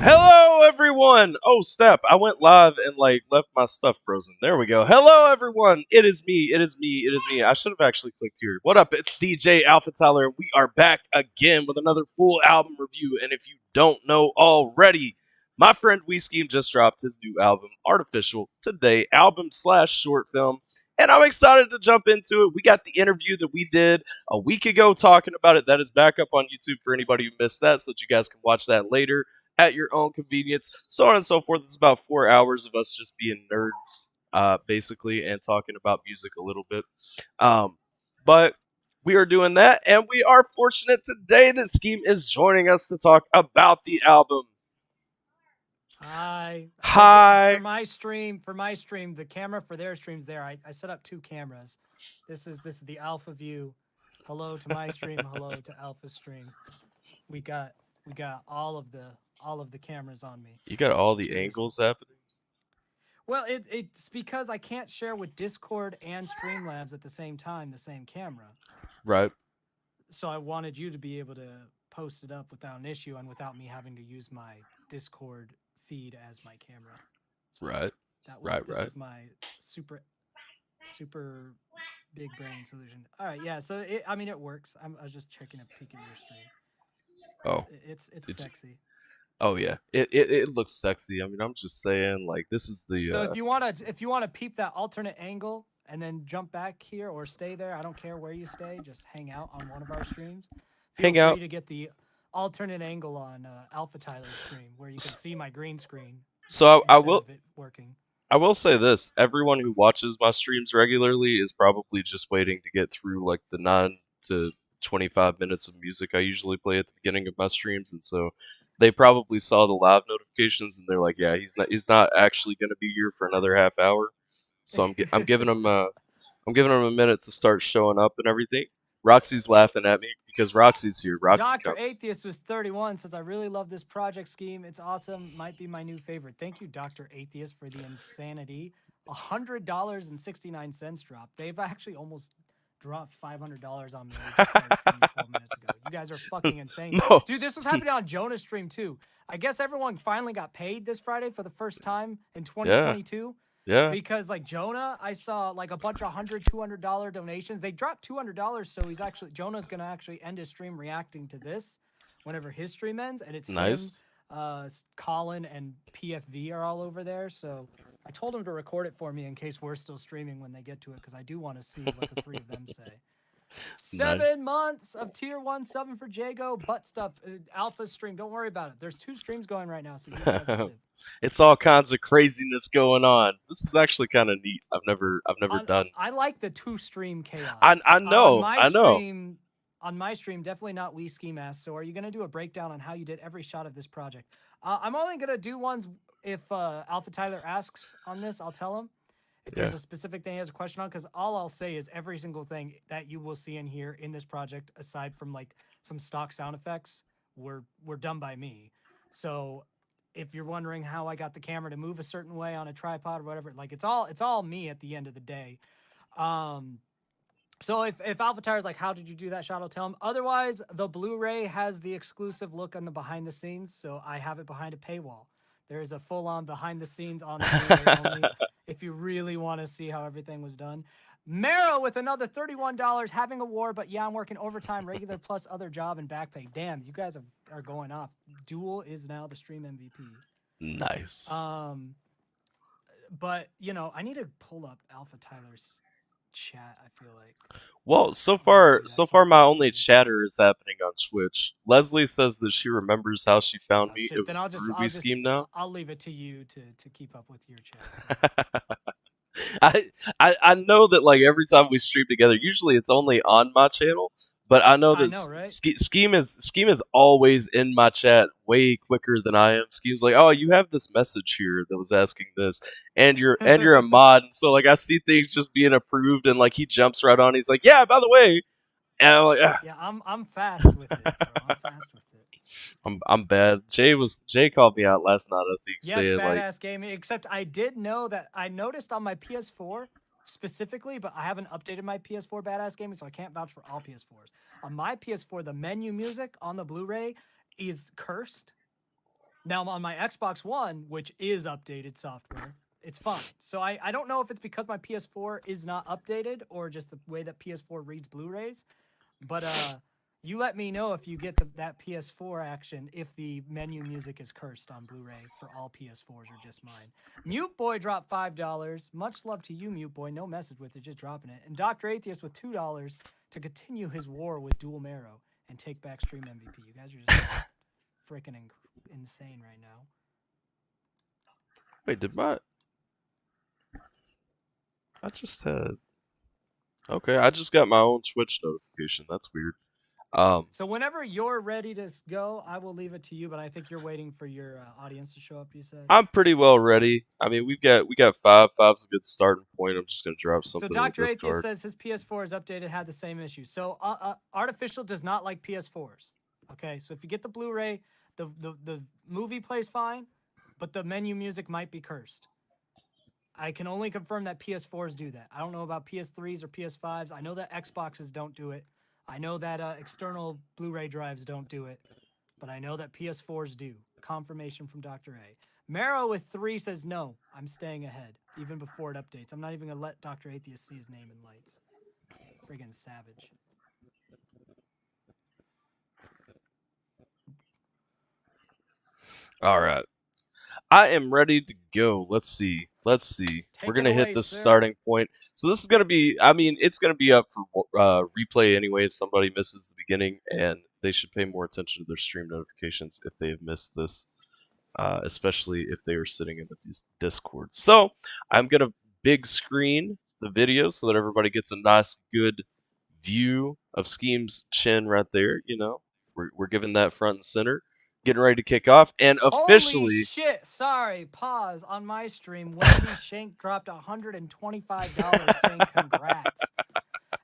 Hello, everyone. Oh, step. I went live and left my stuff frozen. There we go. Hello, everyone. It is me. It is me. It is me. I should have actually clicked here. What up? It's DJ AlphaTyler, and we are back again with another full album review. And if you don't know already, my friend Skeem just dropped his new album, Artificial, today. Album slash short film. And I'm excited to jump into it. We got the interview that we did a week ago talking about it. That is back up on YouTube for anybody who missed that, so that you guys can watch that later at your own convenience, so on and so forth. It's about 4 hours of us just being nerds, basically, and talking about music a little bit. But we are doing that, and we are fortunate today that Skeem is joining us to talk about the album. Hi. Hi. For my stream, the camera for their streams there. I set up two cameras. This is the Alpha view. Hello to my stream. Hello to Alpha stream. We got all of the cameras on me. You got all the angles happening? Well, it's because I can't share with Discord and Streamlabs at the same time the same camera. Right. So I wanted you to be able to post it up without an issue and without me having to use my Discord feed as my camera. So right. This is my super big brain solution. All right, yeah. So it works. I was just checking a peek at your stream. Oh, it's sexy. Oh yeah, it looks sexy. I mean, I'm just saying, this is the. So if you wanna peep that alternate angle and then jump back here or stay there, I don't care where you stay. Just hang out on one of our streams. Feel free to get the alternate angle on AlphaTyler's stream where you can see my green screen. So I will. It working. I will say this: everyone who watches my streams regularly is probably just waiting to get through the 9 to 25 minutes of music I usually play at the beginning of my streams, and so they probably saw the live notifications and they're like, "Yeah, he's not actually going to be here for another half hour." So I'm giving him a minute to start showing up and everything. Roxy's laughing at me because Roxy's here. Dr. Atheist was 31, says, I really love this project Skeem. It's awesome. Might be my new favorite. Thank you, Dr. Atheist, for the insanity. $100.69 drop. They've actually almost dropped $500 on me. I just started streaming 12 minutes ago. You guys are fucking insane. No. Dude, this was happening on Jonah's stream, too. I guess everyone finally got paid this Friday for the first time in 2022. Yeah. Because Jonah, I saw a bunch of $100, $200 donations. They dropped $200, so Jonah's gonna actually end his stream reacting to this whenever his stream ends, and it's nice. Him, Colin and PFV are all over there. So I told him to record it for me in case we're still streaming when they get to it, because I do want to see what the three of them say. 7 months of tier 1 subbing for Jago. Butt stuff. Alpha stream. Don't worry about it. There's 2 streams going right now, so you guys live. It's all kinds of craziness going on. This is actually kind of neat. I've never done. I like the 2-stream chaos. I know. On my stream, definitely not Skeem asks. So, are you gonna do a breakdown on how you did every shot of this project? I'm only gonna do ones if AlphaTyler asks on this. I'll tell him if there's a specific thing he has a question on, because all I'll say is every single thing that you will see in here in this project, aside from some stock sound effects, were done by me. So if you're wondering how I got the camera to move a certain way on a tripod or whatever, it's all me at the end of the day. So if AlphaTyler's like, how did you do that shot, I'll tell him. Otherwise, the Blu-ray has the exclusive look on the behind the scenes, so I have it behind a paywall. There is a full-on behind the scenes on the Blu-ray only if you really want to see how everything was done. Mero with another $31, having a war, but yeah, I'm working overtime, regular plus other job and back pay. Damn, you guys are going off. Duel is now the stream MVP. Nice. But I need to pull up AlphaTyler's chat. I feel like. Well, so far my only chatter is happening on Twitch. Leslie says that she remembers how she found me. It was through Skeem now. I'll leave it to you to keep up with your chat. I know that every time we stream together, usually it's only on my channel, but I know that Skeem is always in my chat way quicker than I am. Skeem's like, oh, you have this message here that was asking this, and you're a mod, and so I see things just being approved, and he jumps right on. He's like, yeah, by the way, and I'm like, yeah, I'm fast with it, bro. I'm fast with it. I'm bad. Jay called me out last night. I think saying badass gaming. Except I did know that I noticed on my PS4 specifically, but I haven't updated my PS4 badass gaming, so I can't vouch for all PS4s. On my PS4, the menu music on the Blu-ray is cursed. Now on my Xbox One, which is updated software, it's fine. So I don't know if it's because my PS4 is not updated or just the way that PS4 reads Blu-rays, but you let me know if you get that PS4 action if the menu music is cursed on Blu-ray for all PS4s or just mine. Mute Boy dropped $5. Much love to you, Mute Boy. No message with it, just dropping it. And Dr. Atheist with $2 to continue his war with Dual Marrow and take back Stream MVP. You guys are just freaking insane right now. Wait, I just had... Okay, I just got my own Twitch notification. That's weird. So whenever you're ready to go, I will leave it to you. But I think you're waiting for your audience to show up. You said. I'm pretty well ready. I mean, we got 5. 5's a good starting point. I'm just gonna drop something. So Dr. Atheist says his PS4 is updated, had the same issue. So Artificial does not like PS4s. Okay, so if you get the Blu-ray, the movie plays fine, but the menu music might be cursed. I can only confirm that PS4s do that. I don't know about PS3s or PS5s. I know that Xboxes don't do it. I know that external Blu-ray drives don't do it, but I know that PS4s do. Confirmation from Dr. A. Marrow with 3 says, no, I'm staying ahead, even before it updates. I'm not even going to let Dr. Atheist see his name in lights. Friggin' savage. All right. I am ready to go. Let's see. We're going to hit the starting point. So this is going to be, I mean, it's going to be up for replay anyway if somebody misses the beginning, and they should pay more attention to their stream notifications if they have missed this, especially if they are sitting in the Discord. So I'm going to big screen the video so that everybody gets a nice, good view of Skeem's chin right there. You know, we're giving that front and center. Getting ready to kick off, and officially... Holy shit, sorry, pause. On my stream, Wendy Shank dropped $125 saying congrats.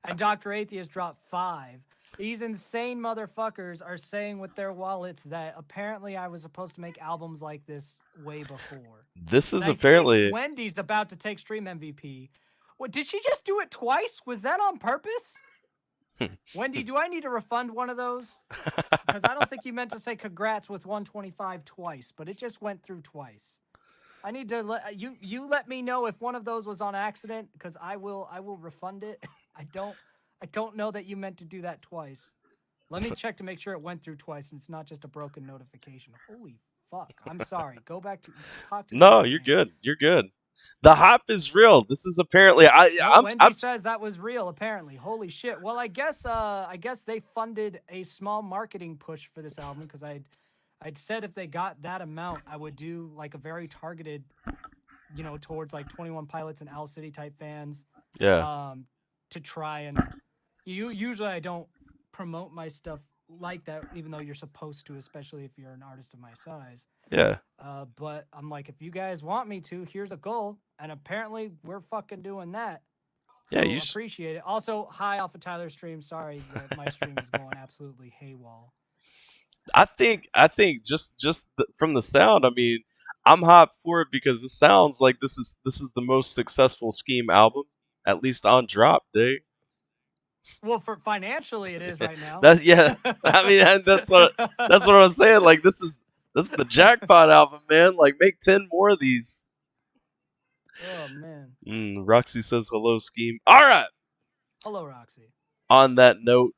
And Dr. Atheist dropped 5. These insane motherfuckers are saying with their wallets that apparently I was supposed to make albums like this way before. This is apparently... Wendy's about to take stream MVP. What, did she just do it twice? Was that on purpose? Wendy, do I need to refund one of those? Because I don't think you meant to say congrats with 125 twice, but it just went through twice. I need to let you let me know if one of those was on accident, because I will refund it. I don't know that you meant to do that twice. Let me check to make sure it went through twice and it's not just a broken notification. Holy fuck! I'm sorry. Go back to talk to. No, you're good. You're good. The hype is real. This is apparently Wendy says that was real. Apparently, holy shit. Well, I guess they funded a small marketing push for this album because I'd said if they got that amount, I would do like a very targeted, you know, towards like 21 Pilots and Owl City type fans. Yeah. To try and usually I don't promote my stuff like that, even though you're supposed to, especially if you're an artist of my size. Yeah. But I'm like, if you guys want me to, here's a goal, and apparently we're fucking doing that. So yeah, you appreciate it. Also, hi AlphaTyler stream. Sorry that my stream is going absolutely haywall. I think just from the sound, I mean, I'm hyped for it because this sounds like this is the most successful Skeem album, at least on drop day. Well, for financially, it is right now. Yeah. I mean, that's what I'm saying. Like, this is the jackpot album, man. Like, make 10 more of these. Oh man. Roxy says hello, Skeem. All right. Hello, Roxy. On that note,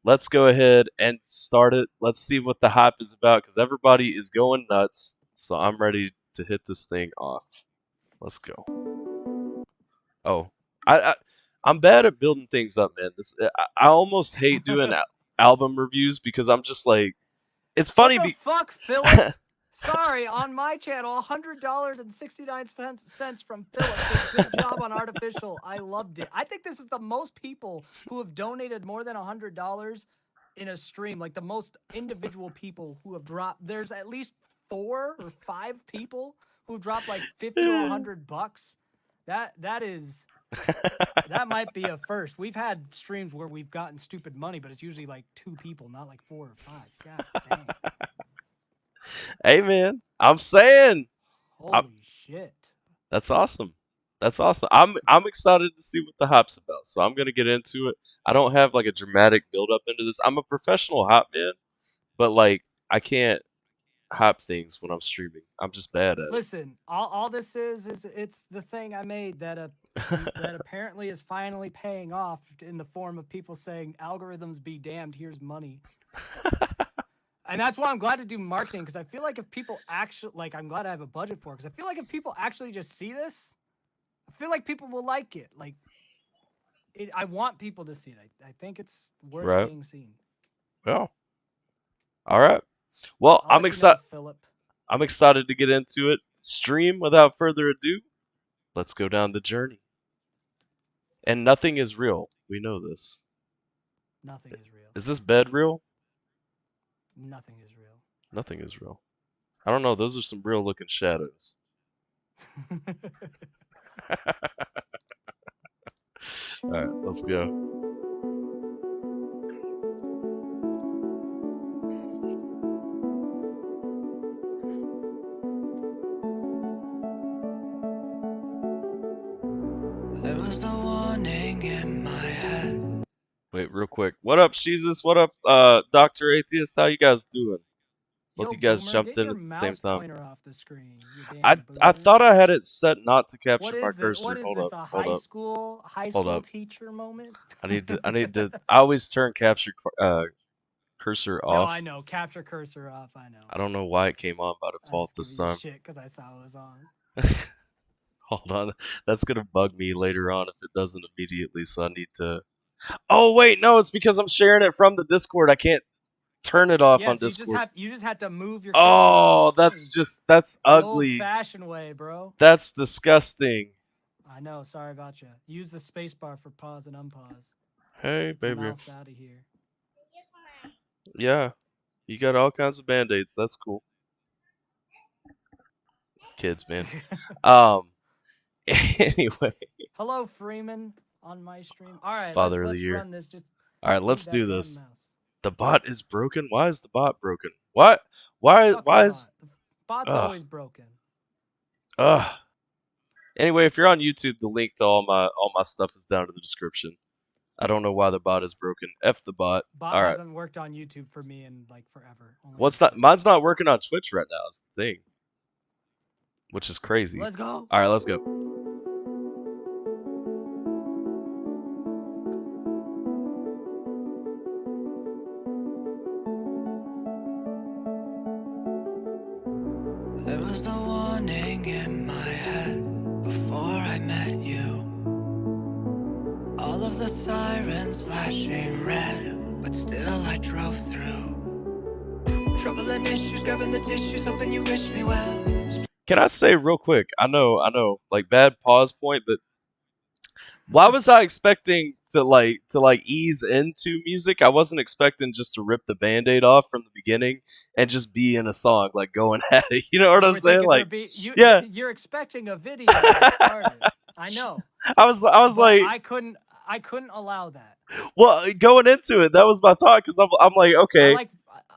let's go ahead and start it. Let's see what the hype is about because everybody is going nuts. So I'm ready to hit this thing off. Let's go. Oh, I'm bad at building things up, man. I almost hate doing album reviews because I'm just like, it's funny. What the fuck, Philip? Sorry, on my channel, $100.69 from Philip. Good job on Artificial. I loved it. I think this is the most people who have donated more than $100 in a stream. Like the most individual people who have dropped. There's at least 4 or 5 people who dropped like $50 or $100. That is. That might be a first. We've had streams where we've gotten stupid money, but it's usually like 2 people, not like 4 or 5. God damn. Hey man, I'm saying. Holy shit. That's awesome. That's awesome. I'm excited to see what the hype's about. So I'm gonna get into it. I don't have like a dramatic build up into this. I'm a professional hype man, but like I can't hype things when I'm streaming. I'm just bad at Listen, all this is it's the thing I made that that apparently is finally paying off in the form of people saying algorithms be damned, here's money. And that's why I'm glad to do marketing, because I feel like if people actually, like, I'm glad I have a budget for it, because I feel like if people actually just see this, I feel like people will like it. Like, I want people to see it. I think it's worth Right. being seen. Well, all right. Well, I'll I'm let you know, excited. Philip. I'm excited to get into it. Stream without further ado. Let's go down the journey. And nothing is real. We know this. Nothing is real. Is this bed real? Nothing is real. Nothing is real. I don't know. Those are some real looking shadows. All right, let's go. There was a warning in my head. Wait, real quick. What up, Jesus? What up, Dr. Atheist? How you guys doing? Both Yo, you guys Boomer, jumped get in your at the same mouse time. pointer off the screen, you damn I boomer. thought I had it set not to capture What my is this? cursor. What is Hold this? up. A Hold up. high Hold school up. teacher moment? I need to. I always turn capture cursor No, off. I know. Capture cursor off. I know. I don't know why it came on by I default just this give you time. shit because I saw it was on. Hold on. That's gonna bug me later on if it doesn't immediately, so I need to. Oh wait, no, it's because I'm sharing it from the Discord. I can't turn it off on Yes, Discord. you just had to move your cursor Oh, off the that's screen. that's The ugly. old-fashioned way, bro. That's disgusting. I know. Sorry about you. Use the space bar for pause and unpause. Hey, Get the baby. mouse out of here. Yeah, you got all kinds of band-aids. That's cool. Kids, man. Anyway. Hello, Freeman, on my stream. All right, Father of let's the year. run this. Just All right, move let's that do damn this. mouse. The bot is broken. Why is the bot broken? What? Why Fuck why the is bot. The bot's Ugh. always broken. ugh. Anyway, if you're on YouTube, the link to all my stuff is down in the description. I don't know why the bot is broken. F the bot. Bot All right. hasn't worked on YouTube for me in like forever. Only What's on not? Mine's not working on Twitch right now. Is the thing, which is crazy. Let's go. All right, let's go. There was a warning in my head before I met you. All of the sirens flashing red, but still I drove through. Trouble and issues, grabbing the tissues, hoping you wish me well. Can I say real quick? I know, like bad pause point, but why was I expecting to ease into music? I wasn't expecting just to rip the Band-Aid off from the beginning and just be in a song, like going at it. You know what You I'm were saying? thinking Like, there'd be, yeah. You're expecting a video to start it. I know. I was But like, I couldn't allow that. well, going into it, that was my thought because I'm like, okay.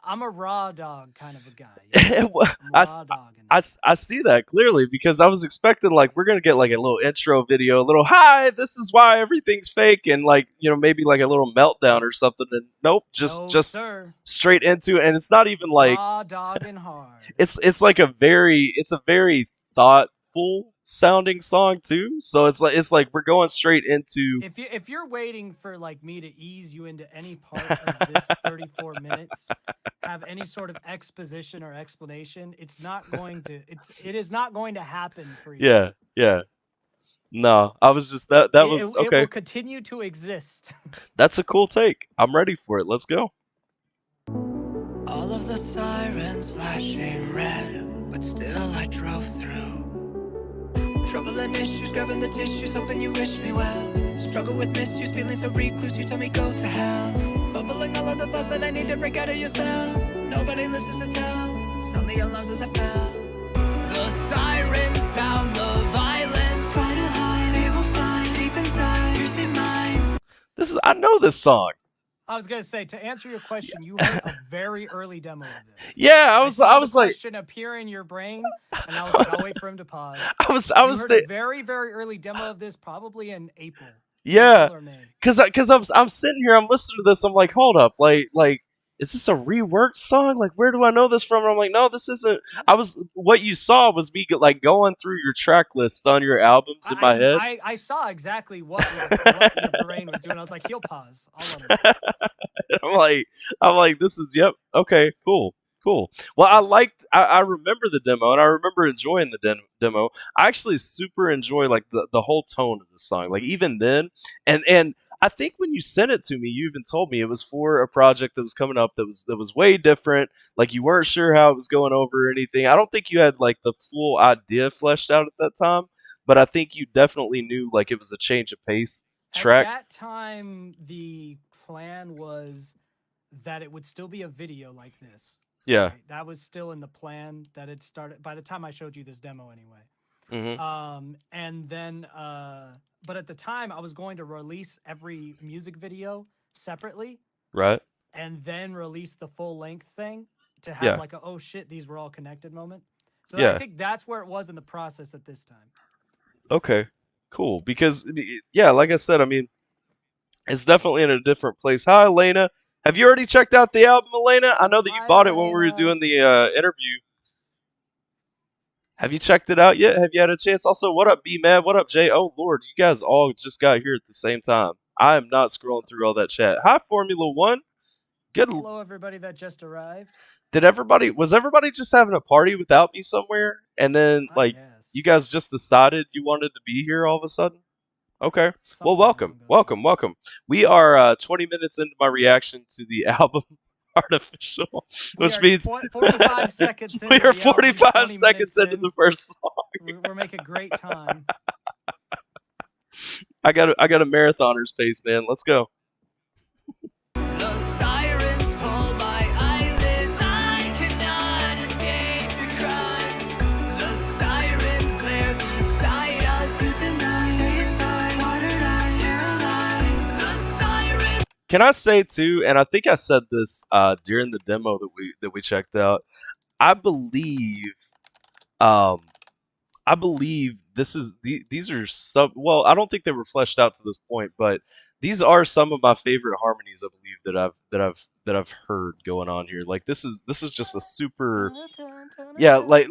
I'm a raw dog kind of a guy. You know? I, I'm raw dogging. I see that clearly because I was expecting like we're gonna get like a little intro video, a little hi, this is why everything's fake, and like maybe like a little meltdown or something. And nope, just sir. straight into it, and it's not even like raw dogging hard. It's like a very thoughtful sounding song too. So it's like we're going straight into. If you're waiting for like me to ease you into any part of this 34 minutes, have any sort of exposition or explanation, it is not going to happen for you. Yeah. No, I was just that was okay. It will continue to exist. That's a cool take. I'm ready for it. Let's go. All of the sirens flashing red, but still I drove through. Trouble and issues, grabbing the tissues, hoping you wish me well. Struggle with misuse, feeling so recluse, you tell me go to hell. Fumbling all of the thoughts that I need to break out of your spell. Nobody listens to tell, sound the alarms as I fell. The sirens sound the violence. Try to hide, they will find deep inside piercing minds. I know this song. I was gonna say, to answer your question, you heard a very early demo of this. Yeah, I was the like, question appear in your brain, and I was like, I'll wait for him to pause. I was heard a very early demo of this, probably in April. Yeah, April or May. because I'm sitting here, I'm listening to this, I'm like, hold up, like is this a reworked song? Like, where do I know this from? And I'm like, no, this isn't. What you saw was me like going through your track lists on your albums in my head. I saw exactly what your brain was doing. I was like, he'll pause. I'll let him. I'm like, this is, yep, okay, cool. Well, I remember the demo, and I remember enjoying the demo. I actually super enjoy like the whole tone of the song. Like even then, and I think when you sent it to me, you even told me it was for a project that was coming up that was way different. Like you weren't sure how it was going over or anything. I don't think you had like the full idea fleshed out at that time, but I think you definitely knew like it was a change of pace track. At that time, the plan was that it would still be a video like this. Yeah. Right? That was still in the plan that it started by the time I showed you this demo anyway. And then, but at the time I was going to release every music video separately. Right. And then release the full length thing to have like a, oh shit, these were all connected moment. So I think that's where it was in the process at this time. Okay, cool. Because, yeah, like I said, I mean, it's definitely in a different place. Hi, Elena. Have you already checked out the album, Elena? I know that you bought it when we were doing the interview. Have you checked it out yet? Have you had a chance? Also, what up, B-Mad? What up, Jay? Oh, Lord, you guys all just got here at the same time. I am not scrolling through all that chat. Hi, Formula One. Good. Hello, everybody that just arrived. Was everybody just having a party without me somewhere? And then, like, you guys just decided you wanted to be here all of a sudden? Okay. Well, welcome. We are 20 minutes into my reaction to the album Artificial, which means 45 seconds we are 45 seconds into the first song. We're making great time. I got a marathoner's pace, man. Let's go. Can I say too, and I think I said this during the demo that we checked out. I believe these are some. Well, I don't think they were fleshed out to this point, but these are some of my favorite harmonies. I believe that I've heard going on here. Like this is just a super, yeah, like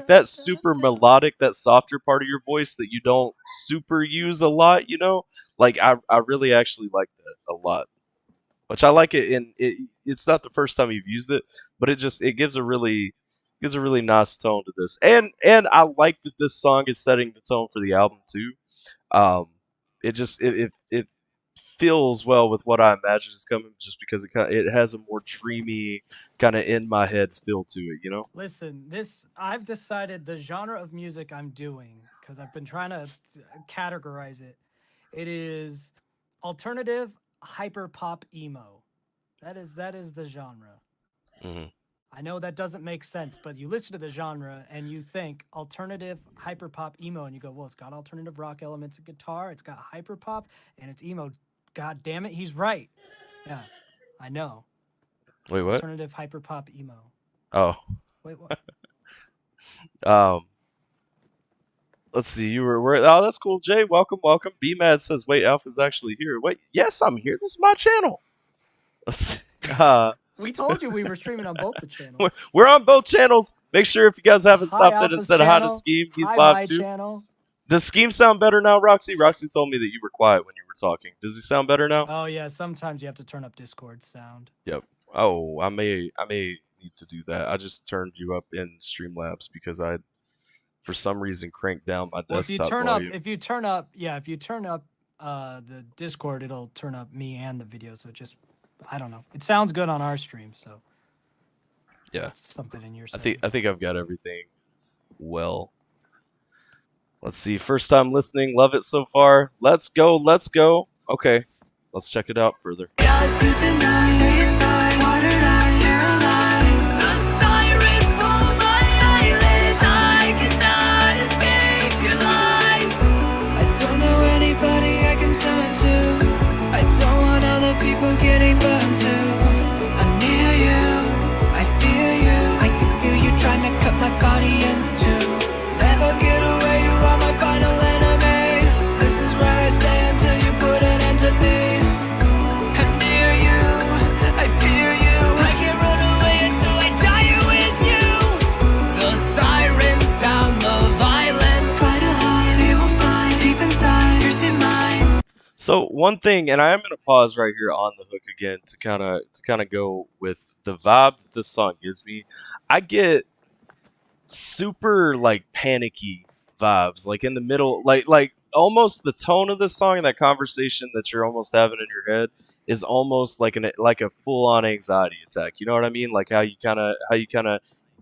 that super melodic, that softer part of your voice that you don't super use a lot. You know, like I really actually like that a lot. Which I like it, and it's not the first time you've used it, but it gives a really nice tone to this, and I like that this song is setting the tone for the album too. It feels well with what I imagine is coming, just because it has a more dreamy kind of in my head feel to it, you know. Listen, I've decided the genre of music I'm doing, because I've been trying to categorize it. It is alternative, hyper pop, emo. That is the genre. I know that doesn't make sense, but you listen to the genre and you think alternative, hyper pop, emo, and you go, well, it's got alternative rock elements of guitar, it's got hyper pop, and it's emo. God damn it, he's right. Yeah, I know. Wait, what? Alternative, hyper pop, emo. Oh. Wait, what? Let's see. Oh, that's cool, Jay. Welcome. B-Mad says, wait, Alpha's actually here. Wait, yes, I'm here. This is my channel. Let's see. We told you we were streaming on both the channels. We're on both channels. Make sure if you guys haven't stopped it and said hi to Skeem, he's live too. Channel. Does Skeem sound better now, Roxy? Roxy told me that you were quiet when you were talking. Does he sound better now? Oh yeah, sometimes you have to turn up Discord sound. Yep. Oh, I may need to do that. I just turned you up in Streamlabs because I, for some reason, cranked down my desktop volume. If you turn up the Discord, it'll turn up me and the video. So just, I don't know. It sounds good on our stream, so yeah, something in your. I think I've got everything well. Let's see. First time listening. Love it so far. Let's go. Okay, let's check it out further. People getting burned too. I'm near you, I feel you. I can feel you trying to cut my body in two. Never get away, you are my final enemy. This is where I stay until you put an end to me. I'm near you, I So one thing, and I am gonna pause right here on the hook again to kind of go with the vibe that this song gives me. I get super like panicky vibes, like in the middle, like almost the tone of the song and that conversation that you're almost having in your head is almost like a full on anxiety attack. You know what I mean? Like how you kind of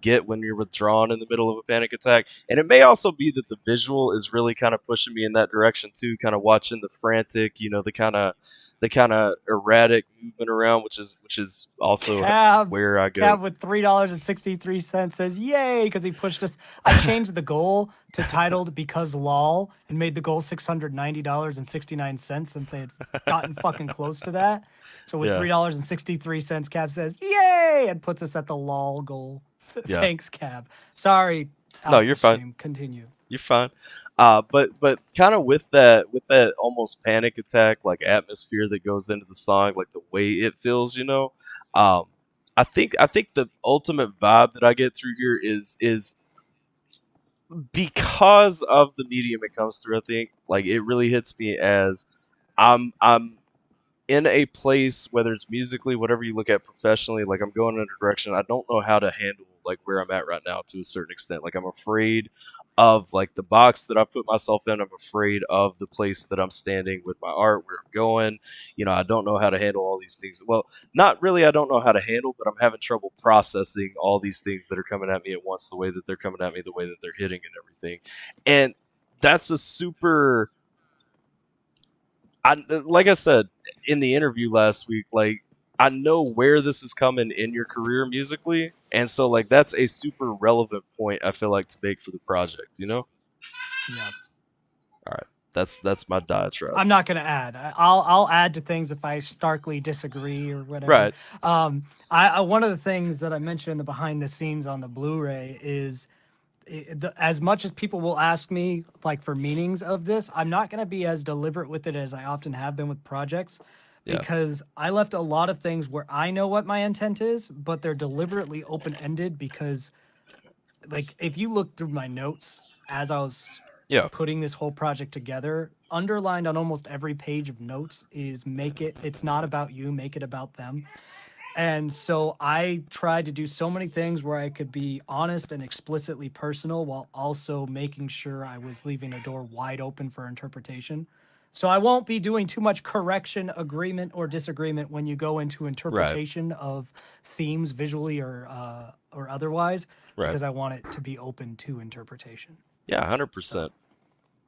get when you're withdrawn in the middle of a panic attack. And it may also be that the visual is really kind of pushing me in that direction too, kind of watching the frantic, the kind of erratic movement around, which is also Cab, where I go. Cab with $3.63 says, "Yay!" because he pushed us. I changed the goal to titled "Because lol" and made the goal $690.69 since they had gotten fucking close to that. So with Yeah. $3.63, Cab says, "Yay!" and puts us at the lol goal. Yeah. Thanks, Cab. Sorry. No, you're fine. Stream. Continue. You're fine. But kind of with that almost panic attack like atmosphere that goes into the song, like the way it feels. Um, I think the ultimate vibe that I get through here is because of the medium it comes through. I think like it really hits me as I'm in a place, whether it's musically, whatever you look at professionally, like I'm going in a direction I don't know how to handle, like where I'm at right now to a certain extent. Like I'm afraid of like the box that I put myself in. I'm afraid of the place that I'm standing with my art, where I'm going. I don't know how to handle all these things. Well, not really. I don't know how to handle, but I'm having trouble processing all these things that are coming at me at once, the way that they're coming at me, the way that they're hitting and everything. And that's a super like I said in the interview last week, like I know where this is coming in your career musically, and so like that's a super relevant point I feel like to make for the project. Yeah. All right, that's my diatribe. I'm not gonna add. I'll add to things if I starkly disagree or whatever. Right. I one of the things that I mentioned in the behind the scenes on the Blu-ray is as much as people will ask me like for meanings of this, I'm not gonna be as deliberate with it as I often have been with projects. Yeah. Because I left a lot of things where I know what my intent is, but they're deliberately open-ended because like if you look through my notes as I was Yeah. putting this whole project together, underlined on almost every page of notes is it's not about you, make it about them. And so I tried to do so many things where I could be honest and explicitly personal while also making sure I was leaving a door wide open for interpretation. So I won't be doing too much correction, agreement, or disagreement when you go into interpretation of themes visually or otherwise, Right. because I want it to be open to interpretation. Yeah. 100%.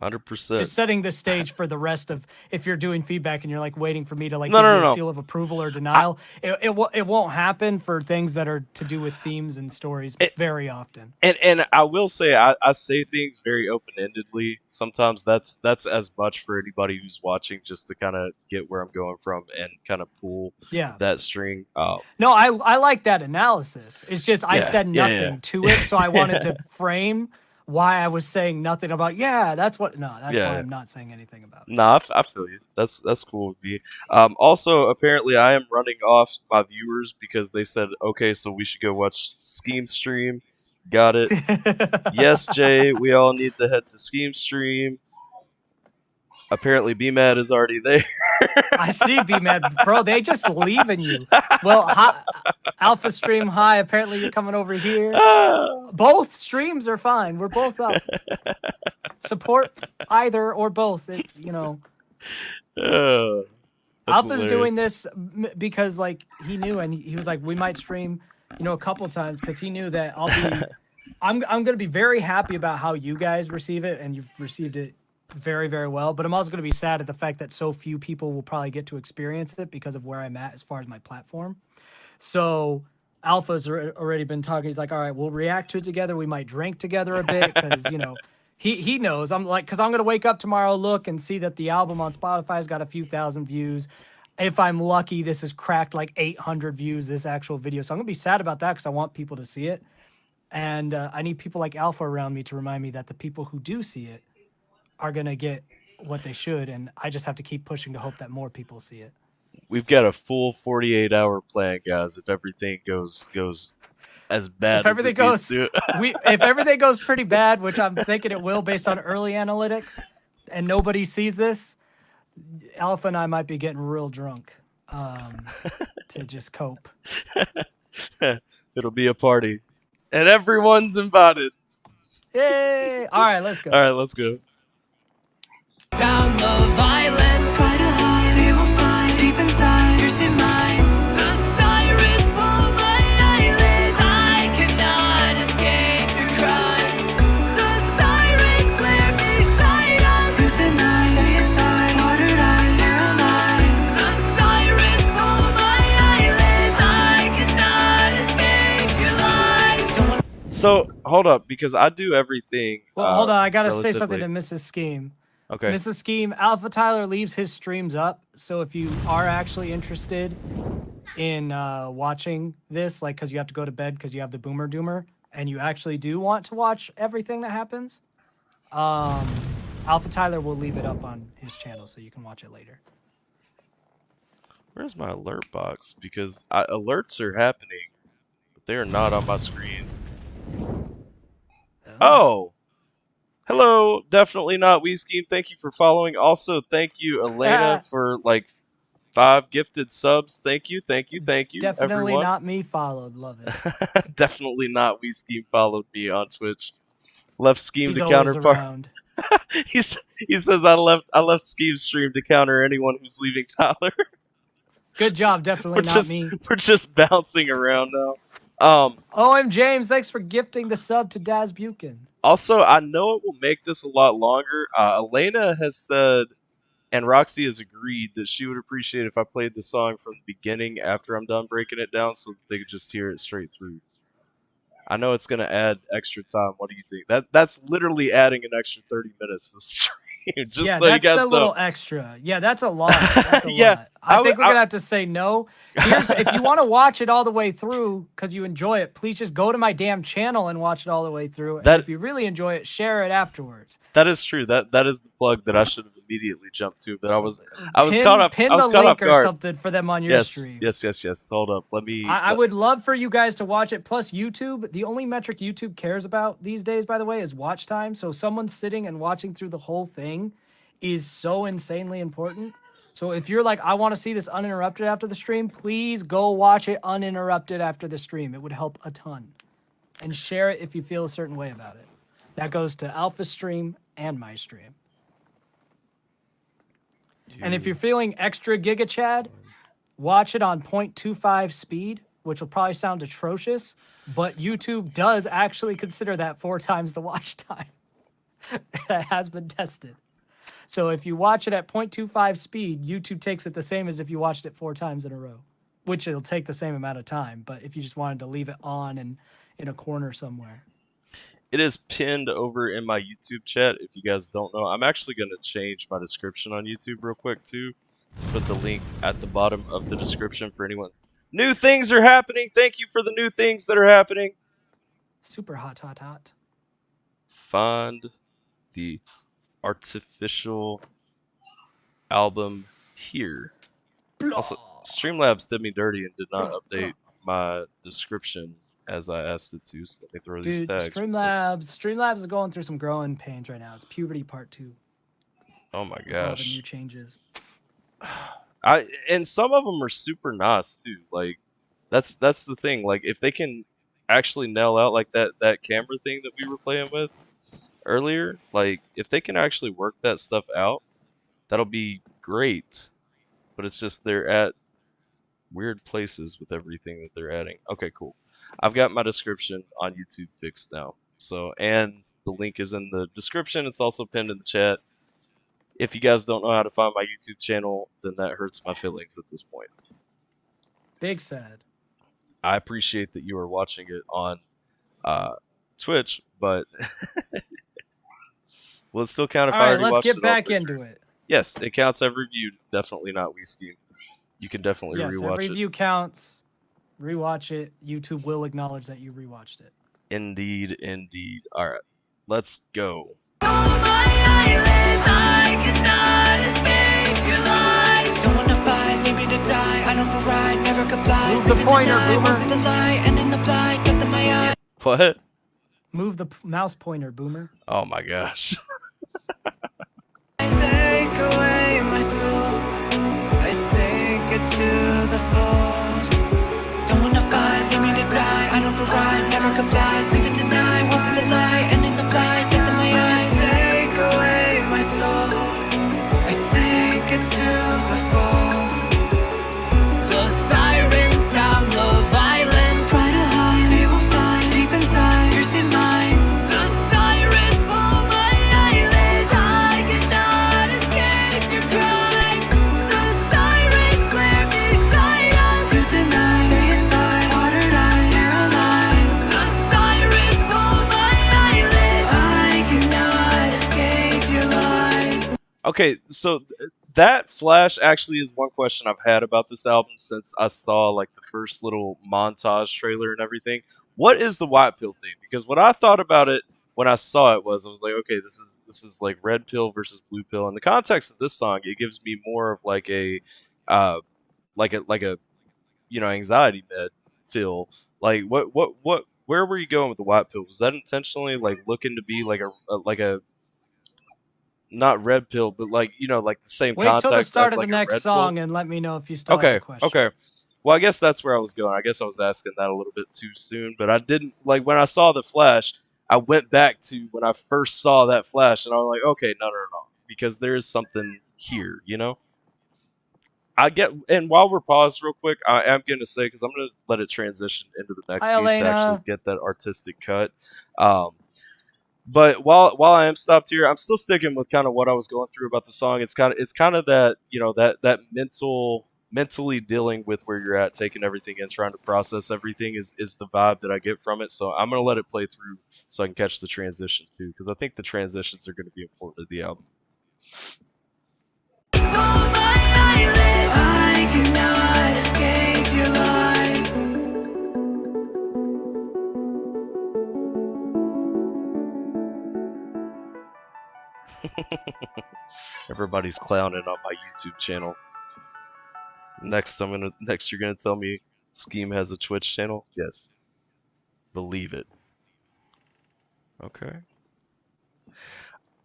100%. Just setting the stage for the rest of if you're doing feedback and you're like waiting for me to like No, give no, you a no. seal of approval or denial. It won't happen for things that are to do with themes and stories very often. And I will say I say things very open endedly. Sometimes that's as much for anybody who's watching, just to kind of get where I'm going from and kind of pull that string. No, I like that analysis. It's just I said nothing to it, so I wanted to frame why I was saying nothing about that's why I'm not saying anything about it. Nah, I feel you. That's cool with me. Also, apparently, I am running off my viewers because they said, okay, so we should go watch Skeem stream. Got it. Yes, Jay, we all need to head to Skeem stream. Apparently, BMAD is already there. I see BMAD, bro. They just leaving you. Well, Alpha Stream, hi. Apparently, you're coming over here. Both streams are fine. We're both up. Support either or both. Alpha's doing this because like he knew, and he was like, we might stream, a couple times because he knew that I'm gonna be very happy about how you guys receive it, and you've received it very, very well. But I'm also gonna be sad at the fact that so few people will probably get to experience it because of where I'm at as far as my platform. So Alpha's already been talking. He's like, all right, we'll react to it together. We might drink together a bit because, he knows. I'm like, because I'm going to wake up tomorrow, look, and see that the album on Spotify's got a few thousand views. If I'm lucky, this has cracked like 800 views, this actual video. So I'm going to be sad about that because I want people to see it. And I need people like Alpha around me to remind me that the people who do see it are going to get what they should. And I just have to keep pushing to hope that more people see it. We've got a full 48-hour plan, guys. If everything goes as bad if everything as goes, if everything goes pretty bad, which I'm thinking it will based on early analytics, and nobody sees this, Alpha and I might be getting real drunk to just cope. It'll be a party, and everyone's invited. Yay! All right, let's go. All right, let's go. Sound the violence, try to hide, they will find deep inside your two minds. The sirens pull my eyelids, I cannot escape your cries. The sirens glare beside us. You deny, stay inside, watered eyes, paralyzed. The sirens pull my eyelids, I cannot escape your lies. So hold up, because I do everything. Well, hold on. I gotta say relatively. something to Mrs. Skeem. Okay. Mrs. Skeem, AlphaTyler leaves his streams up, so if you are actually interested in watching this, like, because you have to go to bed because you have the Boomer Doomer, and you actually do want to watch everything that happens, AlphaTyler will leave it up on his channel so you can watch it later. Where's my alert box? Because alerts are happening, but they are not on my screen. Oh! Hello, definitely not Skeem. Thank you for following. Also, thank you, Elena, for like 5 gifted subs. Thank you, thank you, thank you. Definitely everyone. not me followed. Love it. Definitely not Skeem followed me on Twitch. Left Skeem He's to always counterpart. around. he says I left Skeem's stream to counter anyone who's leaving Tyler. Good job, definitely not me. We're just bouncing around now. OM James, thanks for gifting the sub to Daz Buchan. Also, I know it will make this a lot longer. Elena has said, and Roxy has agreed, that she would appreciate if I played the song from the beginning after I'm done breaking it down so that they could just hear it straight through. I know it's going to add extra time. What do you think? That's literally adding an extra 30 minutes to the stream. Just Yeah, so you that's guys a know. little extra. Yeah, that's a lot. That's a Yeah, lot. I think we're going to have to say no. If you want to watch it all the way through because you enjoy it, please just go to my damn channel and watch it all the way through. And if you really enjoy it, share it afterwards. That is true. That is the plug that I should have immediately jumped to, but I was caught up. Pin I was the caught link off or guard. something for them on your stream. Yes. Hold up. Let me. I would love for you guys to watch it. Plus, YouTube. The only metric YouTube cares about these days, by the way, is watch time. So someone sitting and watching through the whole thing is so insanely important. So if you're like, I want to see this uninterrupted after the stream, please go watch it uninterrupted after the stream. It would help a ton. And share it if you feel a certain way about it. That goes to Alpha stream and my stream. And if you're feeling extra Giga Chad, watch it on 0.25 speed, which will probably sound atrocious, but YouTube does actually consider that 4 times the watch time. That has been tested. So if you watch it at 0.25 speed, YouTube takes it the same as if you watched it 4 times in a row, which it'll take the same amount of time. But if you just wanted to leave it on and in a corner somewhere. It is pinned over in my YouTube chat. If you guys don't know, I'm actually going to change my description on YouTube real quick too, to put the link at the bottom of the description for anyone. New things are happening. Thank you for the new things that are happening. Super hot. Find the artificial album here. Also, Streamlabs did me dirty and did not update my description as I asked it to, so let me throw these tags. Streamlabs is going through some growing pains right now. It's puberty part 2. Oh my All the gosh. new changes. And some of them are super nice too. Like that's the thing. Like if they can actually nail out like that camera thing that we were playing with earlier, like if they can actually work that stuff out, that'll be great. But it's just they're at weird places with everything that they're adding. Okay, cool. I've got my description on YouTube fixed now. So, and the link is in the description. It's also pinned in the chat. If you guys don't know how to find my YouTube channel, then that hurts my feelings at this point. Big sad. I appreciate that you are watching it on Twitch, but will it still count if I already watched it? Let's get back into it. Yes, it counts every view. Definitely not Skeem. You can definitely rewatch it. Every view counts. Rewatch it. YouTube will acknowledge that you rewatched it. Indeed, indeed. All right, let's go. Oh, my eyelids, I cannot escape your lies. Don't wanna fight, leave me to die. I know for right, never could fly. Move the pointer, Boomer. Was it a lie? And in the blind, got the my eye. What? Move the mouse pointer, Boomer. Oh my gosh. Take away my soul. fold. Don't wanna fight, leave me to die. I don't provide, never comply. Sleep and deny, once in the light, ending the flight, death in my eyes. Take away my soul, I sink into the fold. The sirens sound the violence. Try to hide, they will find deep inside, piercing minds. The sirens pull my eyelids. I cannot escape your cries. The sirens glare beside us. You deny, say it's I, water die, paralyzed. The sirens pull my eyelids. I cannot escape your lies. Okay, so that flash actually is one question I've had about this album since I saw like the first little montage trailer and everything. What is the white pill thing? Because what I thought about it when I saw it was I was like, okay, this is like red pill versus blue pill. In the context of this song, it gives me more of like a like a anxiety med feel. Like what where were you going with the white pill? Was that intentionally like looking to be like a not red pill, but like like the same Wait till the context start as of like the a next red song pill? and let me know if you still have Okay, a question. okay. Well, I guess that's where I was going. I guess I was asking that a little bit too soon, but I didn't like when I saw the flash. I went back to when I first saw that flash, and I was like, okay, no, because there is something here, I get, and while we're paused real quick, I am going to say because I'm going to let it transition into the next Hi, piece to actually Elena. get that artistic cut. But while I am stopped here, I'm still sticking with kind of what I was going through about the song. It's kind of that that mentally dealing with where you're at, taking everything in, trying to process everything is the vibe that I get from it. So I'm gonna let it play through so I can catch the transition too, because I think the transitions are going to be important to the album. I cannot escape your lies. Everybody's clowning on my YouTube channel. Next you're gonna tell me Skeem has a Twitch channel? Yes. Believe it. Okay.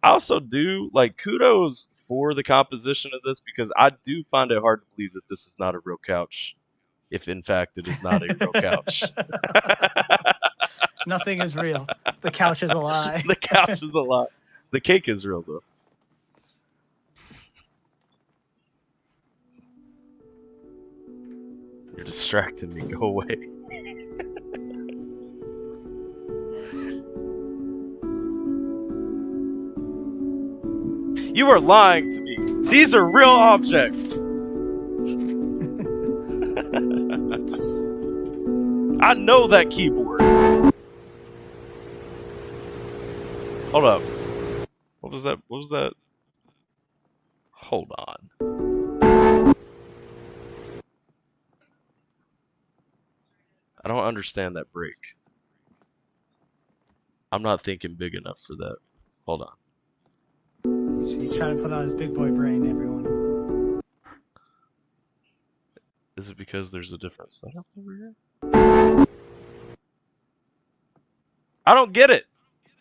I also do like kudos for the composition of this because I do find it hard to believe that this is not a real couch. If in fact it is not a real couch. Nothing is real. The couch is a lie. The couch is a lie. The cake is real though. You're distracting me. Go away. You are lying to me. These are real objects. I know that keyboard. Hold up. What was that? What was that? Hold on. I don't understand that break. I'm not thinking big enough for that. Hold on. He's trying to put on his big boy brain, everyone. Is it because there's a different setup over here? I don't get it.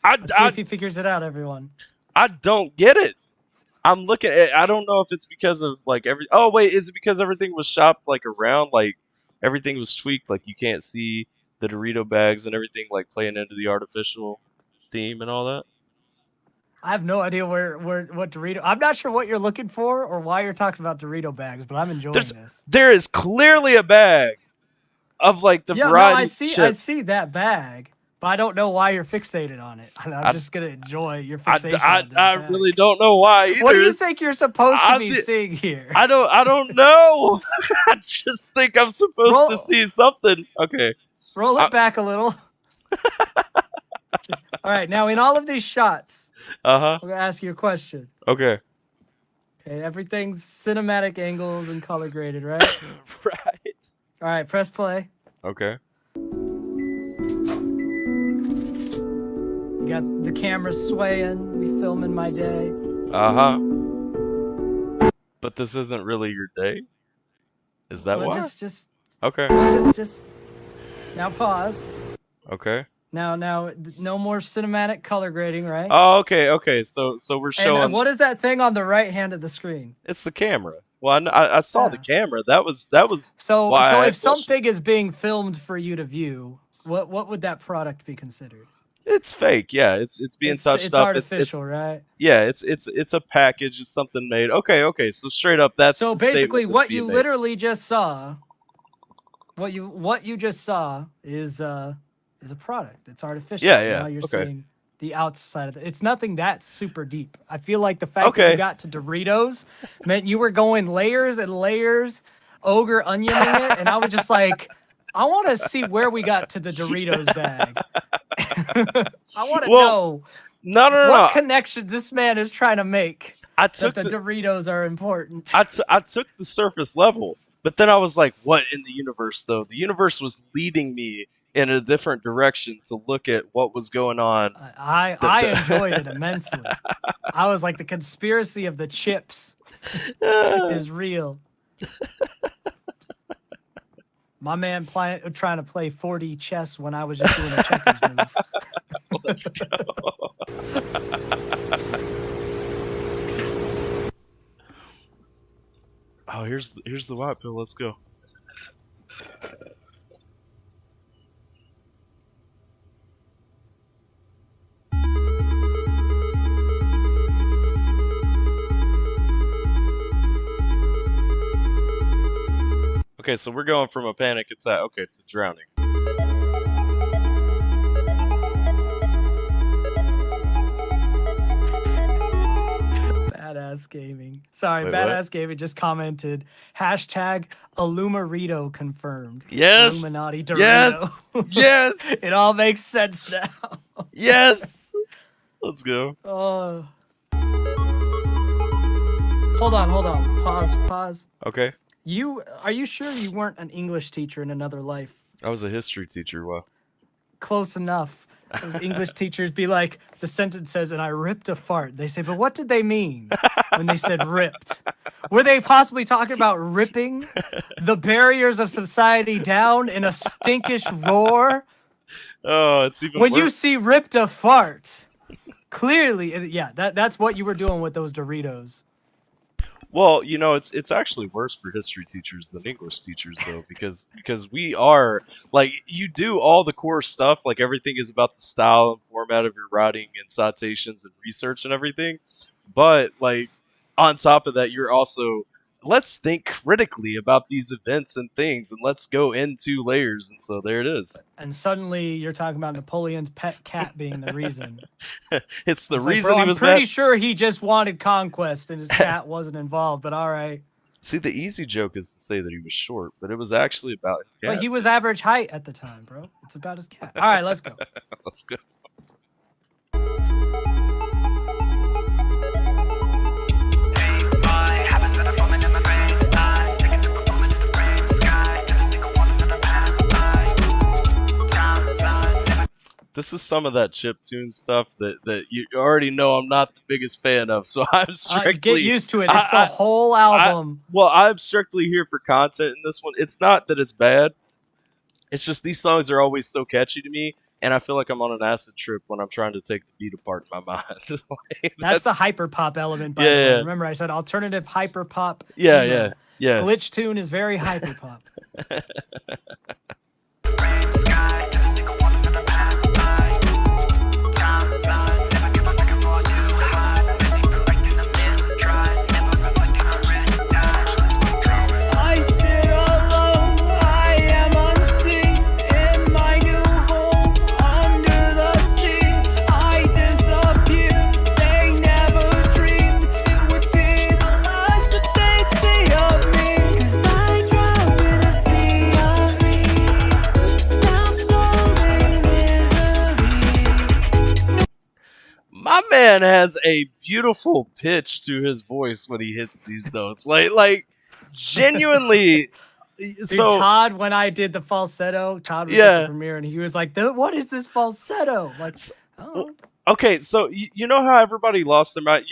Let's see if he figures it out, everyone. I don't get it. I'm looking at. I don't know if it's because of like every. Oh wait, is it because everything was shopped like around, like everything was tweaked, like you can't see the Dorito bags and everything, like playing into the artificial theme and all that. I have no idea what Dorito. I'm not sure what you're looking for or why you're talking about Dorito bags, but I'm enjoying this. There is clearly a bag of like the variety chips. I see that bag, but I don't know why you're fixated on it. I'm just gonna enjoy your fixation. I really don't know why either. What do you think you're supposed to be seeing here? I don't know. I just think I'm supposed to see something. Okay. Roll it back a little. All right, now in all of these shots, I'm gonna ask you a question. Okay. Okay, everything's cinematic angles and color graded, right? Right. All right, press play. Okay. You got the camera swaying. We filming my day. But this isn't really your day. Is that why? Just okay. Just now pause. Okay. Now, no more cinematic color grading, right? Oh, okay. So we're showing. And what is that thing on the right hand of the screen? It's the camera. Well, I saw the Yeah. camera. That was So why I so had if something questions. is being filmed for you to view, what would that product be considered? It's fake. Yeah, it's being touched It's up. It's artificial, right? yeah, it's a package. It's something made. Okay. So straight up, that's So the statement basically, that's what being you made. literally just saw, what you just saw is a product. It's artificial. Yeah. Now you're Okay. seeing the outside of it. It's nothing that super deep. I feel like the fact that you Okay. got to Doritos meant you were going layers and layers, ogre onioning it, and I was just like, I want to see where we got to the Doritos bag. I want to Well, know no. what connection this man is trying to make I that took the Doritos are important. I took the surface level, but then I was like, what in the universe though? The universe was leading me in a different direction to look at what was going on. I enjoyed it immensely. I was like, the conspiracy of the chips is real. My man trying to play 4D chess when I was just doing a checkers move. Let's go. Oh, here's the white pill. Let's go. Okay, so we're going from a panic attack, okay, to drowning. Badass Gaming. Sorry, Wait, Badass what? Gaming just commented, hashtag Illumarito confirmed. Yes. Illuminati Dorito. Yes. Yes. It all makes sense now. Yes. Let's go. Oh. Hold on. Pause. Okay. Are you sure you weren't an English teacher in another life? I was a history teacher. Wow. Close enough. Those English teachers be like, the sentence says, and I ripped a fart. They say, but what did they mean when they said ripped? Were they possibly talking about ripping the barriers of society down in a stinkish roar? Oh, it's even When worse. you see ripped a fart, clearly, yeah, that's what you were doing with those Doritos. Well, you know, it's actually worse for history teachers than English teachers though, because we are like, you do all the core stuff, like everything is about the style and format of your writing and citations and research and everything, but like on top of that, you're also, let's think critically about these events and things, and let's go into layers, and so there it is. And suddenly you're talking about Napoleon's pet cat being the reason. It's the It's like, reason bro, he I'm was pretty mad. sure he just wanted conquest and his cat wasn't involved, but all right. See, the easy joke is to say that he was short, but it was actually about his cat. But he was average height at the time, bro. It's about his cat. All right, let's go. Let's go. This is some of that chiptune stuff that you already know I'm not the biggest fan of, so I'm strictly... Get used to it. It's the whole album. Well, I'm strictly here for content in this one. It's not that it's bad. It's just these songs are always so catchy to me, and I feel like I'm on an acid trip when I'm trying to take the beat apart in my mind. Like, that's the hyper pop element, by the way. Remember, I said alternative hyper pop. Yeah. Glitch tune is very hyper pop. My man has a beautiful pitch to his voice when he hits these notes. Like genuinely. Dude, So Todd, when I did the falsetto, Todd was at the premiere and he was like, "What is this falsetto?" Like, oh. Okay, so you know how everybody lost their mind?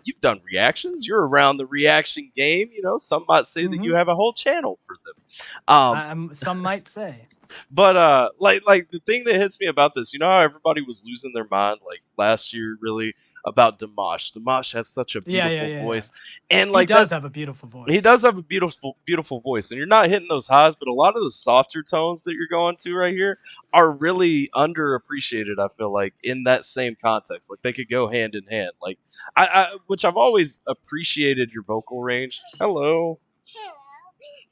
You've done reactions. You're around the reaction game. You know, some might say that you have a whole channel for them. Some might say. But like the thing that hits me about this, you know how everybody was losing their mind like last year, really about Dimash. Dimash has such a beautiful voice, and like he does have a beautiful voice. He does have a beautiful voice, and you're not hitting those highs, but a lot of the softer tones that you're going to right here are really underappreciated. I feel like in that same context, like they could go hand in hand. Like which I've always appreciated your vocal range. Hello.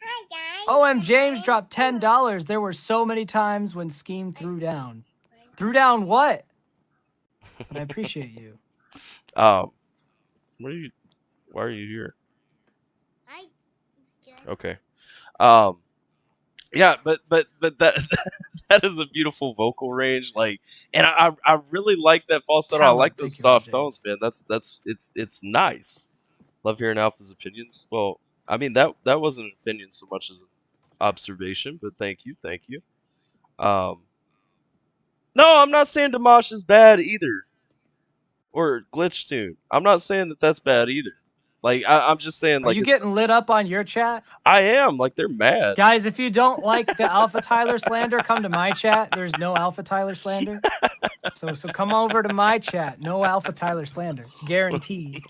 Hi, guys. OM James dropped $10. There were so many times when Skeem threw down. Threw down what? But I appreciate you. Why are you here? Hi. Okay. Yeah, but that that is a beautiful vocal range. Like, and I really like that falsetto. I like those soft tones, man. It's nice. Love hearing Alpha's opinions. Well, I mean that wasn't an opinion so much as an observation, but thank you. No, I'm not saying Dimash is bad either, or Glitch Tune. I'm not saying that that's bad either. Like I'm just saying, like, are you getting lit up on your chat? I am. Like they're mad, guys. If you don't like the AlphaTyler slander, come to my chat. There's no AlphaTyler slander, so come over to my chat. No AlphaTyler slander, guaranteed.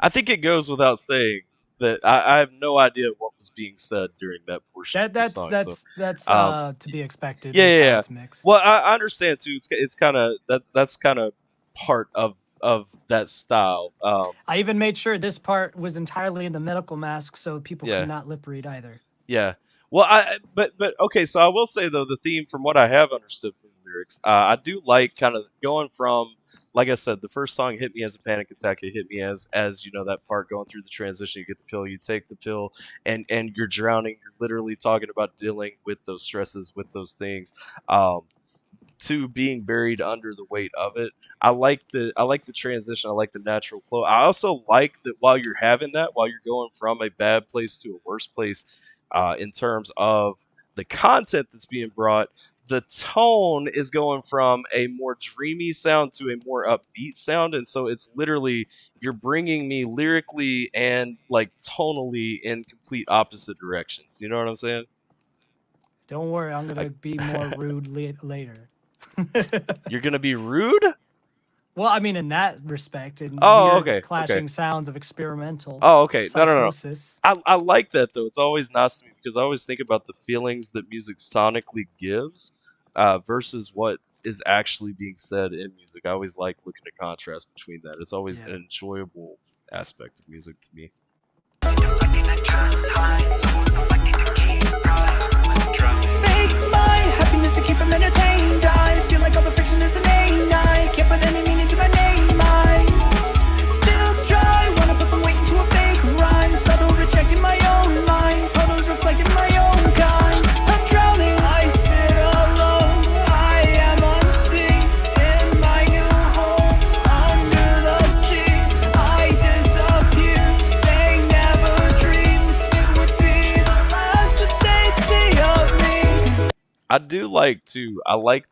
I think it goes without saying that I have no idea what was being said during that portion. That's of the song, that's so, to be expected. Yeah. Mixed. Well, I understand too. It's kind of that's kind of part of that style. I even made sure this part was entirely in the medical mask, so people could not lip read either. Yeah. Well, but okay. So I will say though, the theme, from what I have understood from the lyrics, I do like kind of going from, like I said, the first song hit me as a panic attack. It hit me as you know, that part going through the transition. You get the pill, you take the pill, and you're drowning. You're literally talking about dealing with those stresses, with those things, to being buried under the weight of it. I like the transition. I like the natural flow. I also like that while you're having that, while you're going from a bad place to a worse place, in terms of the content that's being brought, the tone is going from a more dreamy sound to a more upbeat sound. And so it's literally, you're bringing me lyrically and like tonally in complete opposite directions. You know what I'm saying? Don't worry, I'm going to be more rude later. You're going to be rude? Well, I mean, in that respect, in clashing sounds of experimental. Oh, okay. Psychosis. No. I like that though. It's always nice to me because I always think about the feelings that music sonically gives, versus what is actually being said in music. I always like looking at contrast between that. It's always an enjoyable aspect of music to me. Fake my happiness to keep him entertained. I feel like all the friction is inane. I can't put any meaning to my name. I still try, wanna put some weight into a fake rhyme. Subtle rejecting my own mind, photos reflecting my own kind. I'm drowning, I sit alone. I am unseen in my new home. Under the sea, I disappear. They never dreamed it would be the last that they'd see of me. I do like too. I like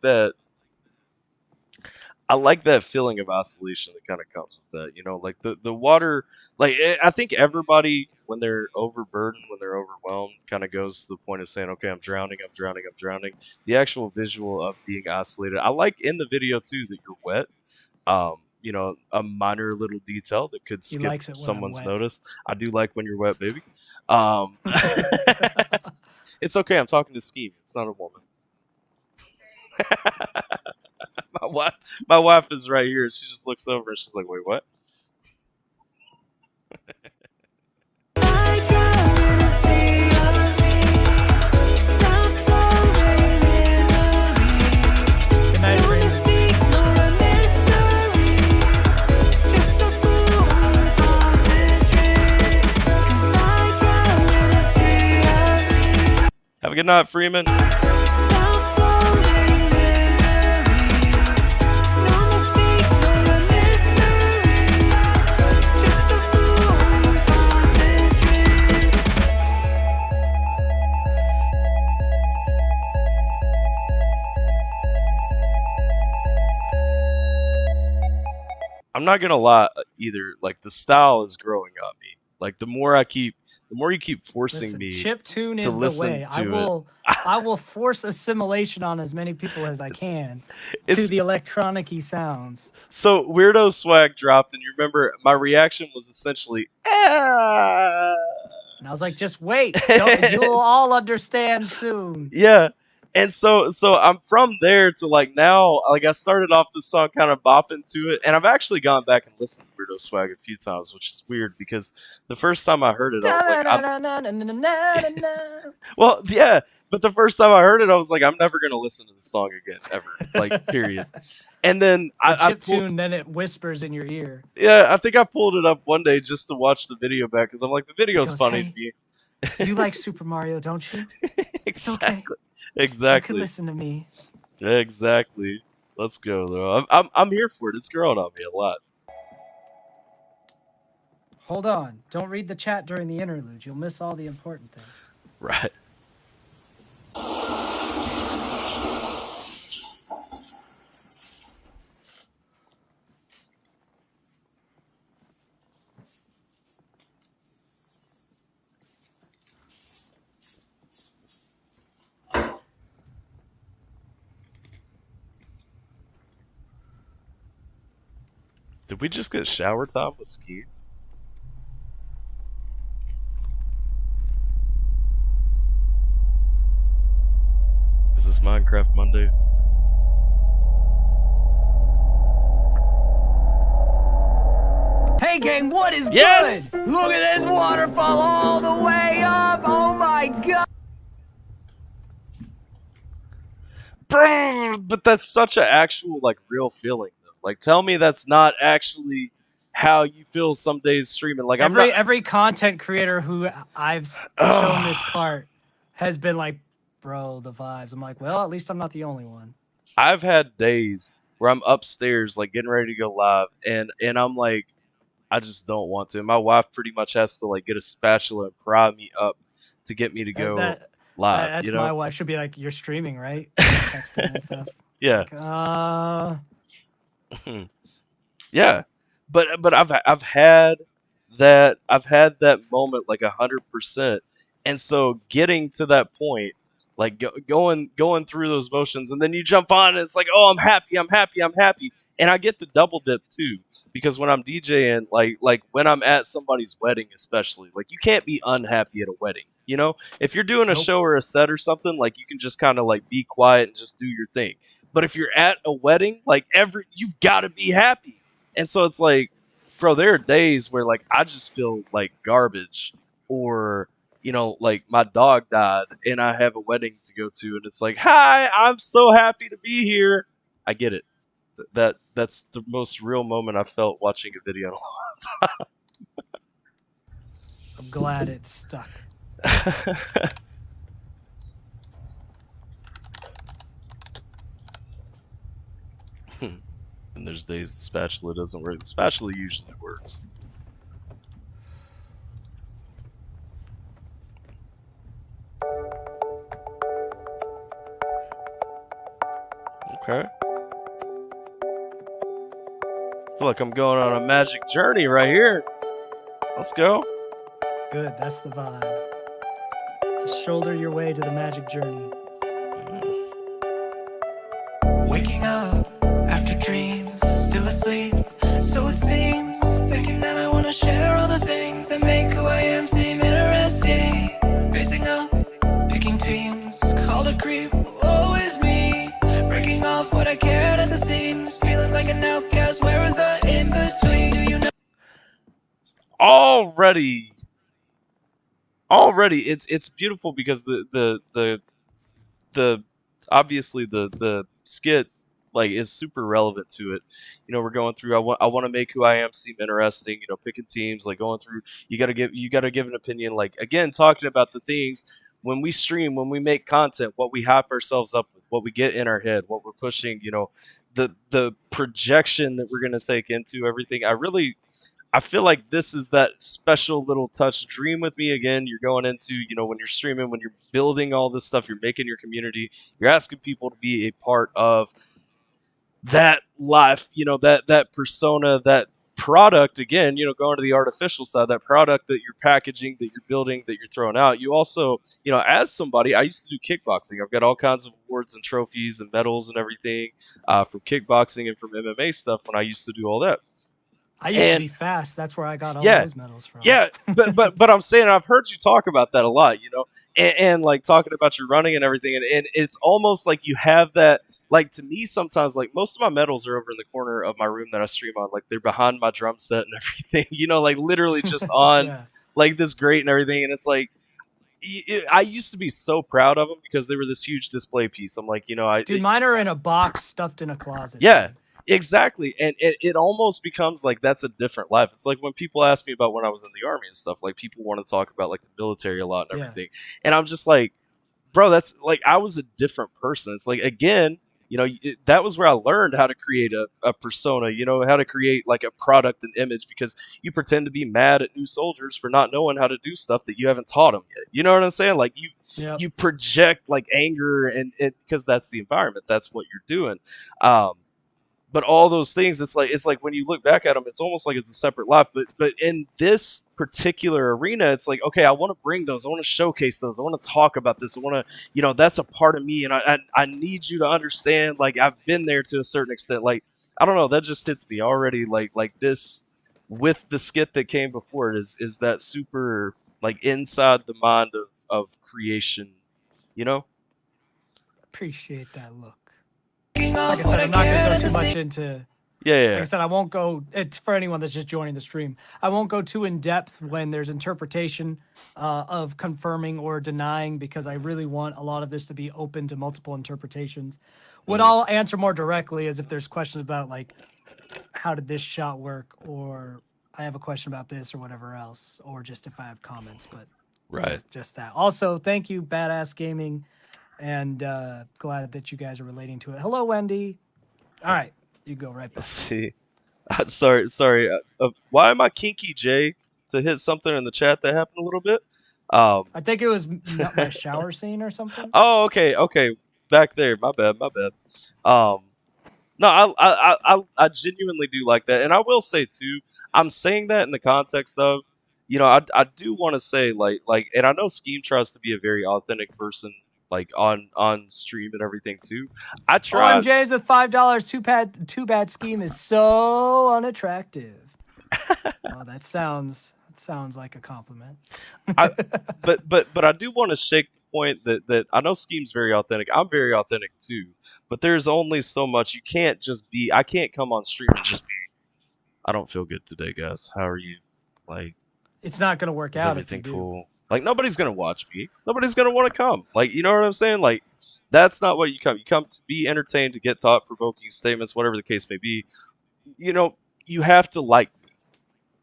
that feeling of isolation that kind of comes with that. You know, like the water. Like I think everybody, when they're overburdened, when they're overwhelmed, kind of goes to the point of saying, "Okay, I'm drowning. I'm drowning. I'm drowning." The actual visual of being isolated. I like in the video too that you're wet. You know, a minor little detail that could skip someone's notice. I do like when you're wet, baby. It's okay. I'm talking to Skeem. It's not a woman. My wife is right here. She just looks over and she's like, "Wait, what?" Have a good night, Freeman. Self-loathing misery. No not gonna lie either. Like the style is growing on me. Like the more you keep forcing Listen, me chiptune to is the listen way. to I will force assimilation on as many people as I can to it's the electronic-y sounds. so Weirdo Swag dropped, and you remember my reaction was essentially, ah. And I was like, just wait. You'll all understand soon. Yeah. And so I'm from there to like now, like I started off the song kind of bopping to it, and I've actually gone back and listened to Weirdo Swag a few times, which is weird because the first time I heard it, I was like, well, yeah, but the first time I heard it, I was like, I'm never gonna listen to the song again, ever, like, period. And then The chiptune, then it whispers in your ear. yeah, I think I pulled it up one day just to watch the video back because I'm like, the video's funny to me. You like Super Mario, don't you? It's okay. You Exactly. can listen to me. Exactly. Let's go though. I'm here for it. It's growing on me a lot. Hold on. Don't read the chat during the interlude. You'll miss all the important things. Right. Did we just get shower time with Skeem? Is this Minecraft Monday? Hey gang, what is Yes! good? Look at this waterfall all the way up. Oh my god. Bro, but that's such an actual, like, real feeling though. Like, tell me that's not actually how you feel some days streaming. Like, every content creator who I've shown this part has been like, bro, the vibes. I'm like, well, at least I'm not the only one. I've had days where I'm upstairs, like, getting ready to go live, and I'm like, I just don't want to. My wife pretty much has to, like, get a spatula and pry me up to get me to go live. That's you know? my wife. Should be like, you're streaming, right? Texting and stuff. Yeah. Like, Yeah. But I've had that moment like 100%, and so getting to that point, like going through those motions, and then you jump on and it's like, oh, I'm happy, and I get the double dip too, because when I'm DJing, like when I'm at somebody's wedding especially, like you can't be unhappy at a wedding, you know. If you're doing a show or a set or something, like you can just kind of like be quiet and just do your thing, but if you're at a wedding, like you've got to be happy. And so it's like, bro, there are days where like I just feel like garbage, or you know, like my dog died and I have a wedding to go to, and it's like, hi, I'm so happy to be here. I get it. That's the most real moment I've felt watching a video in a long time. I'm glad it's stuck. And there's days the spatula doesn't work. The spatula usually works. Okay. I feel like I'm going on a magic journey right here. Let's go. Good, that's the vibe. Just shoulder your way to the magic journey. Waking up after dreams, still asleep, so it seems. Thinking that I wanna share all the things that make who I am seem interesting. Facing up, picking teams, called a creep, woe is me. Breaking off what I cared at the seams, feeling like an outcast, where is the in-between? Do you know? Already it's beautiful because the obviously the skit like is super relevant to it. You know, we're going through, I want to make who I am seem interesting, you know, picking teams, like going through, you got to give an opinion, like again talking about the things when we stream, when we make content, what we hype ourselves up with, what we get in our head, what we're pushing, you know, the projection that we're going to take into everything. I feel like this is that special little touch. Dream with me again. You're going into, you know, when you're streaming, when you're building all this stuff, you're making your community, you're asking people to be a part of that life, you know, that persona, product, again, going to the artificial side, that product that you're packaging, that you're building, that you're throwing out, you also, as somebody, I used to do kickboxing. I've got all kinds of awards and trophies and medals and everything from kickboxing and from MMA stuff when I used to do all that. I used to be fast. That's where I got all Yeah, those medals from. yeah, but I'm saying I've heard you talk about that a lot, and like talking about your running and everything, and it's almost like you have that. Like to me, sometimes like most of my medals are over in the corner of my room that I stream on. Like they're behind my drum set and everything, like literally just on Yeah. like this grate and everything. And it's like I used to be so proud of them because they were this huge display piece. I'm like, Dude, mine are in a box stuffed in a closet. yeah. Dude. Exactly, and it almost becomes like that's a different life. It's like when people ask me about when I was in the army and stuff, like people want to talk about like the military a lot and everything, and I'm just like, bro, that's like I was a different person. It's like, again, that was where I learned how to create a persona, how to create like a product and image, because you pretend to be mad at new soldiers for not knowing how to do stuff that you haven't taught them yet. You know what I'm saying? Like you project like anger and because that's the environment, that's what you're doing. But all those things, it's like when you look back at them, it's almost like it's a separate life. But in this particular arena, it's like, okay, I want to bring those, I want to showcase those, I want to talk about this, I want to, that's a part of me, and I need you to understand. Like I've been there to a certain extent. Like I don't know, that just hits me already. Like this with the skit that came before it is that super like inside the mind of creation, Appreciate that look. Like I said, I'm not going to go too much into... Yeah. Like I said, I won't go... It's for anyone that's just joining the stream. I won't go too in depth when there's interpretation of confirming or denying, because I really want a lot of this to be open to multiple interpretations. What I'll answer more directly is if there's questions about, like, how did this shot work, or I have a question about this or whatever else, or just if I have comments, but right, just that. Also, thank you, Badass Gaming. And glad that you guys are relating to it. Hello, Wendy. All right, you go right back. Let's see. Sorry. Why am I kinky, Jay? To hit something in the chat that happened a little bit. I think it was my shower scene or something. Oh, okay. Back there. My bad. No, I genuinely do like that, and I will say too. I'm saying that in the context of, I do want to say like, and I know Skeem tries to be a very authentic person, like on stream and everything too. I try. I'm James with $5. Too bad Skeem is so unattractive. Oh, that sounds like a compliment. But I do want to shake the point that I know Skeem's very authentic. I'm very authentic too. But there's only so much. You can't just be. I can't come on stream and just be. I don't feel good today, guys. How are you? Like, it's not gonna work out. Everything cool? Like, nobody's gonna watch me. Nobody's gonna want to come. Like, you know what I'm saying? Like, that's not what you come. You come to be entertained, to get thought-provoking statements, whatever the case may be. You have to like me.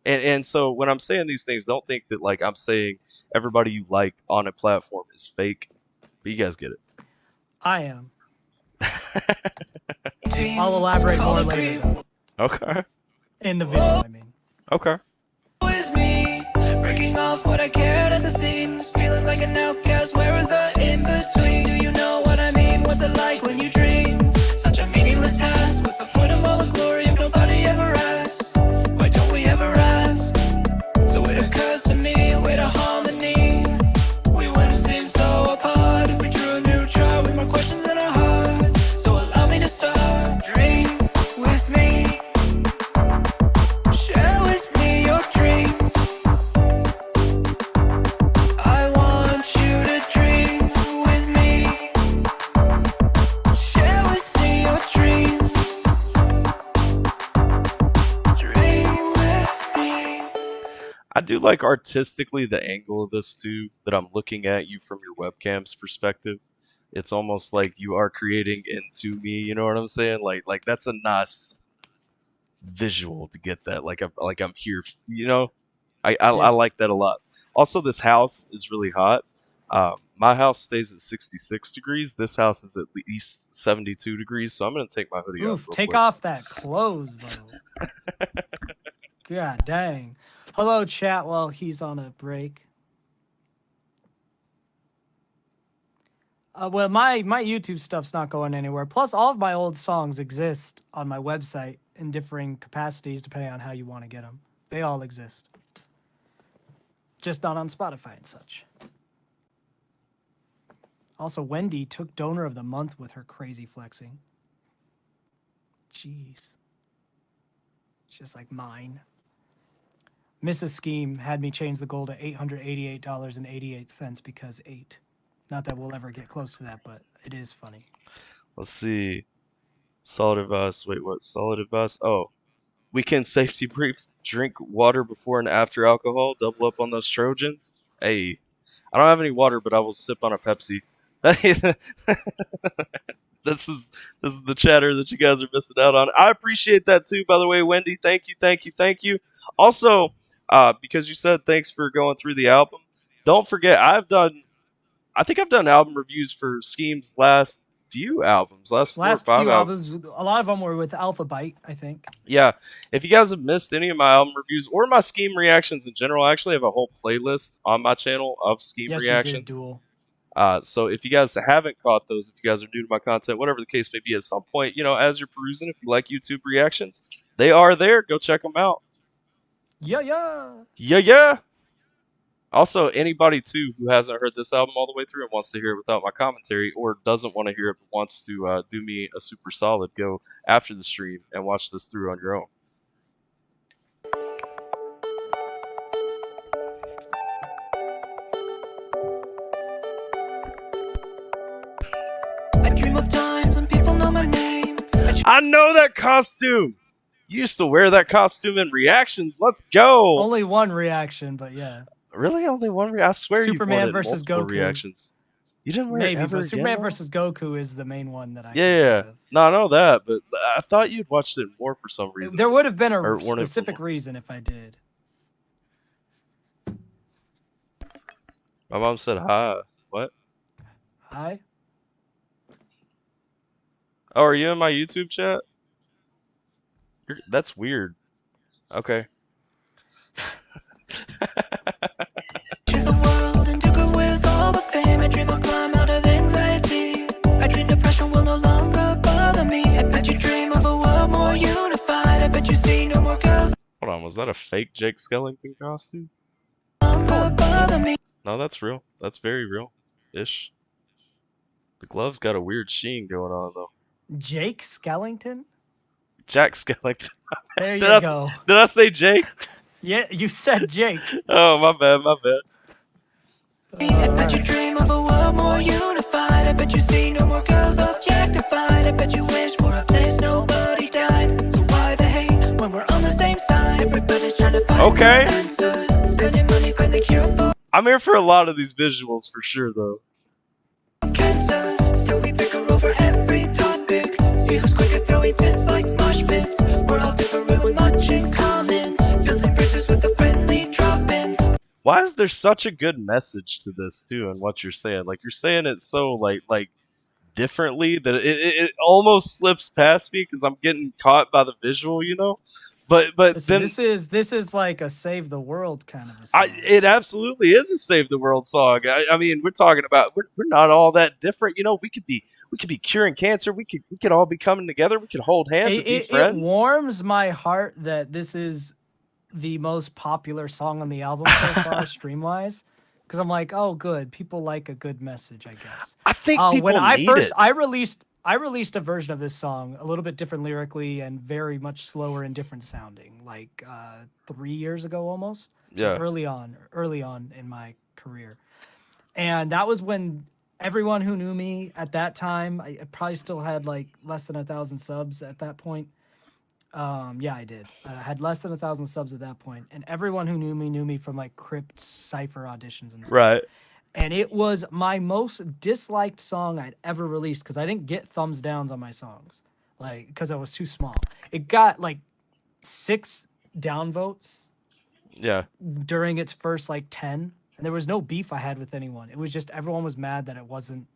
And so when I'm saying these things, don't think that like I'm saying everybody you like on a platform is fake. But you guys get it. I am. I'll elaborate more later, though. Okay. In the video, I mean. Okay. Breaking off what I cared at the seams, feeling like an outcast. Where is the in between? Do you know what I mean? What's it like when you dream? Such a meaningless task. What's the point of all the glory if nobody ever asks? Why don't we ever ask? So it occurs to me, way to harmony. We wouldn't seem so apart if we drew a new chart with more questions in our hearts. So allow me to start. Dream with me. Share with me your dreams. I want you to dream with me. Share with me your dreams. Dream with me. I do like artistically the angle of this too, that I'm looking at you from your webcam's perspective. It's almost like you are creating into me, you know what I'm saying? Like that's a nice visual to get that. Like I'm here, I like that a lot. Also, this house is really hot. My house stays at 66 degrees. This house is at least 72 degrees, so I'm gonna take my hoodie off. Take off that clothes, bro. God dang. Hello, chat, while he's on a break. Well, my YouTube stuff's not going anywhere. Plus, all of my old songs exist on my website in differing capacities depending on how you want to get them. They all exist. Just not on Spotify and such. Also, Wendy took Donor of the Month with her crazy flexing. Jeez. It's just like mine. Mrs. Skeem had me change the goal to $888.88 because 8. Not that we'll ever get close to that, but it is funny. Let's see. Solid advice. Wait, what? Solid advice? Oh. Weekend safety brief. Drink water before and after alcohol. Double up on those Trojans. Hey. I don't have any water, but I will sip on a Pepsi. This is the chatter that you guys are missing out on. I appreciate that too, by the way, Wendy. Thank you. Also, because you said thanks for going through the album, don't forget I think I've done album reviews for Skeem's last few albums, last 4 or 5 few albums. A lot of them were with AlphaByte, I think. Yeah, if you guys have missed any of my album reviews or my Skeem reactions in general, I actually have a whole playlist on my channel of Skeem reactions. You did, Duel. So if you guys haven't caught those, if you guys are new to my content, whatever the case may be, at some point, as you're perusing, if you like YouTube reactions, they are there. Go check them out. Yeah. Also, anybody, too, who hasn't heard this album all the way through and wants to hear it without my commentary or doesn't want to hear it but wants to do me a super solid, go after the stream and watch this through on your own. Of times when people know my name. I know that costume. You used to wear that costume in reactions. Let's go. Only one reaction, but yeah. Really, only one? I swear Superman you versus Goku reactions. You didn't wear it ever but Superman again, versus Goku is the main one that I. Yeah. No, I know that, but I thought you'd watched it more for some reason. There would have been a specific reason if I did. My mom said hi. What? Hi. Oh, are you in my YouTube chat? That's weird. Okay. Change the world and do good with all the fame. I dream I'll climb out of anxiety. I dream depression will no longer bother me. I bet you dream of a world more unified. I bet you see no more girls. Hold on, was that a fake Jake Skellington costume? Bother me. No, that's real. That's very real-ish. The glove's got a weird sheen going on, though. Jake Skellington? Jack Skellington. There you go. Did I say Jake? Yeah, you said Jake. Oh, my bad. I bet you dream of a world more unified. I bet you see no more girls objectified. I bet you wish for a place nobody died. So why the hate when we're on the same side? Everybody's trying to find answers. Spending money for the cure for I'm here for a lot of these visuals for sure, though. cancer. Still we bicker over every topic. See who's quick at throwing fists like mosh pits. We're all different with much in common. Building bridges with a friendly drop-in. Why is there such a good message to this too, and what you're saying? Like you're saying it so like differently that it almost slips past me because I'm getting caught by the visual, But Listen, then this is like a save the world kind of a song. it absolutely is a save the world song. I mean, we're talking about we're not all that different, We could be curing cancer. We could all be coming together. We could hold hands and be friends. It warms my heart that this is the most popular song on the album so far, stream wise. Because I'm like, oh, good. People like a good message, I guess. I think people when need it. I released a version of this song, a little bit different lyrically and very much slower and different sounding, like 3 years ago almost. So Yeah. early on in my career. And that was when everyone who knew me at that time, I probably still had like less than 1,000 subs at that point. Yeah, I did. I had less than 1,000 subs at that point, and everyone who knew me from like Crypt Cypher auditions and stuff. Right. And it was my most disliked song I'd ever released because I didn't get thumbs downs on my songs, like because I was too small. It got like 6 downvotes. Yeah. During its first like 10, and there was no beef I had with anyone. It was just everyone was mad that it wasn't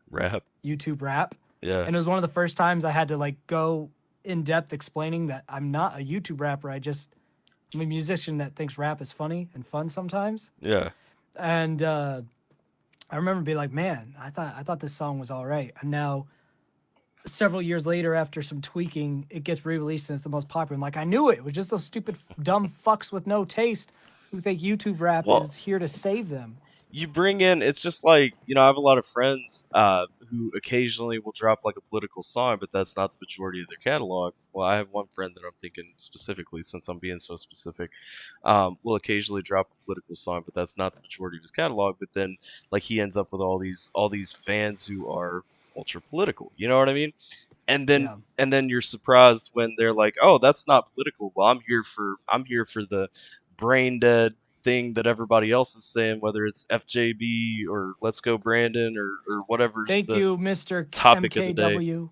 Rap. YouTube rap. Yeah. And it was one of the first times I had to like go in depth explaining that I'm not a YouTube rapper. I'm a musician that thinks rap is funny and fun sometimes. Yeah. And I remember being like, man, I thought this song was all right. And now several years later, after some tweaking, it gets re-released and it's the most popular. I'm like, I knew it. It was just those stupid, dumb fucks with no taste who think YouTube rap Well, is here to save them. you bring in, it's just like, I have a lot of friends who occasionally will drop like a political song, but that's not the majority of their catalog. Well, I have one friend that I'm thinking specifically, since I'm being so specific, will occasionally drop a political song, but that's not the majority of his catalog. But then like he ends up with all these fans who are ultra political, you know what I mean? And then you're surprised when they're like, "Oh, that's not political." Well, I'm here for the brain dead thing that everybody else is saying, whether it's FJB or Let's Go Brandon or whatever's Thank the you, Mr. topic of the day. MKW.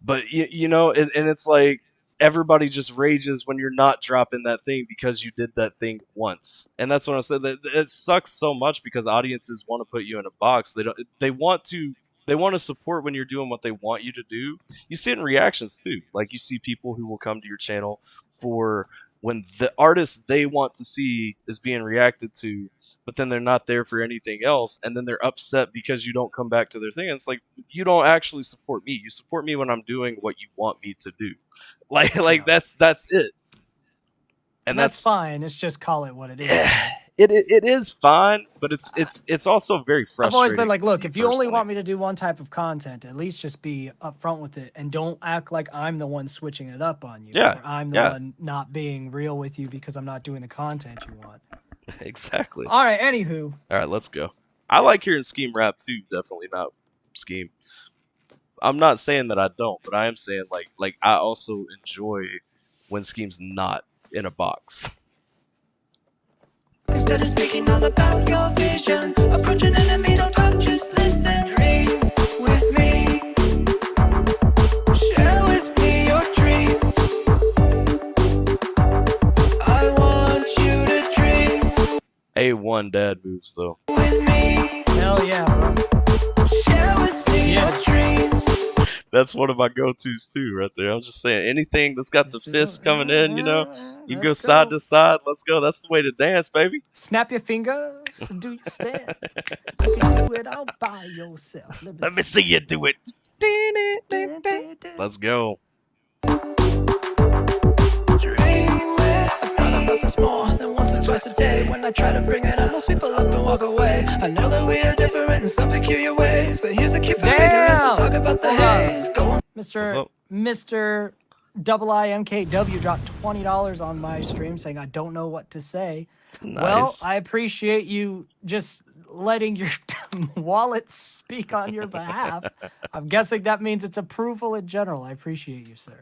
But and it's like everybody just rages when you're not dropping that thing because you did that thing once. And that's what I said. That it sucks so much because audiences want to put you in a box. They want to support when you're doing what they want you to do. You see it in reactions too. Like you see people who will come to your channel for when the artist they want to see is being reacted to, but then they're not there for anything else, and then they're upset because you don't come back to their thing. And it's like, you don't actually support me. You support me when I'm doing what you want me to do. Like that's it. And that's fine. It's just call it what it is. Yeah, it is fine, but it's also very frustrating. I've always been like, look, if you only want me to do one type of content, at least just be upfront with it and don't act like I'm the one switching it up on you. Yeah, or I'm the one not being real with you because I'm not doing the content you want. Exactly. All right, anywho. All right, let's go. I like hearing Skeem rap too. Definitely not Skeem. I'm not saying that I don't, but I am saying like I also enjoy when Skeem's not in a box. Instead of speaking all about your vision, approach an enemy, don't talk, just listen. Dream with me, share with me your dreams. I want you to dream A1 dad moves though. with me. Hell yeah, bro. Share with me your dreams. That's one of my go-tos too, right there. I'm just saying, anything that's got the fists coming in, you can go side to side. Let's go. That's the way to dance, baby. Snap your fingers and do your step. You can do it all by yourself. Let me see you do it. Let's go. I thought about this more than once or twice a day. When I try to bring it up, most people up and walk away. I know that we are different in some peculiar ways, but here's the key for ignorance. Let's talk about the haze. Go on. Mr. IIMKW dropped $20 on my stream saying I don't know what to say. Nice. Well, I appreciate you just letting your wallet speak on your behalf. I'm guessing that means it's approval in general. I appreciate you, sir.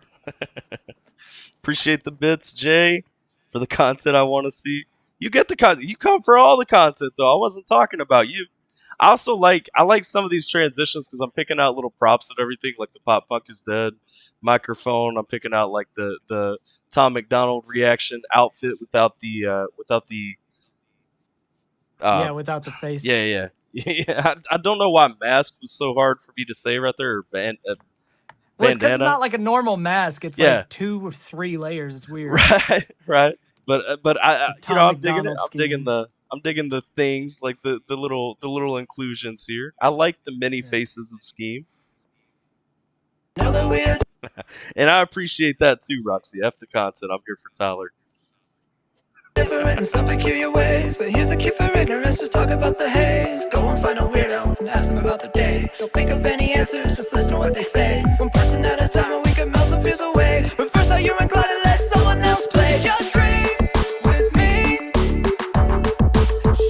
Appreciate the bits, Jay, for the content I want to see. You get the content. You come for all the content, though. I wasn't talking about you. I like some of these transitions because I'm picking out little props of everything, like the Pop Punk is Dead microphone. I'm picking out like the Tom McDonald reaction outfit without the without the face. Yeah. I don't know why mask was so hard for me to say right there. Or well, it's because it's not like a normal mask. It's like 2 or 3 layers. It's weird. Right. But I I'm digging it. Scheme. I'm digging the things like the little inclusions here. I like the many faces of Skeem. And I appreciate that too, Roxy. F the content. I'm here for Tyler. Different in some peculiar ways, but here's the key for ignorance. Just talk about the haze. Go and find a weirdo and ask them about their day. Don't think of any answers, just listen to what they say. One person at a time, and we can melt some fears away. But first, are you inclined to let someone else play? Just dream with me.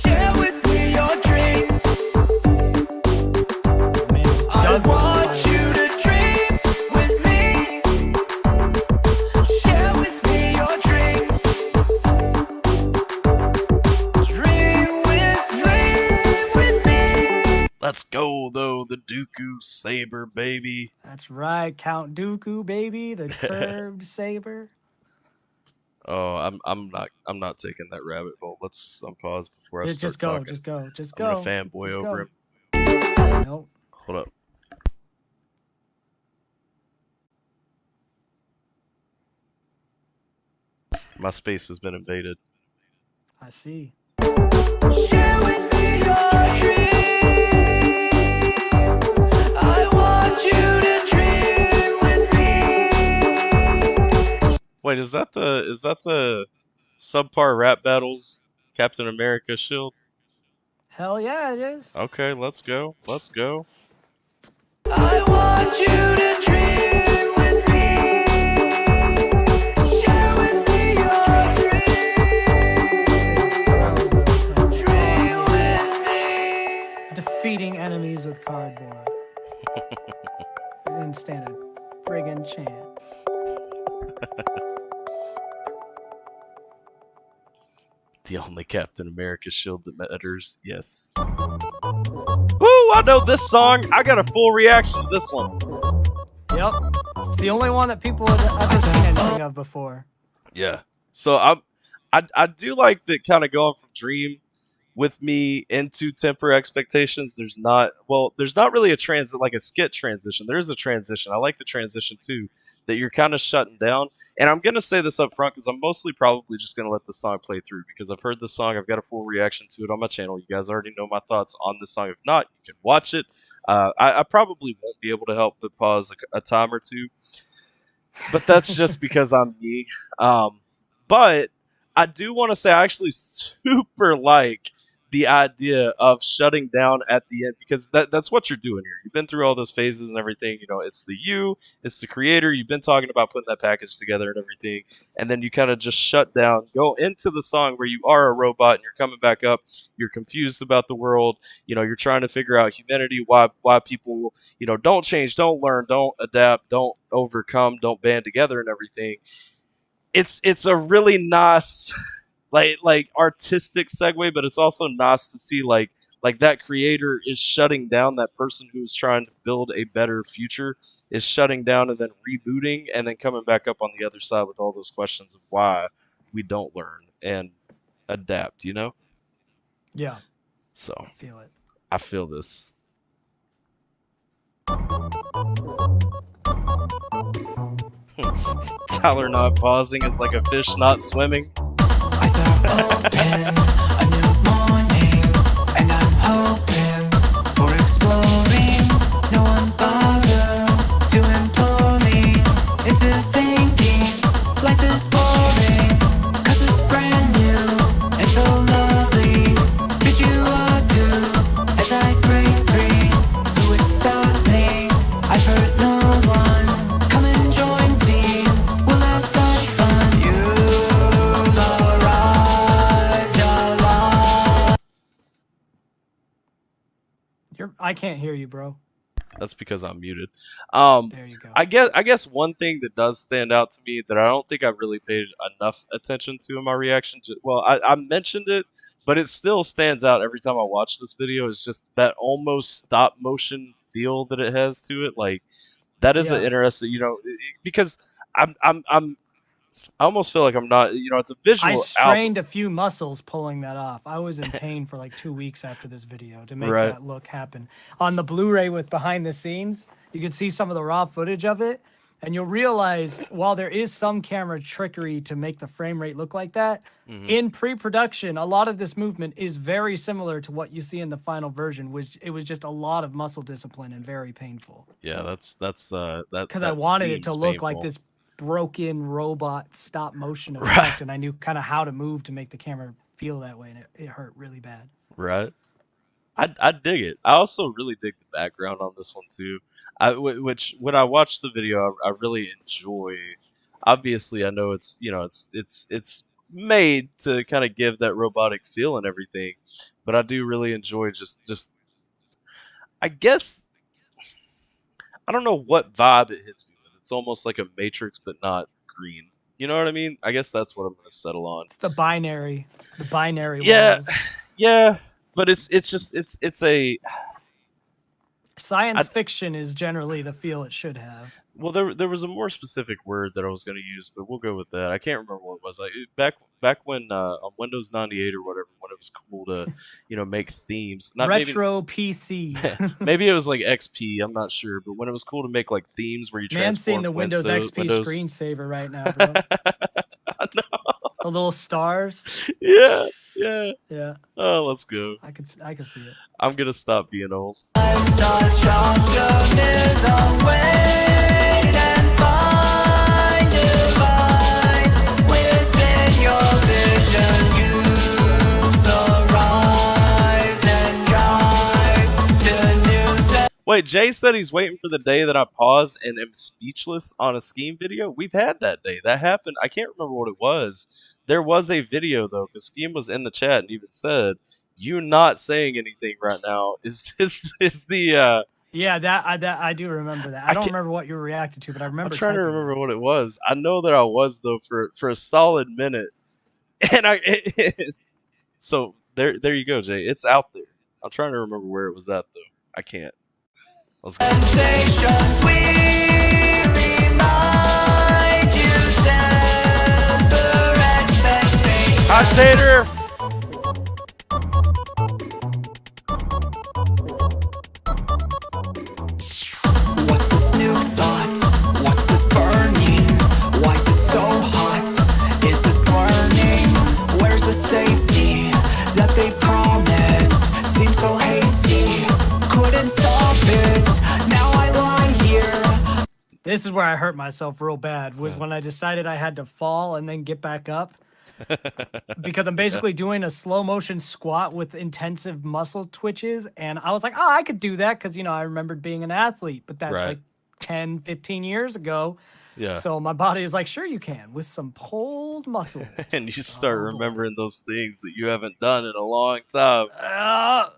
Share with me your dreams. I want you to dream with me. Share with me your dreams. Dream with me. Let's go though, the Dooku saber, baby. That's right, Count Dooku, baby, the curved saber. Oh, I'm not taking that rabbit hole. Let's just unpause before I start Just go, talking. just I'm go. gonna fanboy Just over go. him. Nope. Hold up. My space has been invaded. I see. Share with me your dreams. I want you to dream. Wait, is that the subpar rap battles Captain America shield? Hell yeah, it is. Okay, let's go. Let's go. I want you to dream with me. Share with me your dream. Dream with me. Defeating enemies with cardboard. I didn't stand a friggin' chance. The only Captain America shield that matters. Yes. Woo! I know this song. I got a full reaction to this one. Yep. It's the only one that people have ever seen anything of before. Yeah. So I do like that kind of going from Dream with me into Temper Expectations. There's not really a like a skit transition. There is a transition. I like the transition too, that you're kind of shutting down. And I'm gonna say this up front because I'm mostly probably just gonna let the song play through because I've heard the song. I've got a full reaction to it on my channel. You guys already know my thoughts on this song. If not, you can watch it. I probably won't be able to help but pause a time or two, but that's just because I'm me. But I do want to say I actually super like the idea of shutting down at the end because that's what you're doing here. You've been through all those phases and everything. You know, it's the creator. You've been talking about putting that package together and everything, and then you kind of just shut down, go into the song where you are a robot and you're coming back up. You're confused about the world. You know, you're trying to figure out humanity, why people, you know, don't change, don't learn, don't adapt, don't overcome, don't band together and everything. It's a really nice like artistic segue, but it's also nice to see like that creator is shutting down, that person who's trying to build a better future is shutting down and then rebooting and then coming back up on the other side with all those questions of why we don't learn and adapt, you know? Yeah. So I feel it. I feel this. Tyler not pausing is like a fish not swimming. Eyes are open, a new morning, and I'm hoping for exploring. No one bother to implore me into thinking life is boring, 'cause it's brand new and so lovely. Did you all do as I break free? Who would stop me? I've heard no one. Come and join me. We'll have such fun. You've arrived alive. I can't hear you, bro. That's because I'm muted. There you go. I guess one thing that does stand out to me that I don't think I really paid enough attention to in my reaction. Well, I mentioned it, but it still stands out every time I watch this video. Is just that almost stop motion feel that it has to it. Like that is an Yeah. interesting, you know, because I almost feel like I'm not, you know, it's a visual I album. strained a few muscles pulling that off. I was in pain for like 2 weeks after this video to make Right. that look happen. On the Blu-ray with behind the scenes, you can see some of the raw footage of it, and you'll realize while there is some camera trickery to make the frame rate look like that, in pre-production, a lot of this movement is very similar to what you see in the final version, which it was just a lot of muscle discipline and very painful. Yeah, that's Because I wanted it to look like this broken robot stop motion effect, and I knew kind of how to move to make the camera feel that way, and it hurt really bad. Right. I dig it. I also really dig the background on this one too. Which when I watch the video, I really enjoy. Obviously, I know it's, you know, it's made to kind of give that robotic feel and everything, but I do really enjoy just. I guess I don't know what vibe it hits me with. It's almost like a Matrix, but not green. You know what I mean? I guess that's what I'm gonna settle on. It's the binary Yeah, walls. yeah, but it's a. Science fiction is generally the feel it should have. Well, there was a more specific word that I was going to use, but we'll go with that. I can't remember what it was. Like back when on Windows 98 or whatever, when it was cool to, you know, make themes. Not Retro PC. maybe it was like XP. I'm not sure, but when it was cool to make like themes where you Man, seeing transformed the Windows XP Windows. screensaver right now, bro. I know. The little stars. Yeah. Yeah, Oh, let's go. I could see it. I'm gonna stop being old. Start stronger, there's a way and find divine. Wait, Jay said he's waiting for the day that I pause and am speechless on a Skeem video. We've had that day. That happened. I can't remember what it was. There was a video though, because Skeem was in the chat and even said, "You not saying anything right now is the." Yeah, that I do remember that. I don't remember what you were reacting to, but I remember. I'm trying to typing remember that. what it was. I know that I was though for a solid minute, and so there you go, Jay. It's out there. I'm trying to remember where it was at though. I can't. Let's go. Sensations we remind you, temper expectations. Hot tater. What's this new thought? What's this burning? Why is it so hot? Is this learning? Where's the safety that they promised? Seems so hasty. Couldn't stop it. Now I lie here. This is where I hurt myself real bad. Was when I decided I had to fall and then get back up. Because I'm basically doing a slow motion squat with intensive muscle twitches, and I was like, oh, I could do that because I remembered being an athlete, but that's Right. like 10 15 years ago. Yeah. So my body is like, sure you can, with some pulled muscle. And you start boy. remembering those things that you haven't done in a long time. That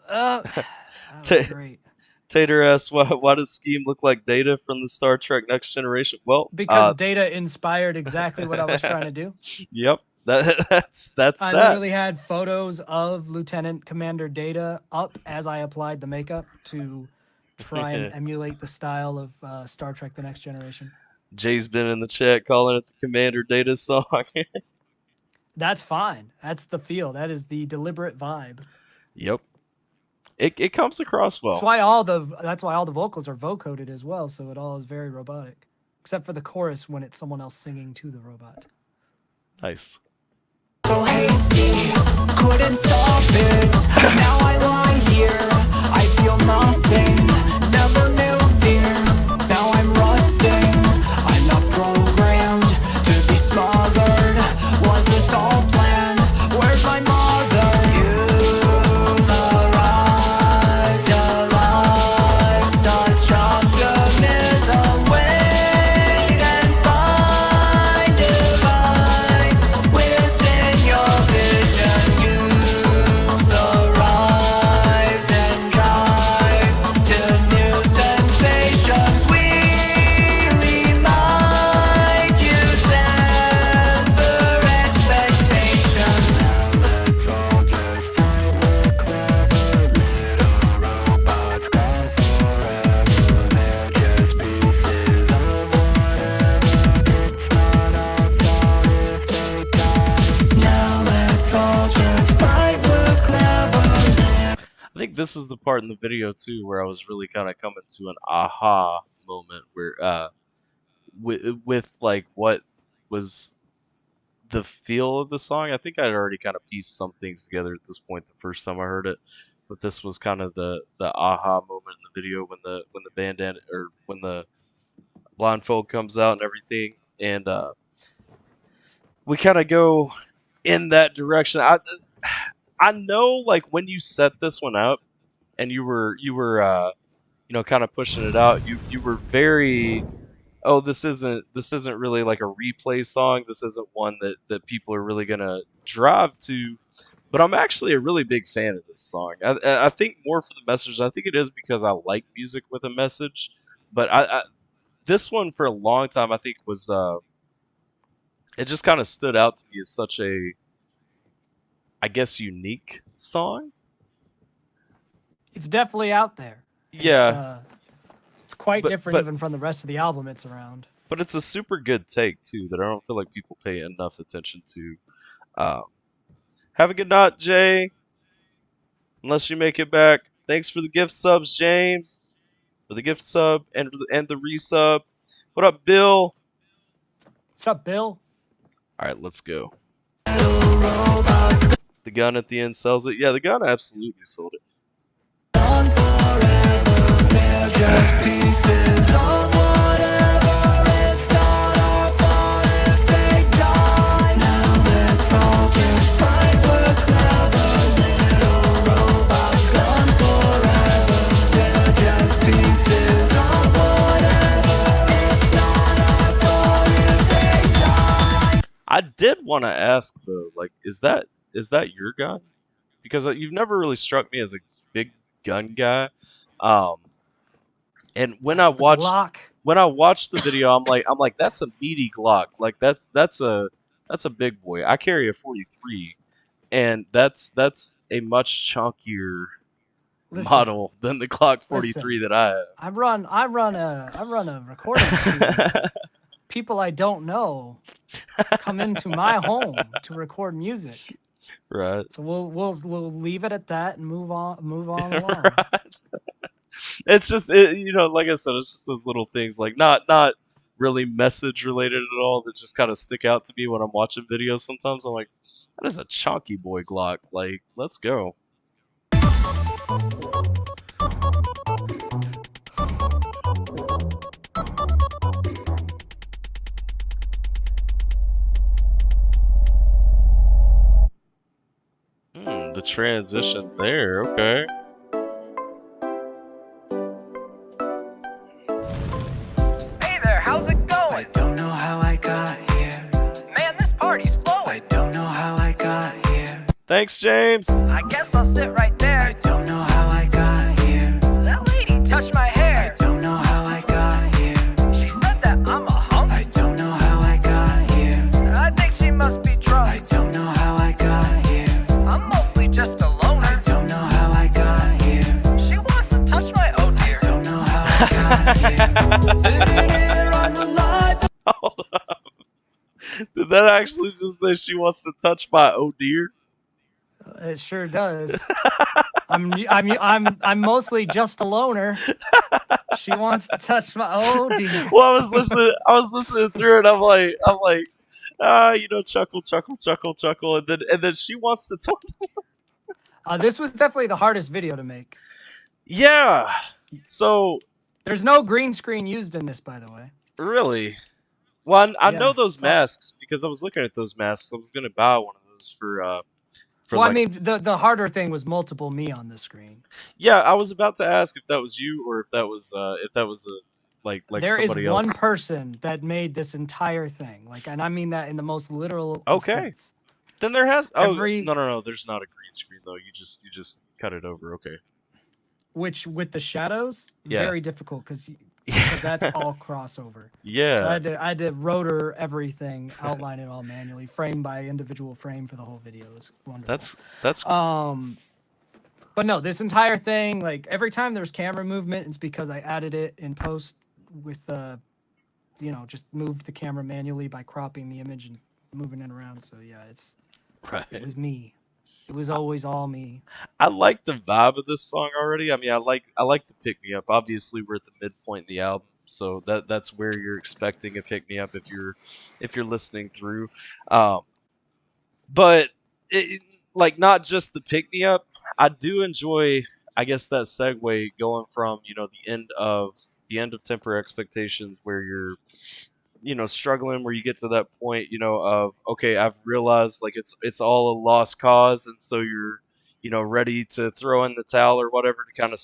was great. Tater asks, why does Skeem look like Data from the Star Trek Next Generation? Well, Because Data inspired exactly what I was trying to do. Yep. That's I that. literally had photos of Lieutenant Commander Data up as I applied the makeup to try and emulate the style of Star Trek The Next Generation. Jay's been in the chat calling it the Commander Data song. That's fine. That's the feel. That is the deliberate vibe. Yep. It comes across well. That's why all the vocals are vocoded as well, so it all is very robotic. Except for the chorus when it's someone else singing to the robot. Nice. So hasty, couldn't stop it. Now I lie here, I feel nothing. Never knew fear, now I'm rusting. I'm not programmed to be smothered. Was this all planned? Where's my mother? You've arrived alive. Such optimism. Wait and find divine within your vision. Youth arrives and drives to new sensations. We remind you, temper expectations. Now let's all just fight, we're clever. I think this is the part in the video too where I was really kind of coming to an aha moment where with like what was the feel of the song. I think I'd already kind of pieced some things together at this point the first time I heard it, but this was kind of the aha moment in the video when the bandana or when the blindfold comes out and everything, and we kind of go in that direction. I know, like, when you set this one up and you were kind of pushing it out, you were very, oh, this isn't really like a replay song. This isn't one that people are really gonna drive to. But I'm actually a really big fan of this song. I think more for the message. I think it is because I like music with a message. But I this one for a long time I think was it just kind of stood out to me as such a, I guess, unique song. It's definitely out there. Yeah. It's quite But- different but- even from the rest of the album it's around. But it's a super good take too that I don't feel like people pay enough attention to. Have a good night, Jay. Unless you make it back. Thanks for the gift subs, James. For the gift sub and the resub. What up, Bill? What's up, Bill? All right, let's go. The gun at the end sells it. Yeah, the gun absolutely sold it. Pieces want to ask though, like, is that your gun? Because you've never really struck me as a big gun guy. Um, and That's the Glock. when I watched the video, I'm like, that's a meaty Glock. Like that's a big boy. I carry a 43, and that's a much chunkier Listen, model than the Glock 43 that I have. I run a recording studio. People I don't know come into my home to record music. Right. So we'll leave it at that and move on along. Right. It's just like I said, it's just those little things, like not really message related at all, that just kind of stick out to me when I'm watching videos. Sometimes I'm like, that is a chunky boy Glock. Like, let's go. The transition there, okay. Hey there, how's it going? I don't know how I got here. Man, this party's flowing. I don't know how I got here. Thanks, James. I guess I'll sit right there. I don't know how I got here. That lady touched my hair. I don't know how I got here. She said that I'm a hunk. I don't know how I got here. I think she must be drunk. I don't know how I got here. I'm mostly just a loner. I don't know how I got here. She wants to touch my oh dear. I don't know how I got here. Sitting here on the live. Hold up. Did that actually just say she wants to touch my oh dear? It sure does. I'm mostly just a loner. She wants to touch my oh dear. Well, I was listening through it. I'm like, chuckle, and then she wants to talk. This was definitely the hardest video to make. Yeah. So there's no green screen used in this, by the way. Really? Well, I know those it's all- masks because I was looking at those masks. I was gonna buy one of those for Well, like, I mean, the harder thing was multiple me on the screen. yeah, I was about to ask if that was you or if that was a like There is somebody else. one person that made this entire thing, like, and I mean that in the most literal Okay. sense. Then there has Every- no, there's not a green screen though. You just cut it over. Okay. Which with the shadows, Yeah. very difficult because that's all crossover. Yeah. So I had to rotor everything, outline it all manually, frame by individual frame for the whole video. It was wonderful. That's But no, this entire thing, like every time there's camera movement, it's because I added it in post with just moved the camera manually by cropping the image and moving it around. So yeah, right. it was me. It was always all me. I like the vibe of this song already. I mean, I like the pick me up. Obviously, we're at the midpoint in the album, so that's where you're expecting a pick me up if you're listening through. But like not just the pick me up. I do enjoy, I guess, that segue going from the end of Temper Expectations, where you're struggling, where you get to that point, of, okay, I've realized like it's all a lost cause, and so you're, ready to throw in the towel or whatever, to kind of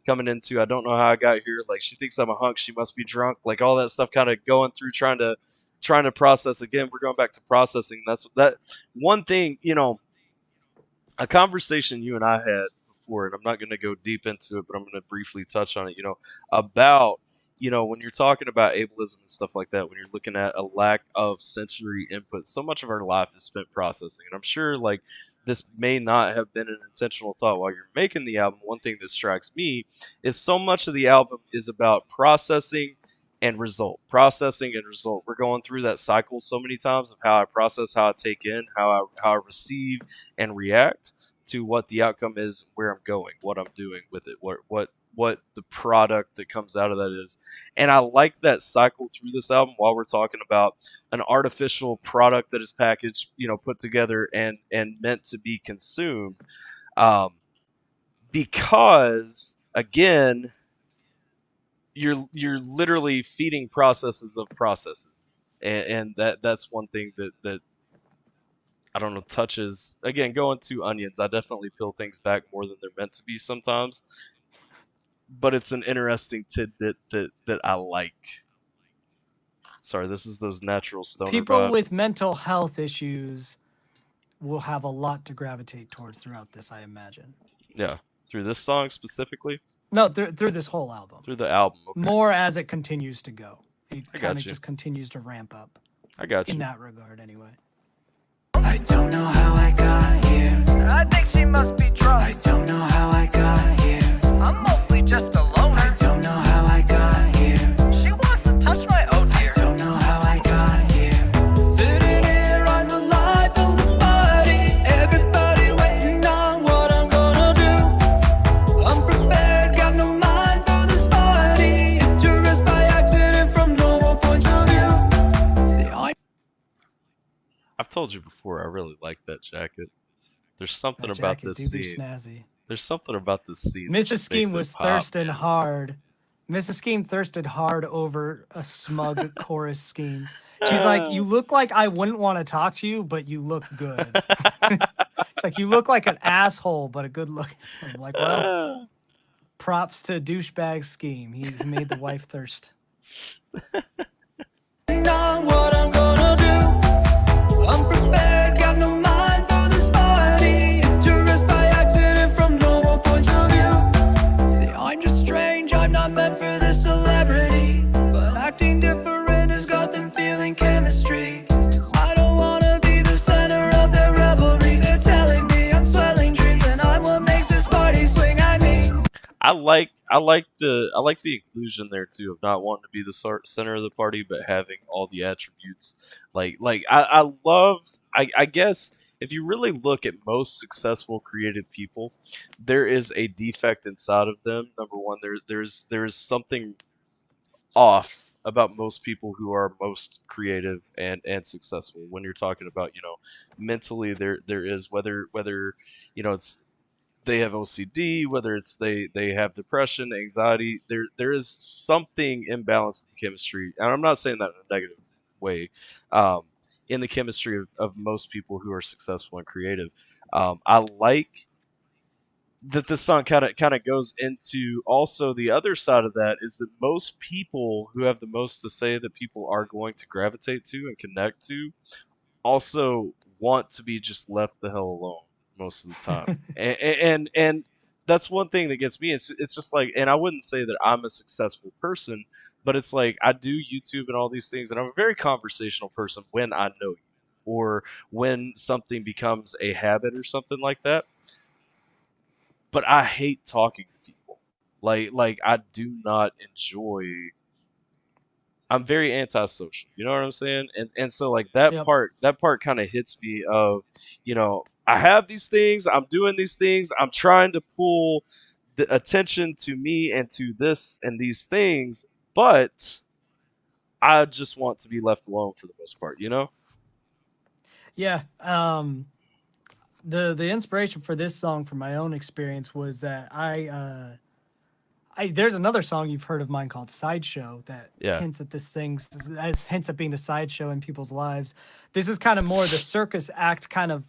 coming into, I don't know how I got here. Like, she thinks I'm a hunk. She must be drunk. Like, all that stuff kind of going through, trying to process again. We're going back to processing. That's that one thing, a conversation you and I had before, and I'm not going to go deep into it, but I'm going to briefly touch on it, about, when you're talking about ableism and stuff like that, when you're looking at a lack of sensory input, so much of our life is spent processing. And I'm sure, like, this may not have been an intentional thought while you're making the album. One thing that strikes me is so much of the album is about processing and result. Processing and result. We're going through that cycle so many times of how I process, how I take in, how I receive and react to what the outcome is, where I'm going, what I'm doing with it, what the product that comes out of that is. And I like that cycle through this album while we're talking about an artificial product that is packaged, put together and meant to be consumed. Because again, you're literally feeding processes of processes. And that's one thing that I don't know, touches, again, going to onions. I definitely peel things back more than they're meant to be sometimes. But it's an interesting tidbit that I like. Sorry, this is those natural stoner People vibes. with mental health issues will have a lot to gravitate towards throughout this, I imagine. Yeah, through this song specifically, No, through this whole album. through the album. Okay. More as it continues to go. It I kind got of you. just continues to ramp up. I got In you. that regard, anyway. I don't know how I got here. I think she must be drunk. I don't know how I got here. I'm mostly just a loner. I don't know how I got here. She wants to touch my oh dear. I don't know how I got here. Sitting here on the life of the party. Everybody waiting on what I'm gonna do. Unprepared, got no mind for this party. Interest by accident from normal points of view. See, I've told you before, I really like that jacket. There's something That about jacket this do be scene. snazzy. There's something about this scene. that Mrs. just Skeem makes it was pop, thirsting man. hard. Mrs. Skeem thirsted hard over a smug chorus scheme. She's like, you look like I wouldn't want to talk to you, but you look good. She's like, you look like an asshole, but a good look. I'm like, well, props to douchebag Scheme. He made the wife thirst. on what I'm gonna do. Unprepared, got no mind for this party. Interest by accident from normal points of view. See, I'm just strange, I'm not meant for this celebrity. But acting different has got them feeling chemistry. I don't wanna be the center of their revelry. They're telling me I'm swelling dreams and I'm what makes this party swing. I mean, I like the inclusion there too of not wanting to be the center of the party, but having all the attributes. I love. I guess if you really look at most successful creative people, there is a defect inside of them. Number one, there's something off about most people who are most creative and successful. When you're talking about mentally, there is whether it's they have OCD, whether it's they have depression, anxiety. There is something imbalanced in the chemistry, and I'm not saying that in a negative way. In the chemistry of most people who are successful and creative, I like that this song kind of goes into also the other side of that is that most people who have the most to say that people are going to gravitate to and connect to also want to be just left the hell alone most of the time. and that's one thing that gets me. It's just like, and I wouldn't say that I'm a successful person, but it's like I do YouTube and all these things, and I'm a very conversational person when I know you, or when something becomes a habit or something like that. But I hate talking to people. Like I do not enjoy. I'm very antisocial. You know what I'm saying? And so like that Yep. part kind of hits me of, I have these things, I'm doing these things, I'm trying to pull the attention to me and to this and these things, but I just want to be left alone for the most part, Yeah. The inspiration for this song, from my own experience, was that there's another song you've heard of mine called Sideshow that Yeah. hints at this thing, hints at being the sideshow in people's lives. This is kind of more the circus act kind of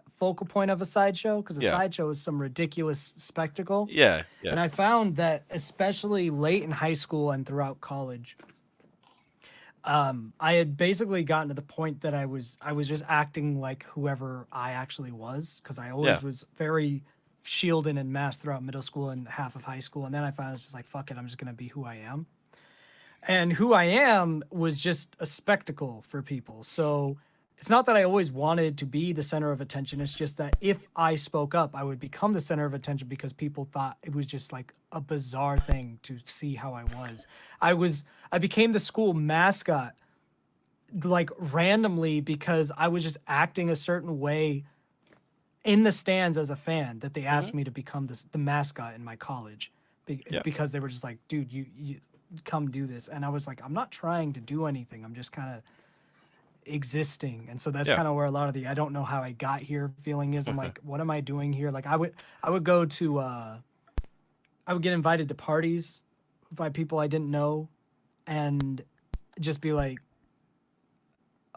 focal point of a sideshow, because a Yeah. sideshow is some ridiculous spectacle. Yeah, And yeah. I found that especially late in high school and throughout college, I had basically gotten to the point that I was just acting like whoever I actually was, because I always Yeah. was very shielded and masked throughout middle school and half of high school. And then I finally was just like, fuck it, I'm just gonna be who I am. And who I am was just a spectacle for people. So it's not that I always wanted to be the center of attention. It's just that if I spoke up, I would become the center of attention because people thought it was just like a bizarre thing to see how I was. I became the school mascot like randomly because I was just acting a certain way in the stands as a fan that they asked me to become the mascot in my college Yeah. because they were just like, dude, you come do this. And I was like, I'm not trying to do anything. I'm just kind of existing. And so that's Yeah. kind of where a lot of the I don't know how I got here feeling is. I'm like, what am I doing here? Like I would go to I would get invited to parties by people I didn't know and just be like,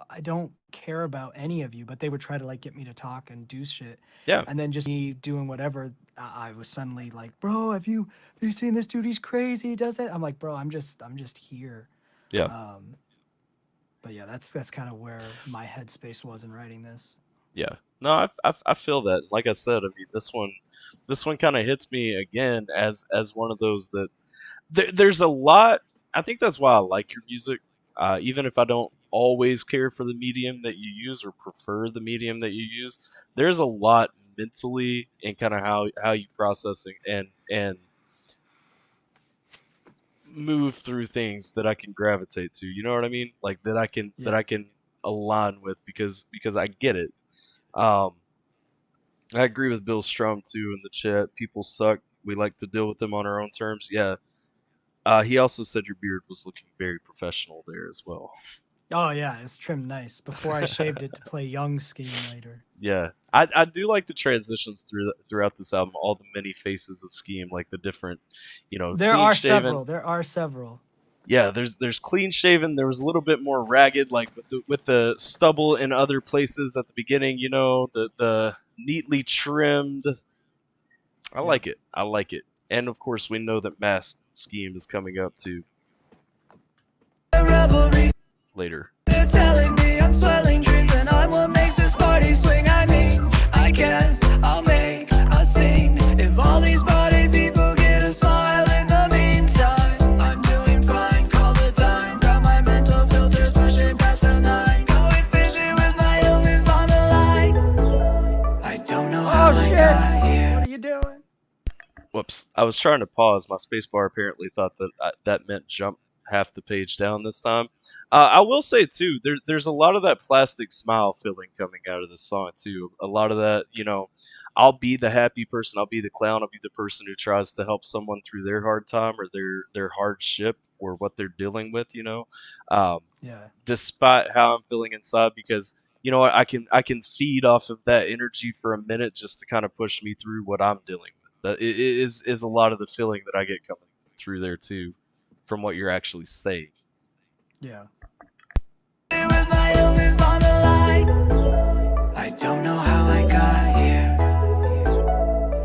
I don't care about any of you, but they would try to like get me to talk and do shit. Yeah. And then just me doing whatever, I was suddenly like, bro, have you seen this dude? He's crazy. He does it. I'm like, bro, I'm just here. Yeah. But yeah, that's kind of where my headspace was in writing this. Yeah. No, I feel that. Like I said, I mean, this one kind of hits me again as one of those that there's a lot. I think that's why I like your music, even if I don't always care for the medium that you use or prefer the medium that you use. There's a lot mentally and kind of how you processing and move through things that I can gravitate to. You know what I mean? Like that I can align with because I get it. Um, I agree with Bill Strum too in the chat. People suck. We like to deal with them on our own terms. Yeah. He also said your beard was looking very professional there as well. Oh yeah, it's trimmed nice. Before I shaved it to play young Skeem later. Yeah, I do like the transitions throughout this album. All the many faces of Skeem, like the different, There clean are shaven. several. There are several. Yeah, there's clean shaven. There was a little bit more ragged, like with the stubble in other places at the beginning. The neatly trimmed. I like it. I like it. And of course, we know that Mask Skeem is coming up too later. They're telling me I'm swelling dreams and I'm what makes this party swing. I mean, I guess I'll make a scene if all these party people get a smile in the meantime. I'm doing fine, call the time. Got my mental filters pushing past the 9. Going fishing with my Elvis on the line. I don't know how I got here. What are you doing? Whoops! I was trying to pause. My spacebar apparently thought that that meant jump half the page down this time. I will say too, there's a lot of that plastic smile feeling coming out of this song too. A lot of that, I'll be the happy person, I'll be the clown, I'll be the person who tries to help someone through their hard time or their hardship or what they're dealing with. Yeah. Despite how I'm feeling inside, because you know what, I can feed off of that energy for a minute just to kind of push me through what I'm dealing with. That it is a lot of the feeling that I get coming through there too, from what you're actually saying. Yeah. With my Elvis on the line. I don't know how I got here.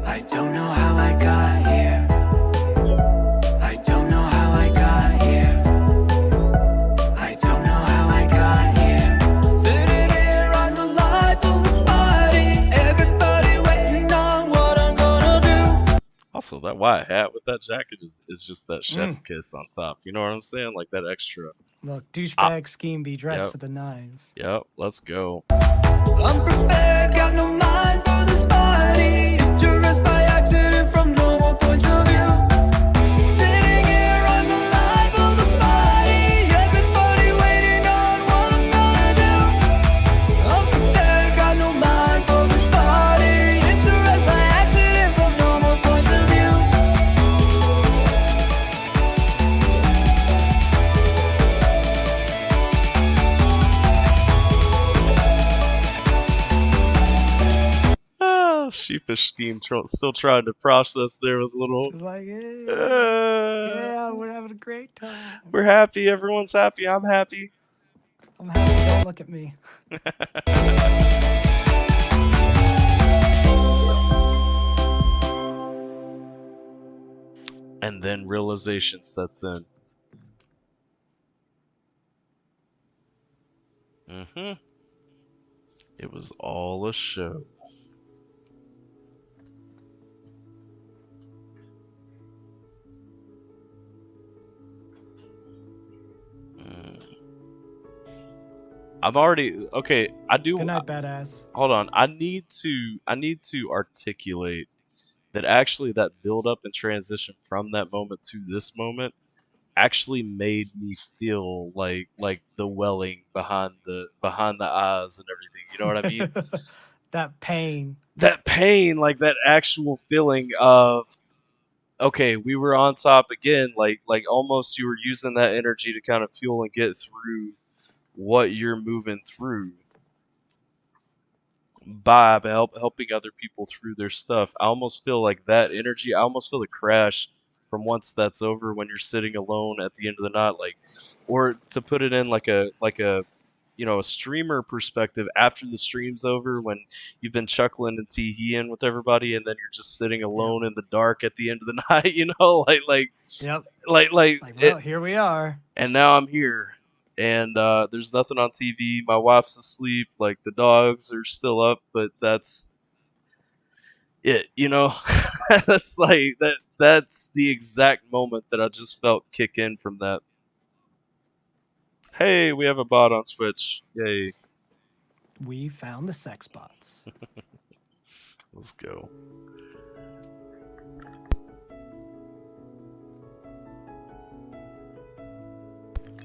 I don't know how I got here. I don't know how I got here. I don't know how I got here. Sitting here on the life of the party. Everybody waiting on what I'm gonna do. Also, that white hat with that jacket is just that chef's kiss on top. You know what I'm saying? Like that extra. Look, douchebag Skeem be dressed Yep. to the nines. Yep, let's go. I'm prepared, got no mind for this party. Dangerous by accident from normal points of view. Sitting here on the life of the party. Everybody waiting on what I'm gonna do. I'm prepared, got no mind for this party. Dangerous by accident from normal points of view. Sheepish Scheme still trying to process there with a little. She's like, hey, Uh, yeah, we're having a great time. We're happy. Everyone's happy. I'm happy. I'm happy. Don't look at me. And then realization sets in. It was all a show. I'm already okay. I do. Good night, badass. Hold on. I need to articulate that actually that build up and transition from that moment to this moment actually made me feel like the welling behind the eyes and everything. You know what I mean? That pain. That pain, like that actual feeling of okay, we were on top again. Like almost you were using that energy to kind of fuel and get through what you're moving through by helping other people through their stuff. I almost feel like that energy. I almost feel the crash from once that's over when you're sitting alone at the end of the night, like, or to put it in like a a streamer perspective after the stream's over when you've been chuckling and teeing with everybody and then you're just sitting alone in the dark at the end of the night, Yep. like Like, well, it, here we are. and now I'm here. and there's nothing on TV. My wife's asleep, like the dogs are still up, but that's it. That's like that. That's the exact moment that I just felt kick in from that. Hey, we have a bot on Twitch. Yay! We found the sex bots. Let's go.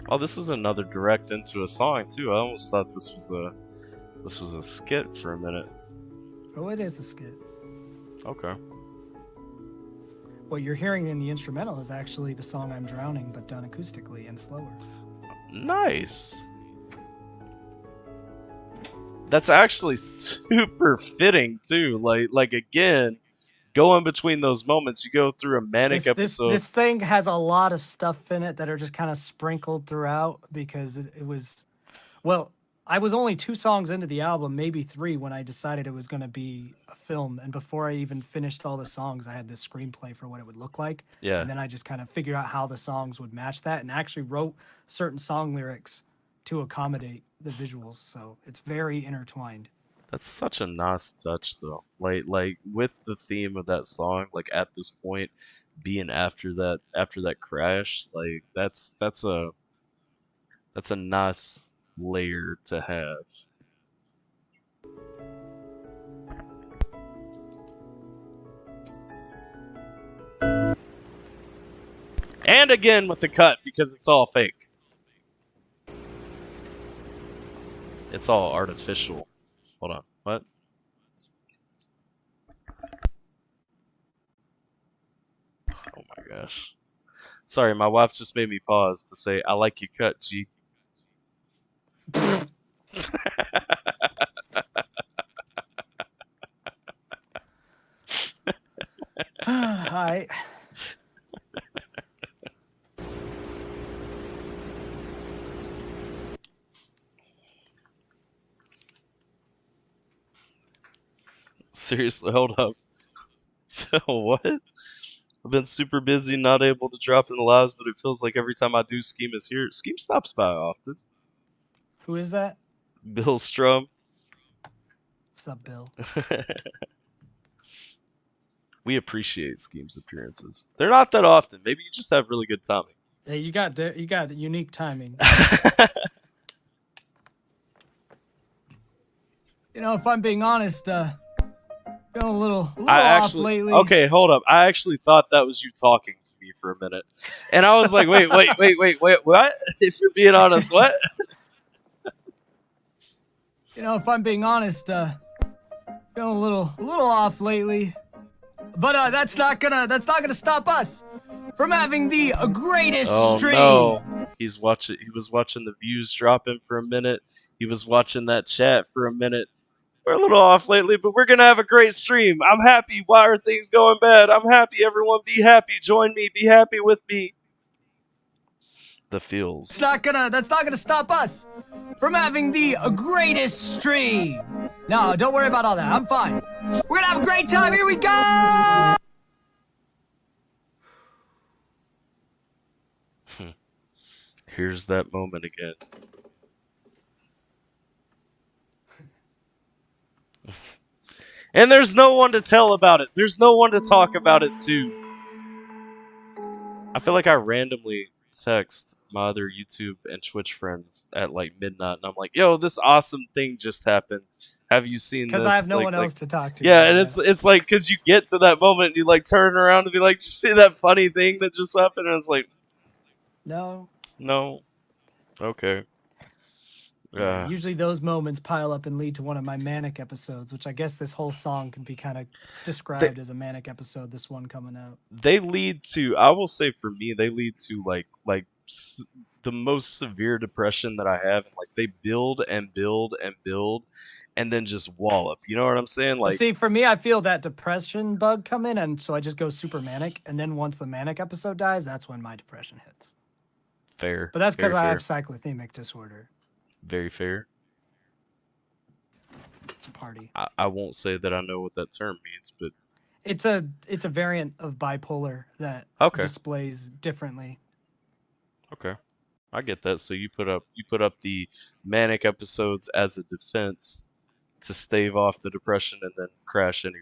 Oh, this is another direct into a song too. I almost thought this was a skit for a minute. Oh, it is a skit. Okay. What you're hearing in the instrumental is actually the song I'm Drowning, but done acoustically and slower. Nice. That's actually super fitting too. Like again, going between those moments, you go through a manic episode. This thing has a lot of stuff in it that are just kind of sprinkled throughout because it was, well, I was only 2 songs into the album, maybe 3, when I decided it was going to be a film. And before I even finished all the songs, I had this screenplay for what it would look like. Yeah. And then I just kind of figured out how the songs would match that and actually wrote certain song lyrics to accommodate the visuals. So it's very intertwined. That's such a nice touch though. Like with the theme of that song, like at this point being after that crash, like that's a nice layer to have. And again with the cut because it's all fake. It's all artificial. Hold on. What? Oh my gosh. Sorry, my wife just made me pause to say, I like your cut, G. Hi. Seriously, hold up. Phil, what? I've been super busy, not able to drop in the lives, but it feels like every time I do, Skeem is here. Skeem stops by often. Who is that? Bill Strum. What's up, Bill? We appreciate Skeem's appearances. They're not that often. Maybe you just have really good timing. Hey, you got unique timing. If I'm being honest, feeling a little off lately. Okay, hold up. I actually thought that was you talking to me for a minute. And I was like, wait, what? If you're being honest, what? If I'm being honest, feeling a little off lately. But that's not gonna stop us from having the greatest stream. No. He was watching the views dropping for a minute. He was watching that chat for a minute. We're a little off lately, but we're gonna have a great stream. I'm happy. Why are things going bad? I'm happy. Everyone be happy. Join me. Be happy with me. The feels. That's not gonna stop us from having the greatest stream. No, don't worry about all that. I'm fine. We're gonna have a great time. Here we go. Here's that moment again. And there's no one to tell about it. There's no one to talk about it to. I feel like I randomly text my other YouTube and Twitch friends at like midnight, and I'm like, "Yo, this awesome thing just happened. Have you seen this?" Because I have no one else to talk to. Yeah, and it's like because you get to that moment, and you like turn around and be like, "Did you see that funny thing that just happened?" And it's like, no. Okay. Yeah. Usually those moments pile up and lead to one of my manic episodes, which I guess this whole song can be kind of described as a manic episode, this one coming out. They lead to, I will say for me, they lead to the most severe depression that I have. Like they build and build and build and then just wallop. You know what I'm saying? Like, see, for me, I feel that depression bug come in, and so I just go super manic. And then once the manic episode dies, that's when my depression hits. Fair. But that's because I have cyclothemic disorder. Very fair. It's a party. I won't say that I know what that term means, but it's a variant of bipolar that displays differently. Okay. I get that. So you put up the manic episodes as a defense to stave off the depression and then crash anyway.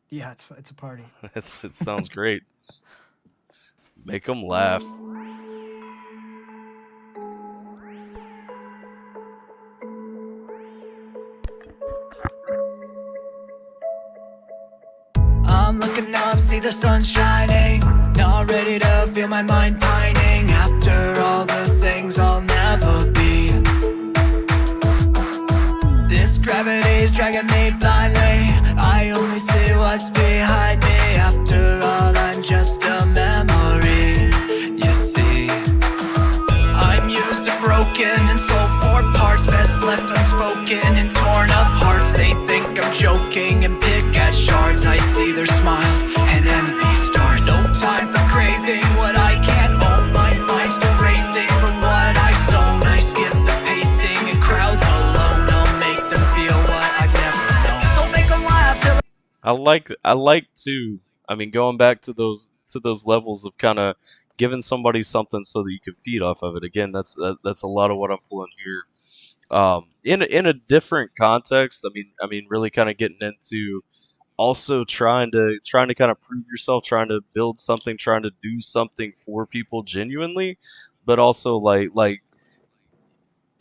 Yeah, it's a party. It sounds great. Make them laugh. I'm looking up, see the sun shining. Not ready to feel my mind pining. After all the things I'll never be. This gravity's dragging me blindly. I only see what's behind me. After all, I'm just a memory. You see, I'm used and broken and sold for parts. Best left unspoken and torn up hearts. They think I'm joking and pick at shards. I see their smiles and envy starts. No time for craving what I can't own. My mind's still racing from what I zone. I skip the pacing and crowds alone. I'll make them feel what I've never known. So make them laugh till I like to, I mean, going back to those levels of kind of giving somebody something so that you can feed off of it. Again, that's a lot of what I'm pulling here. In a different context, I mean, really kind of getting into also trying to kind of prove yourself, trying to build something, trying to do something for people genuinely, but also like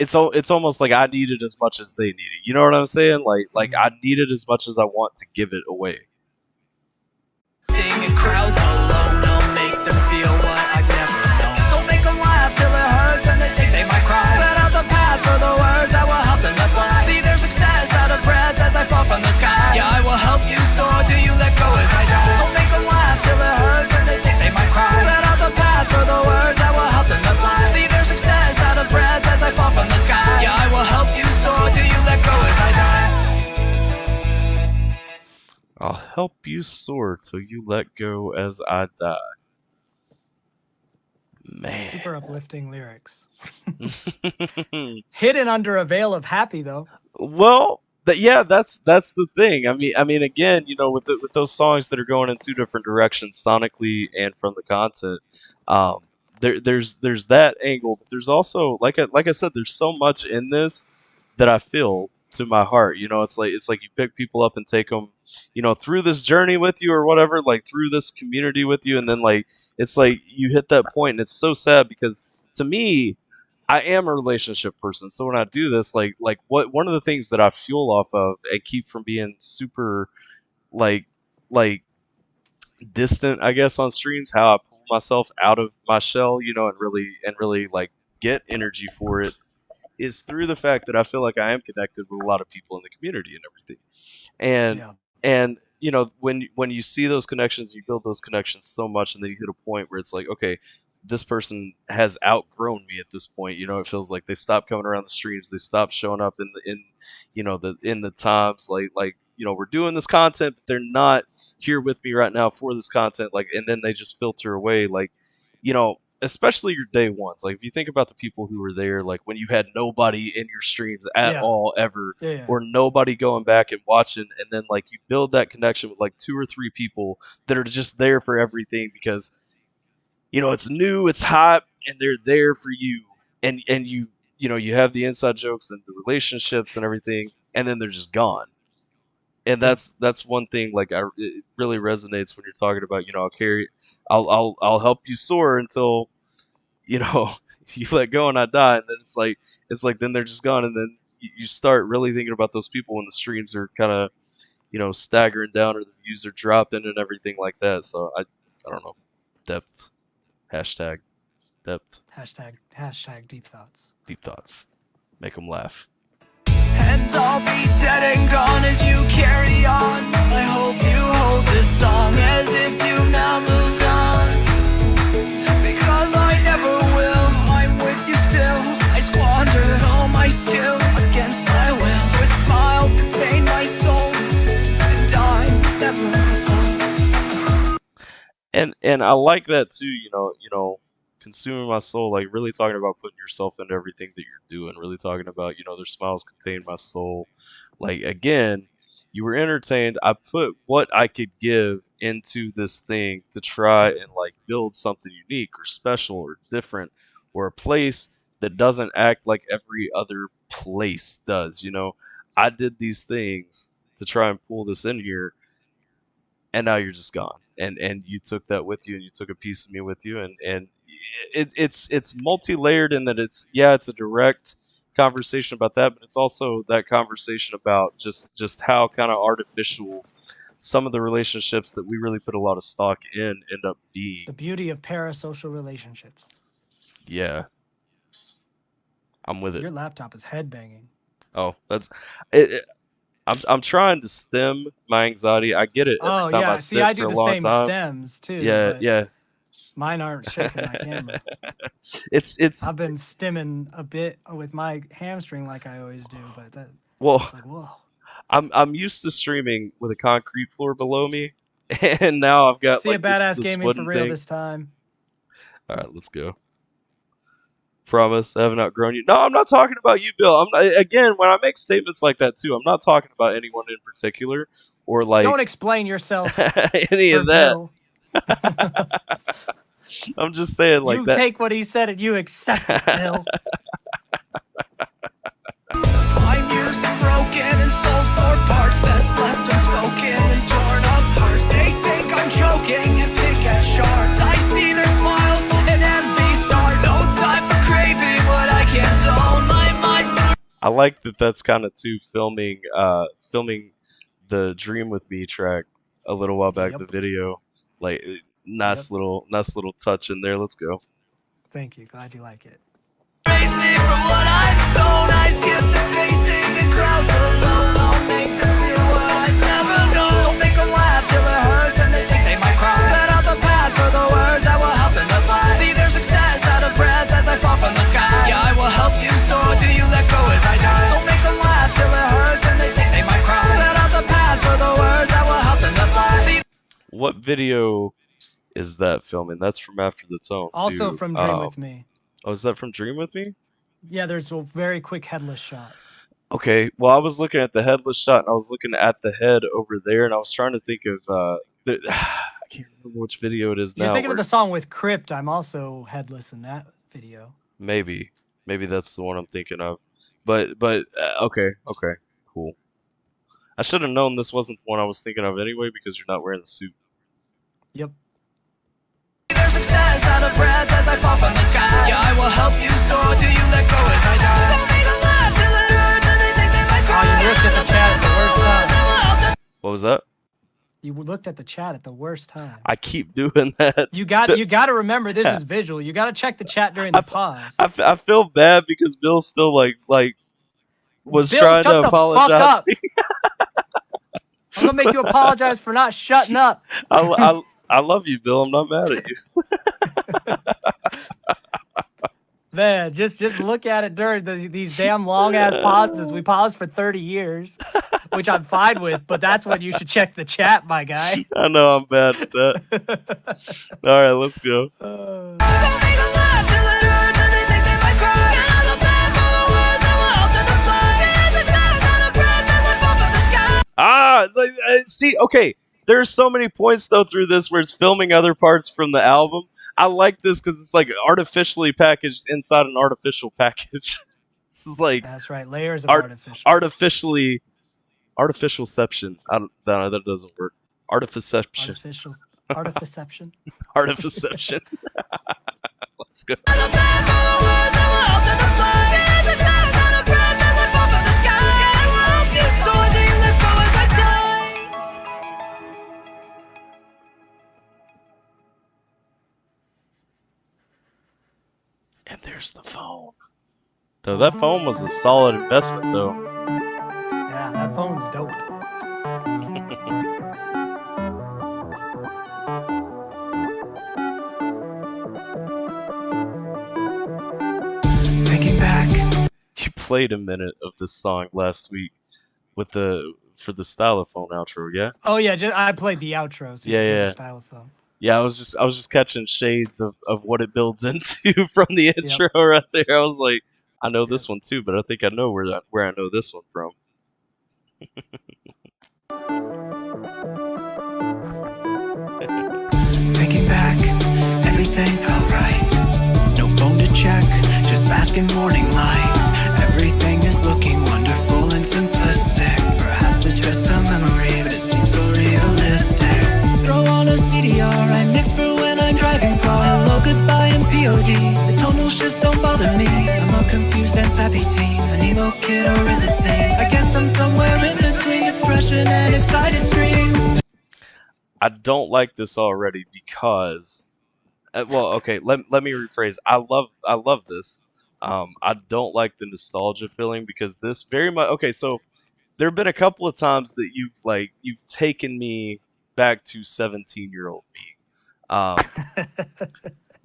it's almost like I need it as much as they need it. You know what I'm saying? Like I need it as much as I want to give it away. singing crowds alone. I'll make them feel what I've never known. So make them laugh till it hurts and they think they might cry. Set out the path for the words that will help them to fly. See their success out of breath as I fall from the sky. Yeah, I will help you soar till you let go as I die. So make them laugh till it hurts and they think they might cry. Set out the path for the words that will help them to fly. See their success out of breath as I fall from the sky. Yeah, I will help you soar till you let go as I die. I'll help you soar till you let go as I die. Man. Super uplifting lyrics. Hidden under a veil of happy, though. Well, that's the thing. I mean, again, you know, with those songs that are going in two different directions, sonically and from the content, there's that angle, but there's also like I said, there's so much in this that I feel to my heart. You know, it's like you pick people up and take them, you know, through this journey with you or whatever, like through this community with you, and then like it's like you hit that point, and it's so sad because to me, I am a relationship person. So when I do this, like one of the things that I fuel off of and keep from being super like like distant, I guess, on streams, how I pull myself out of my shell, you know, and really like get energy for it is through the fact that I feel like I am connected with a lot of people in the community and everything. And Yeah. and you know, when you see those connections, you build those connections so much, and then you hit a point where it's like, okay, this person has outgrown me at this point. You know, it feels like they stopped coming around the streams, they stopped showing up in you know the times like you know we're doing this content, but they're not here with me right now for this content. Like, and then they just filter away. Like, you know, especially your day ones. Like, if you think about the people who were there, like when you had nobody in your streams at Yeah. all ever, Yeah. or nobody going back and watching, and then like you build that connection with like two or three people that are just there for everything because you know it's new, it's hot, and they're there for you, and you know you have the inside jokes and the relationships and everything, and then they're just gone. And that's one thing like it really resonates when you're talking about, you know, I'll help you soar until you know you let go and I die, and then it's like then they're just gone, and then you start really thinking about those people when the streams are kind of, you know, staggering down or the views are dropping and everything like that. So I don't know, depth, hashtag depth, Hashtag deep thoughts. deep thoughts, make them laugh. And I'll be dead and gone as you carry on. I hope you hold this song as if you've now moved on. Because I never will, I'm with you still. I squandered all my skills against my will. Your smiles contain my soul, and I was never alone. And I like that too, you know, consuming my soul, like really talking about putting yourself into everything that you're doing, really talking about, you know, their smiles contain my soul. Like, again, you were entertained. I put what I could give into this thing to try and like build something unique or special or different or a place that doesn't act like every other place does. You know, I did these things to try and pull this in here, and now you're just gone. And you took that with you, and you took a piece of me with you, and it's multi-layered in that it's a direct conversation about that, but it's also that conversation about just how kind of artificial some of the relationships that we really put a lot of stock in end up being. The beauty of parasocial relationships. Yeah, I'm with it. Your laptop is headbanging. Oh, that's it. I'm trying to stem my anxiety. I get it every Oh time yeah, I see, sit I for do a the long same time. stems too. Yeah, but yeah. mine aren't shaking my camera. It's I've been stimming a bit with my hamstring like I always do, but that, well, it's like whoa. I'm used to streaming with a concrete floor below me, and now I've got See a like badass this gaming for wooden real thing. this time. All right, let's go. Promise, I haven't outgrown you. No, I'm not talking about you, Bill. I'm not, again, when I make statements like that too, I'm not talking about anyone in particular or like Don't explain yourself. any for of that. Bill. I'm just saying like You that. take what he said and you accept it, Bill. I'm used and broken and sold for parts, best left unspoken and torn apart. They think I'm joking and pick at shards. I see their smiles and envy start. No time for craving what I can't zone. My mind's through. I like that. That's kind of too filming the Dream With Me track a little while back. Yep. The video, like nice little touch in there. Let's go. Thank you. Glad you like it. Crazy for what I've sown. I skip the pacing and crowds alone. I'll make them feel what I've never known. So make them laugh till it hurts and they think they might cry. Let out the past for the words that will help them to fly. See their success out of breath as I fall from the sky. Yeah, I will help you soar till you let go as I die. So make them laugh till it hurts and they think they might cry. Let out the past for the words that will help them to fly. See. What video is that filming? That's from After the Tone. Also too. from Dream With Me. Oh, is that from Dream With Me? Yeah, there's a very quick headless shot. Okay, well, I was looking at the headless shot, and I was looking at the head over there, and I was trying to think of I can't remember which video it is You're now. thinking of where- the song with Crypt. I'm also headless in that video. Maybe that's the one I'm thinking of, but okay, cool. I should have known this wasn't the one I was thinking of anyway because you're not wearing the suit. Yep. Their success out of breath as I fall from the sky. Yeah, I will help you soar till you let go as I die. So make them laugh till it hurts and they think they might cry. Oh, you looked at the chat at the worst time. What was that? You looked at the chat at the worst time. I keep doing that. You got to remember this is visual. You got to check the chat during the pause. I feel bad because Bill still like was Bill, trying shut to the apologize. fuck up. I'm gonna make you apologize for not shutting up. I love you, Bill. I'm not mad at you. Man, just look at it during these damn long ass pauses. We paused for 30 years, which I'm fine with, but that's when you should check the chat, my guy. I know I'm bad at that. All right, let's go. So make them laugh till it hurts and they think they might cry. Get out the bed for the words that will help them to fly. Their success out of breath as I fall from the sky. See, okay. There's so many points though through this where it's filming other parts from the album. I like this because it's like artificially packaged inside an artificial package. This is like That's right, layers of artificial. Artificialception. No, that doesn't work. Artifiception. Artifiception. Artifiception. Let's go. Get out the bed for the words that will help them to fly. Their success out of breath as I fall from the sky. Yeah, I will help you soar till you let go as I die. And there's the phone. So that phone was a solid investment, though. Yeah, that phone's dope. Thinking back. You played a minute of this song last week with for the stylophone outro, yeah? Oh yeah, I played the outro. So you Yeah, can hear yeah. the stylophone. Yeah, I was just catching shades of what it builds into from the intro right there. I was like, I know this one too, but I think I know where I know this one from. Thinking back, everything felt right. No phone to check, dusk and morning light. Everything is looking wonderful and simplistic. Perhaps it's just a memory, but it seems so realistic. Throw on a CDR, I mix for when I'm driving far. Hello, goodbye, and POD. The tonal shifts don't bother me. I'm a confused and sappy teen, an emo kid, or is it sane? I guess I'm somewhere in between depression and excited streams. I don't like this already because, well, okay, let me rephrase. I love this. I don't like the nostalgia feeling because this very much. Okay, so there have been a couple of times that you've taken me back to 17-year-old me.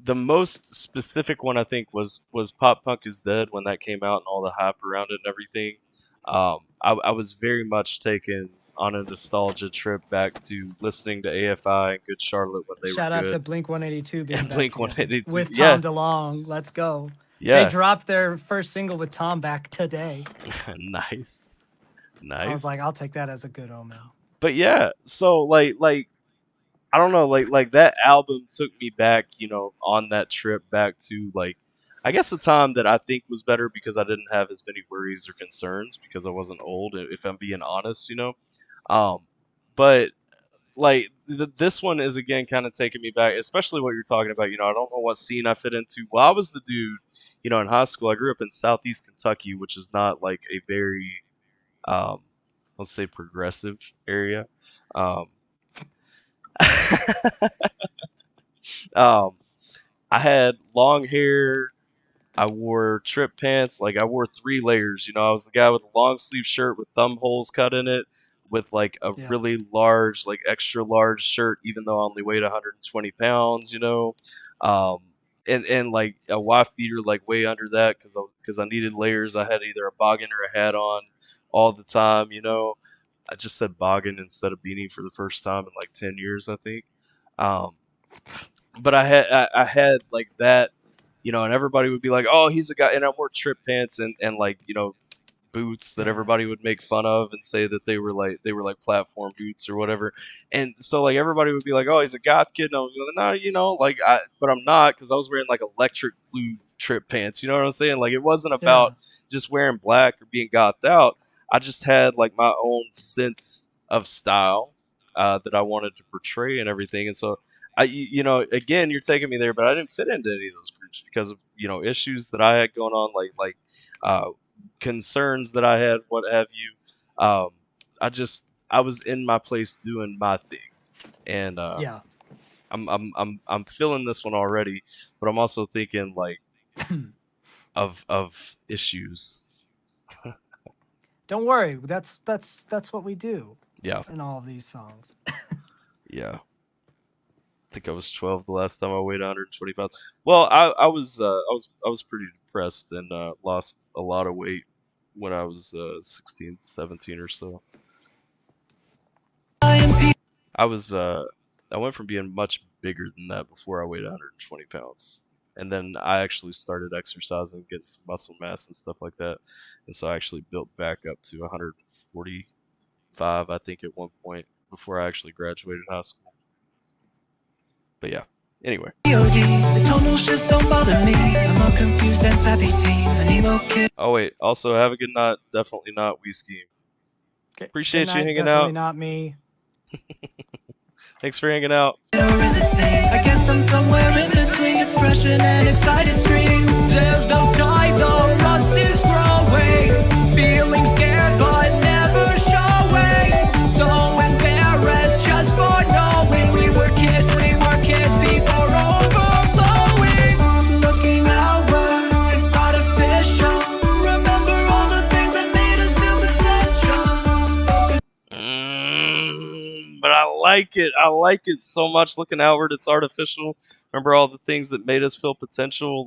The most specific one I think was Pop Punk is Dead when that came out and all the hype around it and everything. I was very much taken on a nostalgia trip back to listening to AFI and Good Charlotte when they Shout were out good. to Blink 182 being And back Blink together 182, with yeah. Tom DeLonge. Let's go. Yeah. They dropped their first single with Tom back today. Nice. I was like, I'll take that as a good omen. But yeah, so like I don't know, like that album took me back, on that trip back to I guess the time that I think was better because I didn't have as many worries or concerns because I wasn't old, if I'm being honest, But this one is again kind of taking me back, especially what you're talking about. I don't know what scene I fit into. Well, I was the dude, in high school. I grew up in Southeast Kentucky, which is not like a very, let's say, progressive area. I had long hair. I wore trip pants. I wore 3 layers. I was the guy with a long sleeve shirt with thumb holes cut in it, with a really large, extra large shirt, even though I only weighed 120 pounds. And a wife beater way under that because I needed layers. I had either a boggin or a hat on all the time. I just said boggin instead of beanie for the first time in 10 years, I think. But I had that, and everybody would be like, "Oh, he's a guy," and I wore trip pants and boots that everybody would make fun of and say that they were platform boots or whatever. And so everybody would be like, "Oh, he's a goth kid." And I was like, "No, but I'm not," because I was wearing electric blue trip pants. You know what I'm saying? It wasn't about just wearing black or being gothed out. I just had my own sense of style that I wanted to portray and everything. And so again, you're taking me there, but I didn't fit into any of those groups because of issues that I had going on, concerns that I had, what have you. I was in my place doing my thing, and I'm feeling this one already, but I'm also thinking of issues. Don't worry, that's what we do. Yeah. In all of these songs. Yeah. I think I was 12 the last time I weighed 120 pounds. Well, I was pretty depressed and lost a lot of weight when I was 16, 17 or so. I went from being much bigger than that before I weighed 120 pounds. And then I actually started exercising, getting some muscle mass and stuff like that. And so I actually built back up to 145, I think, at one point before I actually graduated high school. But yeah, anyway. Oh wait, also have a good night. Definitely not we Skeem. Okay. Appreciate you hanging definitely out. Not me. Thanks for hanging out. I guess I'm somewhere in between depression and excited streams. There's no time, the rust is growing. Feeling scared but never showing. So embarrassed just for knowing we were kids before overflowing. Looking outward, it's artificial. Remember all the things that made us feel potential. But I like it. I like it so much. Looking outward, it's artificial. Remember all the things that made us feel potential,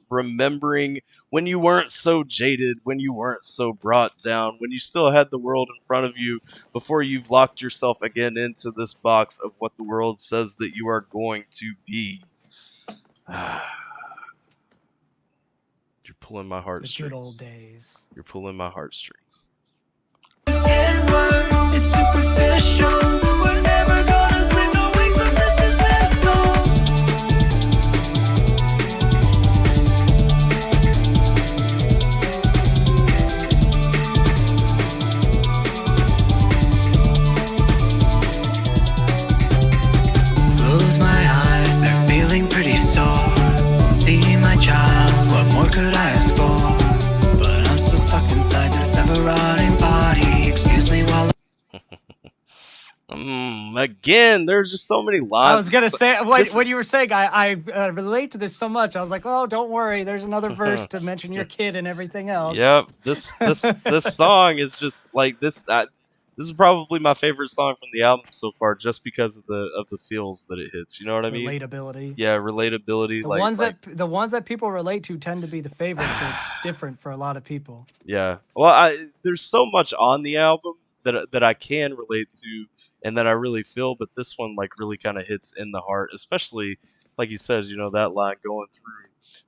remembering when you weren't so jaded, when you weren't so brought down, when you still had the world in front of you before you've locked yourself again into this box of what the world says that you are going to be. You're pulling my heartstrings. The good old days. You're pulling my heartstrings. It's superficial. We're never gonna sleep no wake from this dismissal. Again, there's just so many lines. I was gonna say when this is- you were saying I relate to this so much. I was like, oh, don't worry. There's another verse to mention your kid and everything else. Yep. This song is just like this. This is probably my favorite song from the album so far, just because of the feels that it hits. You know what I mean? Relatability. Yeah, relatability. The ones that people relate to tend to be the favorites. So it's different for a lot of people. Yeah. Well, there's so much on the album that I can relate to and that I really feel, but this one like really kind of hits in the heart, especially like you said, you know, that line going through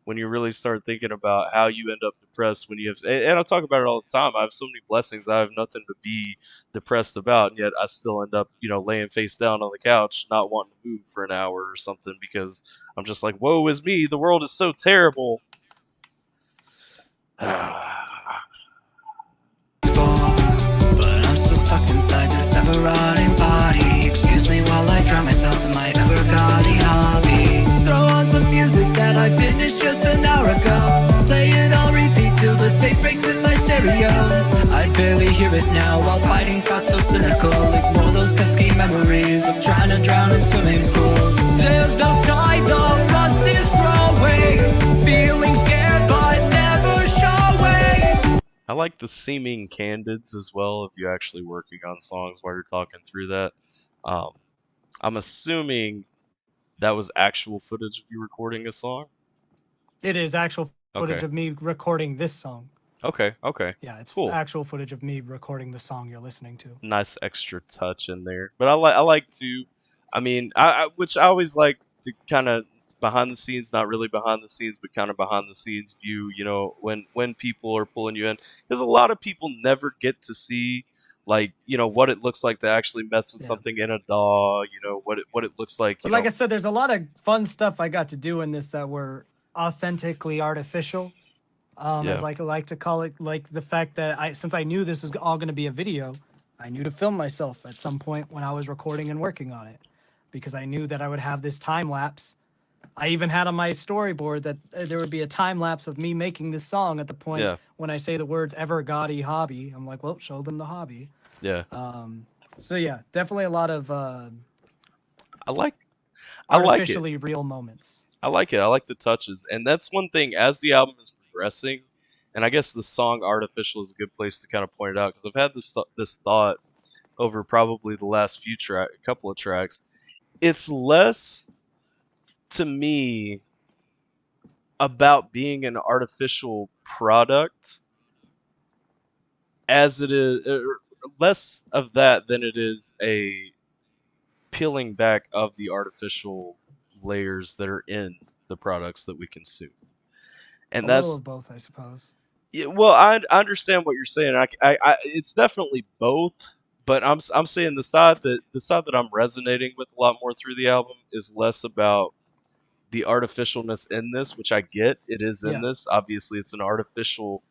when you really start thinking about how you end up depressed when you have, and I talk about it all the time. I have so many blessings. I have nothing to be depressed about, and yet I still end up, you know, laying face down on the couch, not wanting to move for an hour or something because I'm just like, woe is me. The world is so terrible. But I'm still stuck inside this ever-rotting body. Excuse me while I drown myself in my ever-gaudy hobby. Throw on some music that I finished just an hour ago. Play it on repeat till the tape breaks in my stereo. I barely hear it now while fighting thoughts so cynical. Ignore those pesky memories of trying to drown in swimming pools. There's no time, the rust is growing. Feeling scared but never showing. I like the seeming candids as well if you're actually working on songs while you're talking through that. I'm assuming that was actual footage of you recording a song? It is actual footage Okay. of me recording this song. Okay, okay. Yeah, it's Cool. actual footage of me recording the song you're listening to. Nice extra touch in there. But I like to, I mean, which I always like to kind of behind the scenes, not really behind the scenes, but kind of behind the scenes view, you know, when people are pulling you in. Because a lot of people never get to see, like, you know, what it looks like to actually mess with Yeah. something in a DAW, you know, what it looks like. But You like know. I said, there's a lot of fun stuff I got to do in this that were authentically artificial. Yeah. As like I like to call it, like the fact that since I knew this was all going to be a video, I knew to film myself at some point when I was recording and working on it, because I knew that I would have this time lapse. I even had on my storyboard that there would be a time lapse of me making this song at the point Yeah. when I say the words "ever gaudy hobby." I'm like, well, show them the hobby. Yeah. So yeah, definitely a lot of I like it. artificially real moments. I like it. I like the touches. And that's one thing as the album is progressing, and I guess the song Artificial is a good place to kind of point it out because I've had this thought over probably the last couple of tracks. It's less to me about being an artificial product as it is less of that than it is a peeling back of the artificial layers that are in the products that we consume. And A that's little of both, I suppose. yeah, well, I understand what you're saying. It's definitely both, but I'm saying the side that I'm resonating with a lot more through the album is less about the artificialness in this, which I get. It is in Yeah. this. Obviously, it's an artificial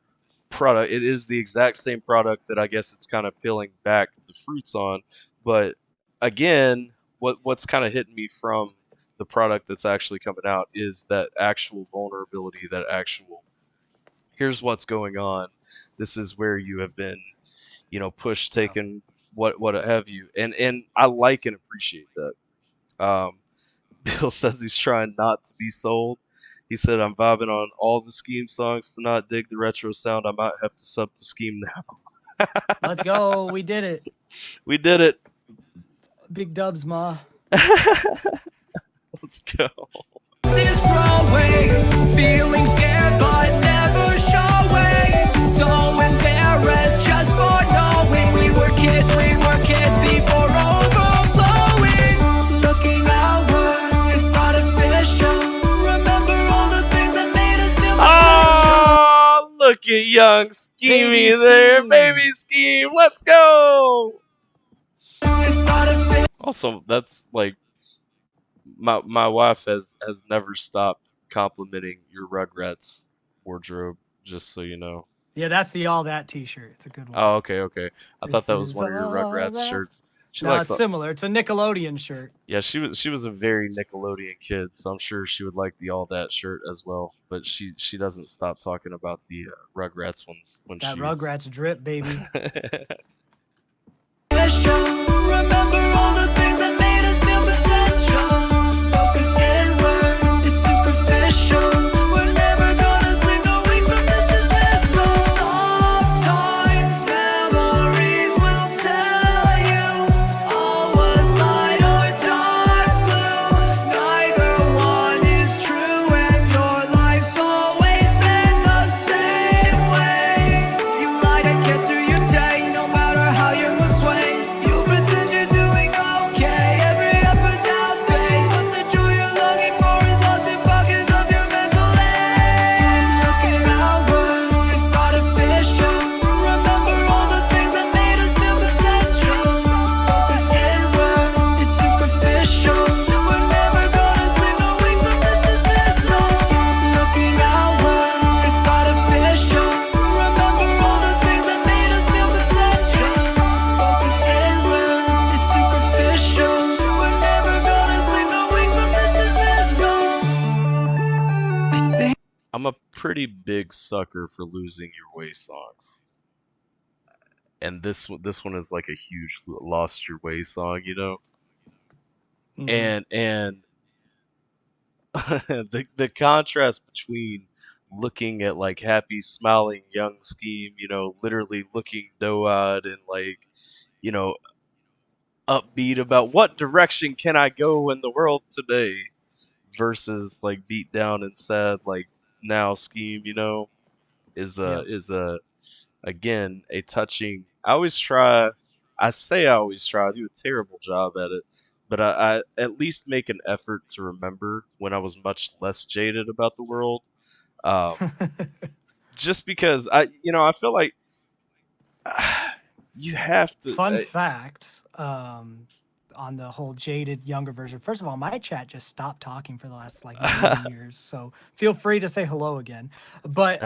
product. It is the exact same product that I guess it's kind of peeling back the fruits on. But again, what's kind of hitting me from the product that's actually coming out is that actual vulnerability, that actual here's what's going on. This is where you have been, you know, pushed, taken, what have you, and I like and appreciate that. Bill says he's trying not to be sold. He said, I'm vibing on all the Skeem songs to not dig the retro sound. I might have to sub to Skeem now. Let's go. We did it. We did it. Big dubs, ma. Let's go. Is growing, feeling scared but never showing. So embarrassed just for knowing we were kids before overflowing. Looking outward, it's artificial. Remember all the things that made us feel Oh, look at young Skeemy Baby there. Skeem. Baby Skeem. Let's go. it's artificial. Also, that's like my wife has never stopped complimenting your Rugrats wardrobe, just so you know. Yeah, that's the All That t-shirt. It's a good one. Oh, okay. I thought This that was is one of your all Rugrats that- shirts. She No, likes it's similar. It's a Nickelodeon shirt. yeah, she was a very Nickelodeon kid, so I'm sure she would like the All That shirt as well. But she doesn't stop talking about the Rugrats ones when That she was- Rugrats drip, baby. Remember all I'm a pretty big sucker for losing your way songs, and this one is like a huge lost your way song, you know. Mhm. And the contrast between looking at like happy smiling young Scheme, you know, literally looking doe-eyed and like, you know, upbeat about what direction can I go in the world today, versus like beat down and sad like now Scheme, you know, Yep. is a again a touching. I do a terrible job at it, but I at least make an effort to remember when I was much less jaded about the world. Um, just because I feel like you have to. Fun fact, on the whole jaded younger version. First of all, my chat just stopped talking for the last like million years, so feel free to say hello again. But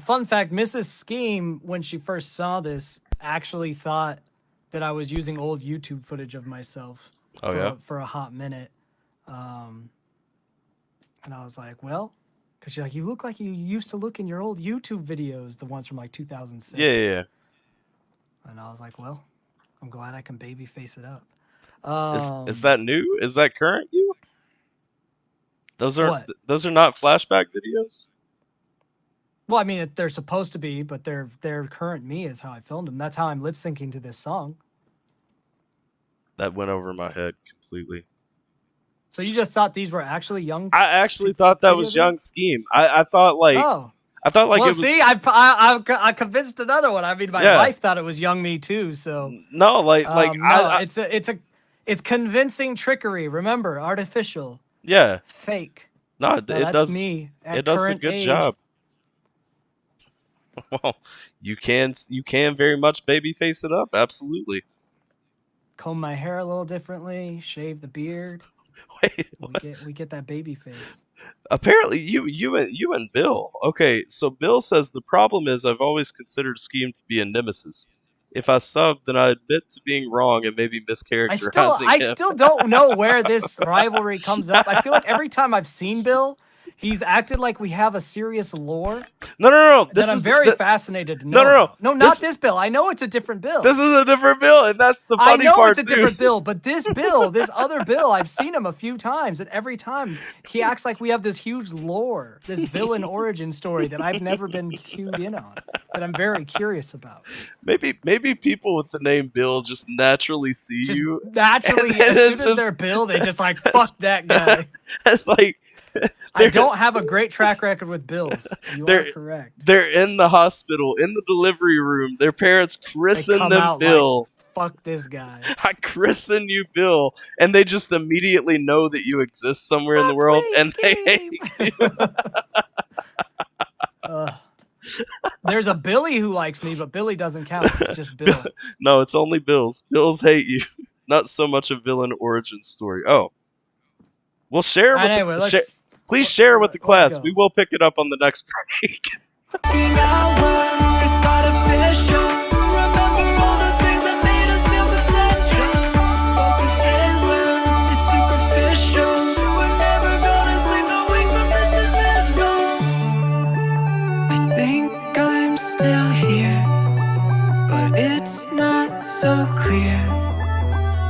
fun fact, Mrs. Scheme, when she first saw this, actually thought that I was using old YouTube footage of myself Oh yeah. for a hot minute. And I was like, well, because she's like, you look like you used to look in your old YouTube videos, the ones from like 2006. Yeah. And I was like, well, I'm glad I can baby face it up. Is that new? Is that current you? Those are What? those are not flashback videos? Well, I mean, they're supposed to be, but their current me is how I filmed them. That's how I'm lip syncing to this song. That went over my head completely. So you just thought these were actually young? I actually thought that was videos? young Scheme. I thought like Oh. I thought like Well, it was see, I convinced another one. I mean, my Yeah. wife thought it was young me too. So no like no, it's convincing trickery. Remember, artificial, yeah. fake. No, Now, it that's does. me at It does a current good age. job. Well, you can very much babyface it up. Absolutely. Comb my hair a little differently, shave the beard. Wait, We get that baby face. apparently you and Bill. Okay, so Bill says the problem is I've always considered Scheme to be a nemesis. If I sub, then I admit to being wrong and maybe mischaracterizing I him. still don't know where this rivalry comes up. I feel like every time I've seen Bill, he's acted like we have a serious lore No. This that I'm is very fascinated to know. No. about. No, not This- this Bill. I know it's a different Bill. This is a different Bill, and that's the I funny know part it's a too. different Bill, but this Bill, this other Bill, I've seen him a few times, and every time he acts like we have this huge lore, this villain origin story that I've never been cued in on, that I'm very curious about. Maybe people with the name Bill just naturally see Just you. naturally, and as soon it's as just- they're Bill, they just like, fuck that guy. like I they're- don't have a great track record with Bills. You are They're- correct. They're in the hospital, in the delivery room. Their parents They christen come them out Bill. like, fuck this guy. I christen you Bill, and they just immediately know that you exist somewhere in the Fuck world, me, and they Skeem. hate you. There's a Billy who likes me, but Billy doesn't count. It's just Bill. No, it's only Bills. Bills hate you. Not so much a villain origin story. Oh, well, share with Anyway, the, let's- please share with the let's class. go. We will pick it up on the next break. It's artificial. Remember all the things that made us feel potential. Focus and learn, it's superficial. We're never gonna sleep a wink from this dismissal. I think I'm still here, but it's not so clear.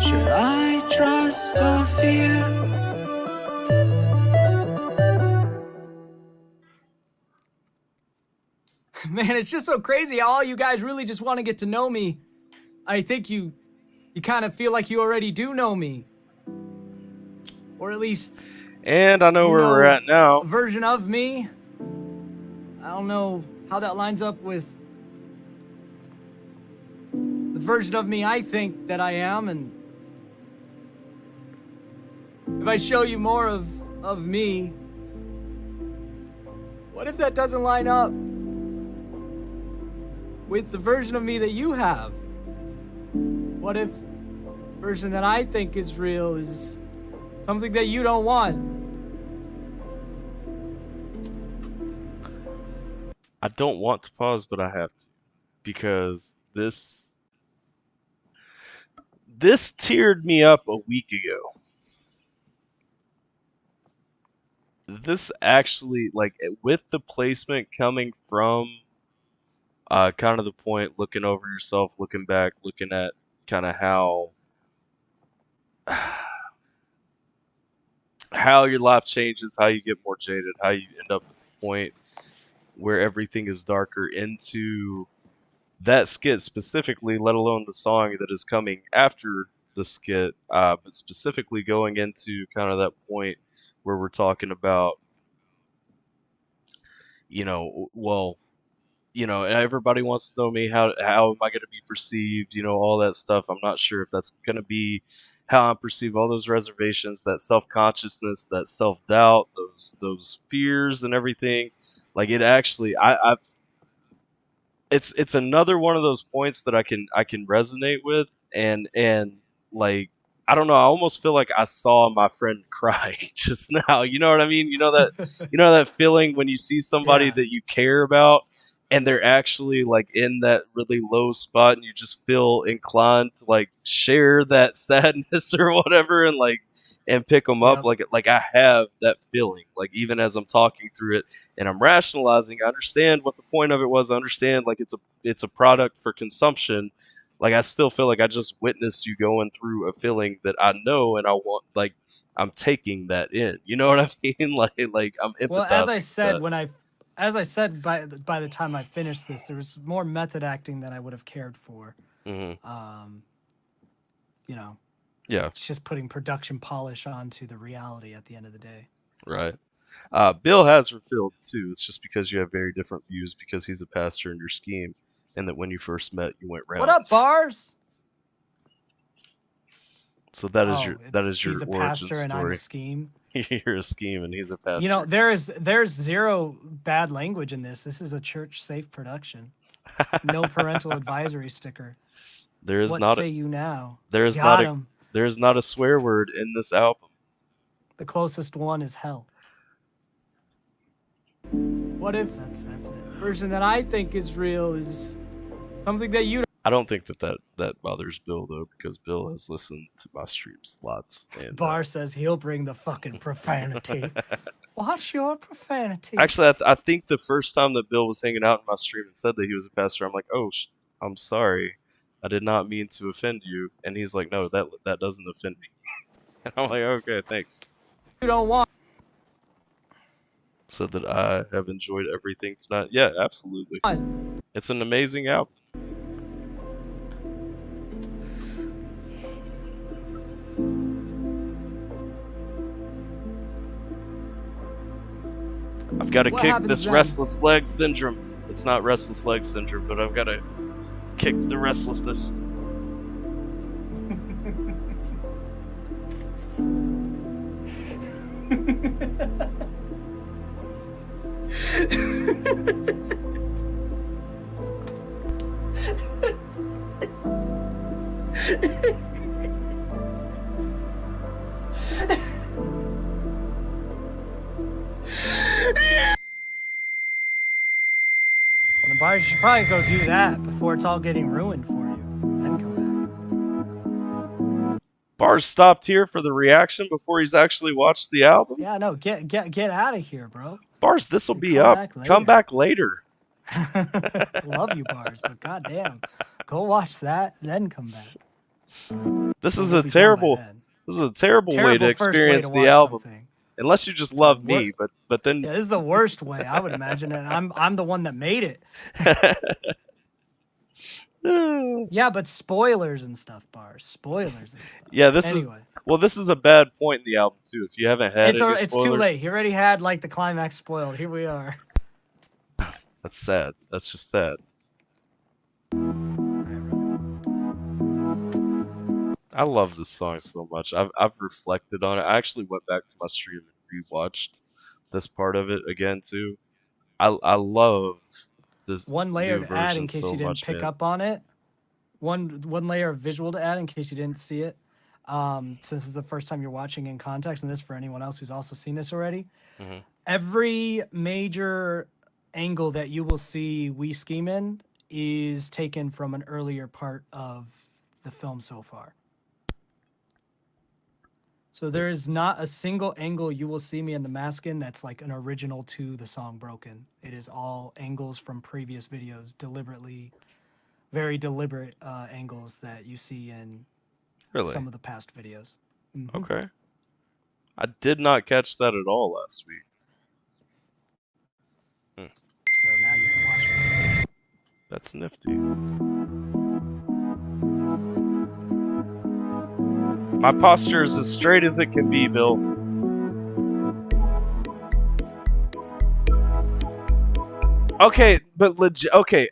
Should I trust or fear? Man, it's just so crazy how all you guys really just want to get to know me. I think you kind of feel like you already do know me. Or at least And I know You where we're know- at now. a version of me. I don't know how that lines up with the version of me I think that I am, and if I show you more of me, what if that doesn't line up with the version of me that you have? What if the version that I think is real is something that you don't want? I don't want to pause, but I have to, because this teared me up a week ago. this actually, like, with the placement coming from kind of the point, looking over yourself, looking back, looking at kind of how your life changes, how you get more jaded, how you end up at the point where everything is darker, into that skit specifically, let alone the song that is coming after the skit, but specifically going into kind of that point where we're talking about, well, everybody wants to know me. How am I going to be perceived? All that stuff. I'm not sure if that's going to be how I'm perceived. All those reservations, that self-consciousness, that self-doubt, those fears and everything. Like, it actually, it's another one of those points that I can resonate with, and like, I don't know, I almost feel like I saw my friend cry just now. You know what I mean? That feeling when you see somebody Yeah. that you care about and they're actually like in that really low spot, and you just feel inclined to like share that sadness or whatever, and pick them up. Yep. Like I have that feeling, like, even as I'm talking through it and I'm rationalizing, I understand what the point of it was. I understand, like, it's a product for consumption. Like, I still feel like I just witnessed you going through a feeling that I know, and I want, like, I'm taking that in. You know what I mean? Like I'm empathizing. Well, as I with said, that. by the time I finished this, there was more method acting than I would have cared for. Mm-hmm. Yeah, It's just putting production polish onto the reality at the end of the day. right. Bill has revealed too. It's just because you have very different views, because he's a pastor in your scheme, and that when you first met, you went rounds. What up, Bars? So that is your He's a origin pastor and I'm a story. Scheme. You're a Scheme and he's a pastor. There's zero bad language in this. This is a church safe production. No parental advisory sticker. There is What not say you now? there is Got not him. there is not a swear word in this album. The closest one is hell. What if that's it? The version that I think is real is something that you I don't think that bothers Bill though, because Bill has listened to my streams lots. And Bar says he'll bring the fucking profanity. Watch your profanity. actually, I think the first time that Bill was hanging out in my stream and said that he was a pastor, I'm like, oh, I'm sorry, I did not mean to offend you. And he's like, no, that doesn't offend me. And I'm like, okay, thanks. You don't want. Said that I have enjoyed everything tonight. Yeah, absolutely. It's an amazing album. I've got to What kick happens this then? restless leg syndrome. It's not restless leg syndrome, but I've got to kick the restlessness. Well, the Bars, you should probably go do that before it's all getting ruined for you. Then come back. Bars stopped here for the reaction before he's actually watched the album. Yeah, no, get out of here, bro. Bars, this will You be come up. back Come later. back later. Love you, Bars, but goddamn, go watch that, then come back. This is We'll a be done by terrible. then. This is a terrible way Terrible to first experience to the watch album, something. unless you just It's love the me. But then Yeah, this is the worst way, I would imagine, and I'm the one that made it. Yeah, but spoilers and stuff, Bars. Spoilers and stuff. Yeah, this Anyway. this is a bad point in the album too. If you haven't had any It's too spoilers, late. He already had like the climax spoiled. Here we are. that's sad. That's just sad. I love this song so much. I've reflected on it. I actually went back to my stream and rewatched this part of it again too. I love this One layer new to add version in case so you didn't much, pick man. up on it. One layer of visual to add in case you didn't see it. Since this is the first time you're watching in context, and this for anyone else who's also seen this already. Mhm. Every major angle that you will see we scheme in is taken from an earlier part of the film so far. So there is not a single angle you will see me in the mask in that's like an original to the song Broken. It is all angles from previous videos, deliberately, very deliberate angles that you see in some of the past videos. Mm-hmm. Okay. I did not catch that at all last week. So now you can watch it. That's nifty. My posture is as straight as it can be, Bill. Okay, but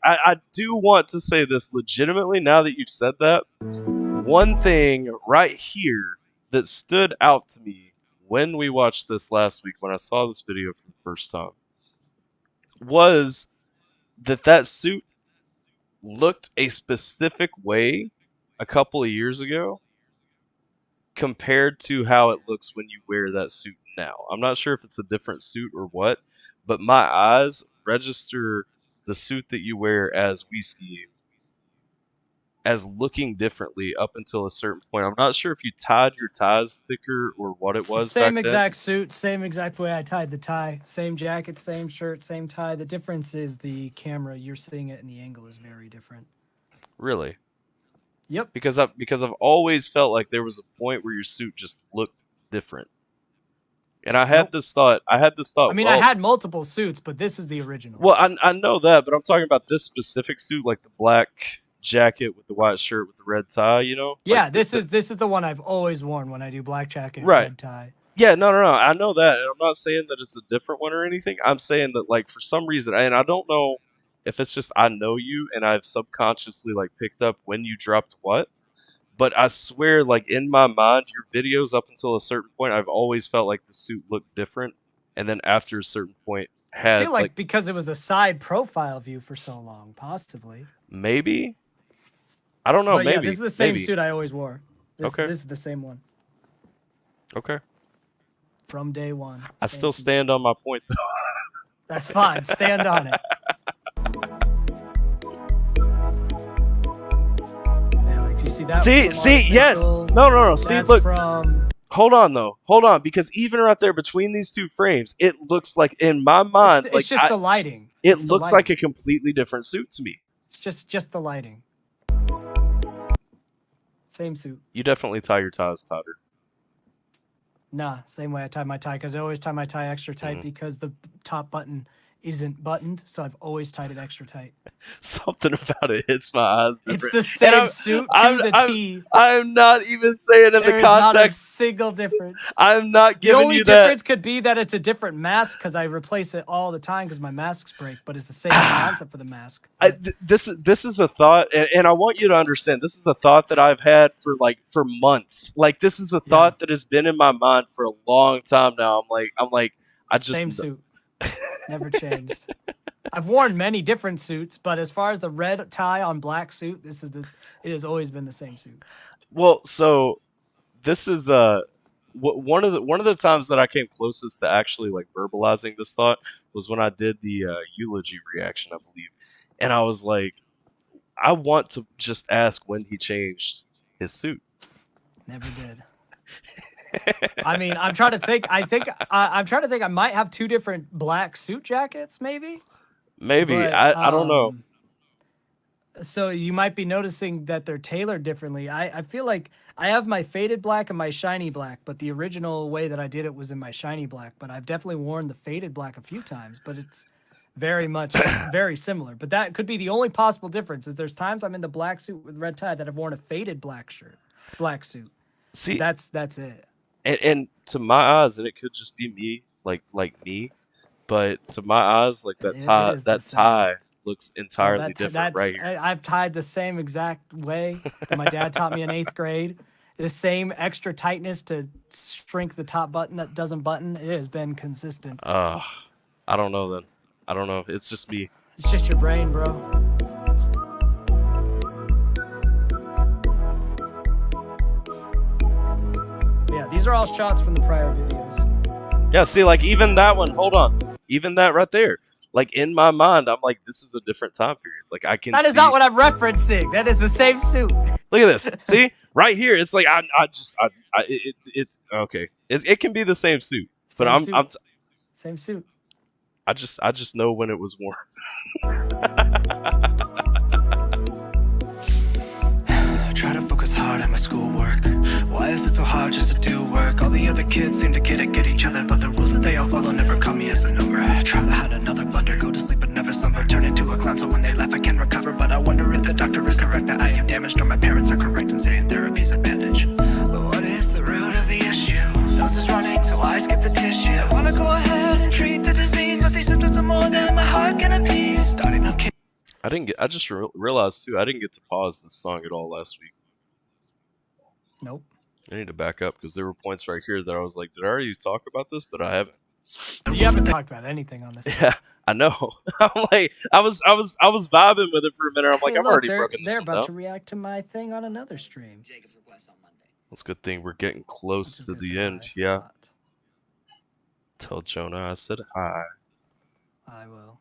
I do want to say this legitimately now that you've said that. One thing right here that stood out to me when we watched this last week, when I saw this video for the first time, was that suit looked a specific way a couple of years ago compared to how it looks when you wear that suit now. I'm not sure if it's a different suit or what, but my eyes register the suit that you wear as Skeem as looking differently up until a certain point. I'm not sure if you tied your ties thicker or what it was. Same back exact then. suit, same exact way I tied the tie, same jacket, same shirt, same tie. The difference is the camera. You're seeing it, and the angle is very different. Really? Yep. Because I've always felt like there was a point where your suit just looked different, and I had this thought. I mean, I had multiple suits, but this is the original. Well, I know that, but I'm talking about this specific suit, like the black jacket with the white shirt with the red tie. You know? Yeah, like this is the one I've always worn when I do black jacket, right. red tie. Yeah, no. I know that, and I'm not saying that it's a different one or anything. I'm saying that, like, for some reason, and I don't know if it's just I know you and I've subconsciously like picked up when you dropped what, but I swear, like, in my mind, your videos up until a certain point, I've always felt like the suit looked different, and then after a certain point, had I feel like because it was a side profile view for so long, possibly. Maybe. I don't know. But maybe yeah, this is the same suit I always wore. This is the same one. Okay. From day one. I still stand on my point, though. That's fine. Stand on it. Yeah, like, do you see that? See, yes. No. See, look. From... Hold on, because even right there between these two frames, it looks like, in my mind, it's just the lighting. It looks like a completely different suit to me. It's just the lighting. Same suit. You definitely tie your ties tighter. Nah, same way I tie my tie, because I always tie my tie extra tight because the top button isn't buttoned, so I've always tied it extra tight. Something about it hits my eyes different. It's the same suit to the T. I'm not even saying in the context. Not a single difference. I'm not giving you that. The only difference could be that it's a different mask because I replace it all the time because my masks break, but it's the same concept for the mask. This is a thought, and I want you to understand, this is a thought that I've had for months. Like, this is a thought that has been in my mind for a long time now. I'm like, I just... Same suit. Never changed. I've worn many different suits, but as far as the red tie on black suit, it has always been the same suit. Well, so this is one of the times that I came closest to actually like verbalizing this thought was when I did the eulogy reaction, I believe, and I was like, I want to just ask when he changed his suit. Never did. I mean, I'm trying to think. I'm trying to think. I might have two different black suit jackets, maybe. Maybe. But, I don't know. So you might be noticing that they're tailored differently. I feel like I have my faded black and my shiny black, but the original way that I did it was in my shiny black. But I've definitely worn the faded black a few times, but it's very much very similar. But that could be the only possible difference. Is there's times I'm in the black suit with red tie that I've worn a faded black suit. See, that's it. And to my eyes, and it could just be me, like me, but to my eyes, like that tie looks entirely different right here. I've tied the same exact way that my dad taught me in 8th grade. The same extra tightness to shrink the top button that doesn't button. It has been consistent. I don't know then. I don't know. It's just me. It's just your brain, bro. Yeah, these are all shots from the prior videos. Yeah, see, like, even that one, hold on. Even that right there. Like, in my mind, I'm like, this is a different time period. Like, I can see... That is not what I'm referencing. That is the same suit. Look at this. See? right here. It's like it's okay. It can be the same suit, but Same suit. I just know when it was worn. Try to focus hard on my schoolwork. Why is it so hard just to do work? All the other kids seem to get each other, but the rules that they all follow never call me as a number. Try to hide another blunder, go to sleep but never slumber. Turn into a clown so when they laugh I can recover. But I wonder if the doctor is correct that I am damaged, or my parents are correct in saying therapy's a bandage. But what is the root of the issue? Nose is running so I skip the tissue. I wanna go ahead and treat the disease, but these symptoms are more than my heart can appease. Starting up I just realized too, I didn't get to pause this song at all last week. Nope. I need to back up because there were points right here that I was like, did I already talk about this? But I haven't. You haven't talked about anything on this. Yeah, I know. I'm like, I was vibing with it for a minute. I'm like, Hey, I've look, already they're, broken this They're one about down. to react to my thing on another stream. That's a good thing we're getting close Let's to just the say end. hi. Yeah. Tell Jonah I said hi. I will.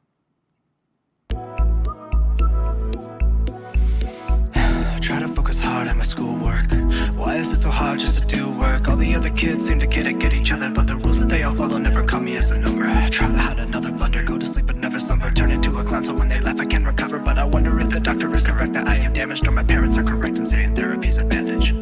Try to focus hard on my schoolwork. Why is it so hard just to do work? All the other kids seem to get each other, but the rules that they all follow never call me as a number. Try to hide another blunder, go to sleep but never slumber. Turn into a clown so when they laugh I can recover. But I wonder if the doctor is correct that I am damaged, or my parents are correct in saying therapy's a bandage.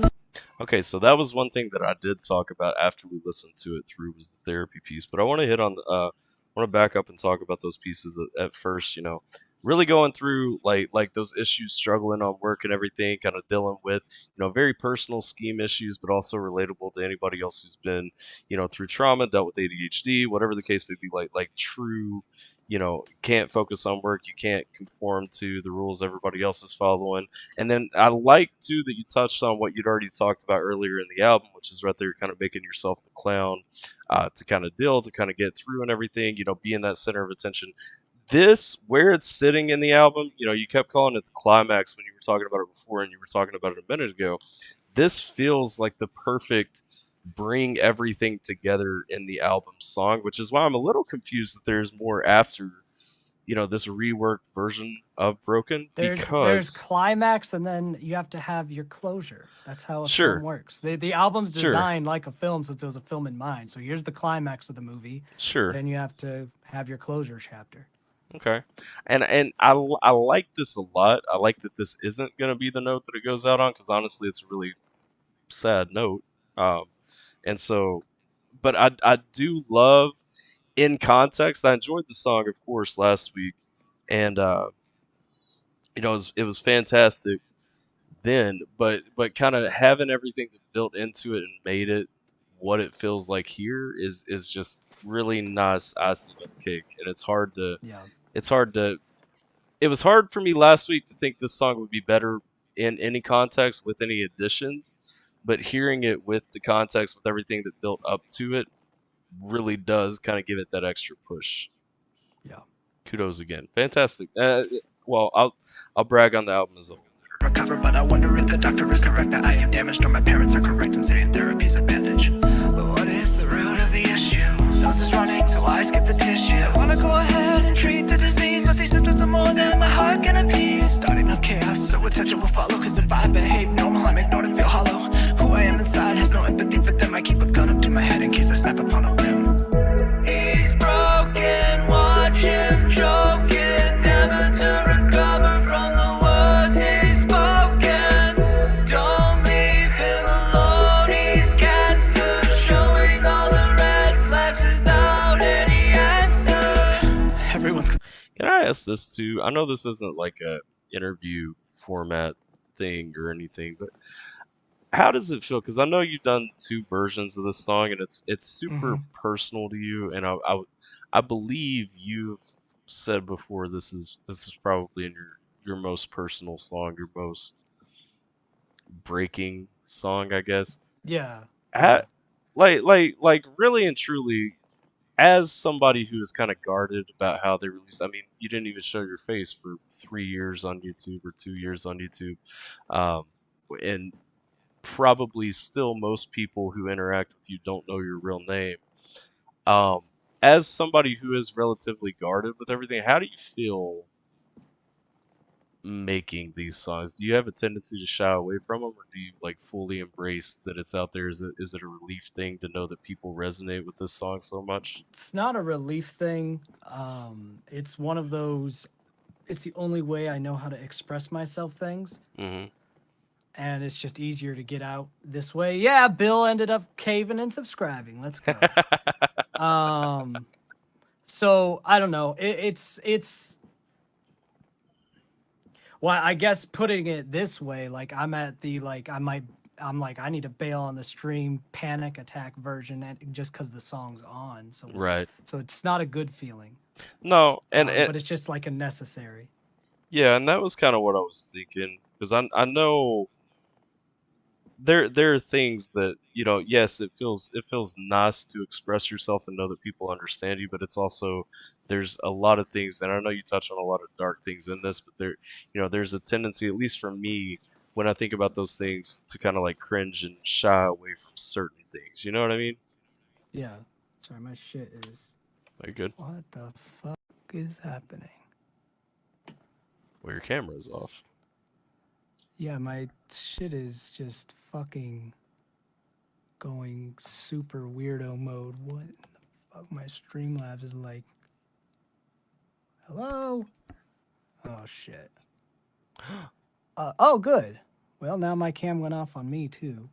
Okay, so that was one thing that I did talk about after we listened to it through, was the therapy piece. But I want to hit on, I want to back up and talk about those pieces at first. You know, really going through like those issues, struggling on work and everything, kind of dealing with, you know, very personal Skeem issues, but also relatable to anybody else who's been, you know, through trauma, dealt with ADHD, whatever the case may be. Like true, you know, can't focus on work, you can't conform to the rules everybody else is following. And then I like too that you touched on what you'd already talked about earlier in the album, which is right there, kind of making yourself the clown, to kind of deal, to kind of get through and everything, you know, being that center of attention. This, where it's sitting in the album, you know, you kept calling it the climax when you were talking about it before, and you were talking about it a minute ago. This feels like the perfect bring everything together in the album song, which is why I'm a little confused that there's more after, you know, this reworked version of Broken. There's climax, and then you have to have your closure. That's how a film works. The album's designed like a film, since it was a film in mind. So here's the climax of the movie. Sure. Then you have to have your closure chapter. Okay. And I like this a lot. I like that this isn't going to be the note that it goes out on, because honestly, it's a really sad note. And so, but I do love, in context, I enjoyed the song, of course, last week. And, you know, it was fantastic then, but kind of having everything that built into it and made it what it feels like here is just really nice icing on the cake. And it's hard to, it was hard for me last week to think this song would be better in any context with any additions, but hearing it with the context, with everything that built up to it, really does kind of give it that extra push. Yeah. Kudos again. Fantastic. Well, I'll brag on the album as a whole. Recover, but I wonder if the doctor is correct that I am damaged, or my parents are correct in saying therapy's a bandage. But what is the root of the issue? Nose is running so I skip the tissue. I wanna go ahead and treat the disease, but these symptoms are more than my heart can appease. Starting up chaos, so attention will follow, cause if I behave normal, I'm ignored and feel hollow. Who I am inside has no empathy for them. I keep a gun up to my head in case I snap upon a whim. He's broken, watch him choking, never to recover from the words he's spoken. Don't leave him alone, he's cancer, showing all the red flags without any answers. Everyone's... Can I ask this too? I know this isn't like a interview format thing or anything, but how does it feel? Because I know you've done 2 versions of this song, and it's super personal to you. And I believe you've said before this is probably in your most personal song, your most breaking song, I guess. Yeah. Like really and truly, as somebody who is kind of guarded about how they release, I mean, you didn't even show your face for 3 years on YouTube or 2 years on YouTube, and probably still most people who interact with you don't know your real name. As somebody who is relatively guarded with everything, how do you feel making these songs? Do you have a tendency to shy away from them, or do you like fully embrace that it's out there? Is it a relief thing to know that people resonate with this song so much? It's not a relief thing. It's one of those. It's the only way I know how to express myself things, Mm-hmm. and it's just easier to get out this way. Yeah, Bill ended up caving and subscribing. Let's go. So I don't know. It's well, I guess putting it this way, like I'm at the like I'm like I need to bail on the stream panic attack version and just because the song's on. So Right. so it's not a good feeling. No, and But it's just like a necessary. yeah, and that was kind of what I was thinking because I know there are things that, yes, it feels nice to express yourself and know that people understand you, but it's also there's a lot of things, and I know you touch on a lot of dark things in this, but there's a tendency, at least for me, when I think about those things, to kind of like cringe and shy away from certain things. You know what I mean? Yeah. Sorry, my shit is. Are you good? What the fuck is happening? Well, your camera's off. Yeah, my shit is just fucking going super weirdo mode. What in the fuck? My Streamlabs is like, hello? Oh, shit. Oh, good. Well, now my cam went off on me, too.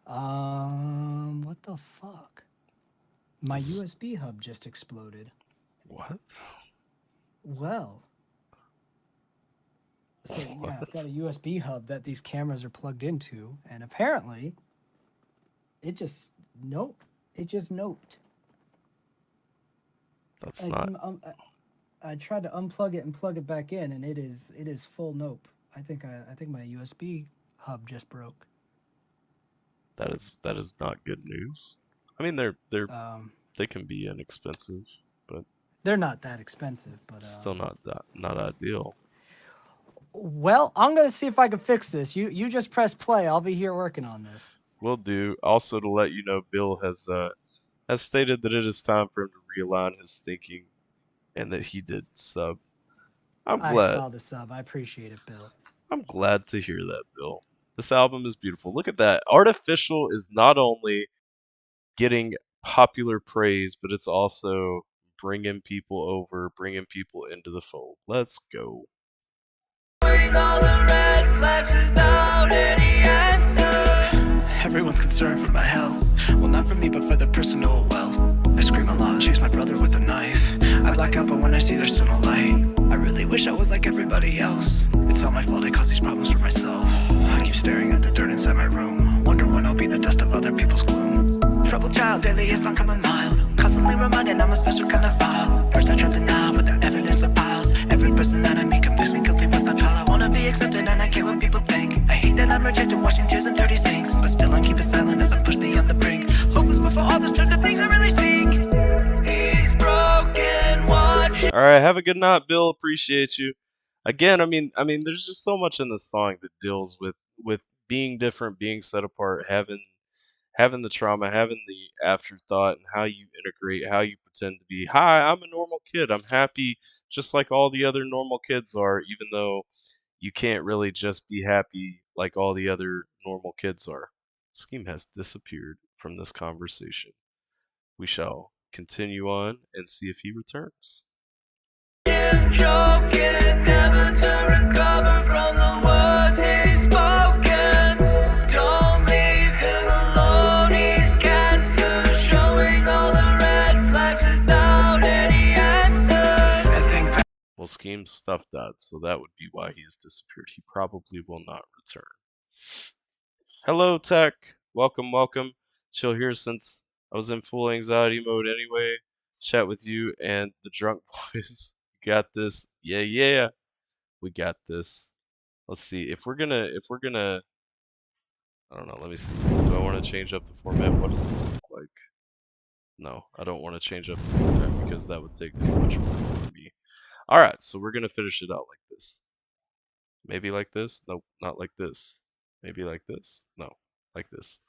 What the fuck? My USB hub just exploded. What? Well. So, yeah, I've got a USB hub that these cameras are plugged into, and apparently, it just noped. It just noped. That's not. I tried to unplug it and plug it back in, and it is full nope. I think my USB hub just broke. That is not good news. I mean, they can be inexpensive, but They're not that expensive, but still not ideal. well, I'm gonna see if I can fix this. You just press play. I'll be here working on this. Will do. Also, to let you know, Bill has stated that it is time for him to realign his thinking, and that he did sub. I'm I glad. saw the sub. I appreciate it, Bill. I'm glad to hear that, Bill. This album is beautiful. Look at that. Artificial is not only getting popular praise, but it's also bringing people over, bringing people into the fold. Let's go. All the red flags without any answers. Everyone's concerned for my health. Well, not for me, but for their personal wealth. I scream a lot and chase my brother with a knife. I black out, but when I see there's still no light, I really wish I was like everybody else. It's all my fault, I cause these problems for myself. I keep staring at the dirt inside my room, wonder when I'll be the dust of other people's gloom. Troubled child, daily is not coming mild. Constantly reminded I'm a special kind of file. First I tried to deny, but their evidence of piles. Every person that I meet convicts me guilty with the trial. I wanna be accepted and I care what people think. I hate that I'm rejected, washing tears in dirty sinks, but still I'm keeping silent as I push beyond the brink. Hopeless before all this turn to things I really seek. He's broken, watch. All right, have a good night, Bill. Appreciate you. Again, I mean, there's just so much in this song that deals with being different, being set apart, having the trauma, having the afterthought, and how you integrate, how you pretend to be. Hi, I'm a normal kid. I'm happy, just like all the other normal kids are, even though you can't really just be happy like all the other normal kids are. Skeem has disappeared from this conversation. We shall continue on and see if he returns. Joking, never to recover from the words he's spoken. Don't leave him alone, he's cancer, showing all the red flags without any answers. Well, Skeem's stuff died, so that would be why he has disappeared. He probably will not return. Hello, Tech. Welcome, welcome. Chill here since I was in full anxiety mode anyway. Chat with you and the drunk boys. Got this. Yeah, yeah. We got this. Let's see. If we're gonna I don't know, let me see. Do I want to change up the format? What does this look like? No, I don't want to change up the format because that would take too much work for me. Alright, so we're gonna finish it out like this. Maybe like this? Nope, not like this. Maybe like this? No, like this.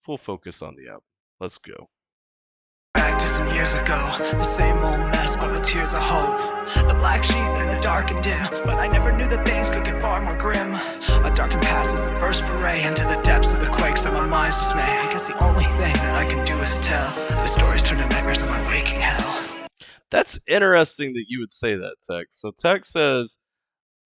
Full focus on the album. Let's go. back to some years ago. The same old mess, but with tears of hope. The black sheep in the dark and dim, but I never knew that things could get far more grim. A darkened past is the first foray into the depths of the quakes of my mind's dismay. I guess the only thing that I can do is tell the stories turn to nightmares of my waking hell. That's interesting that you would say that, Tech. So Tech says,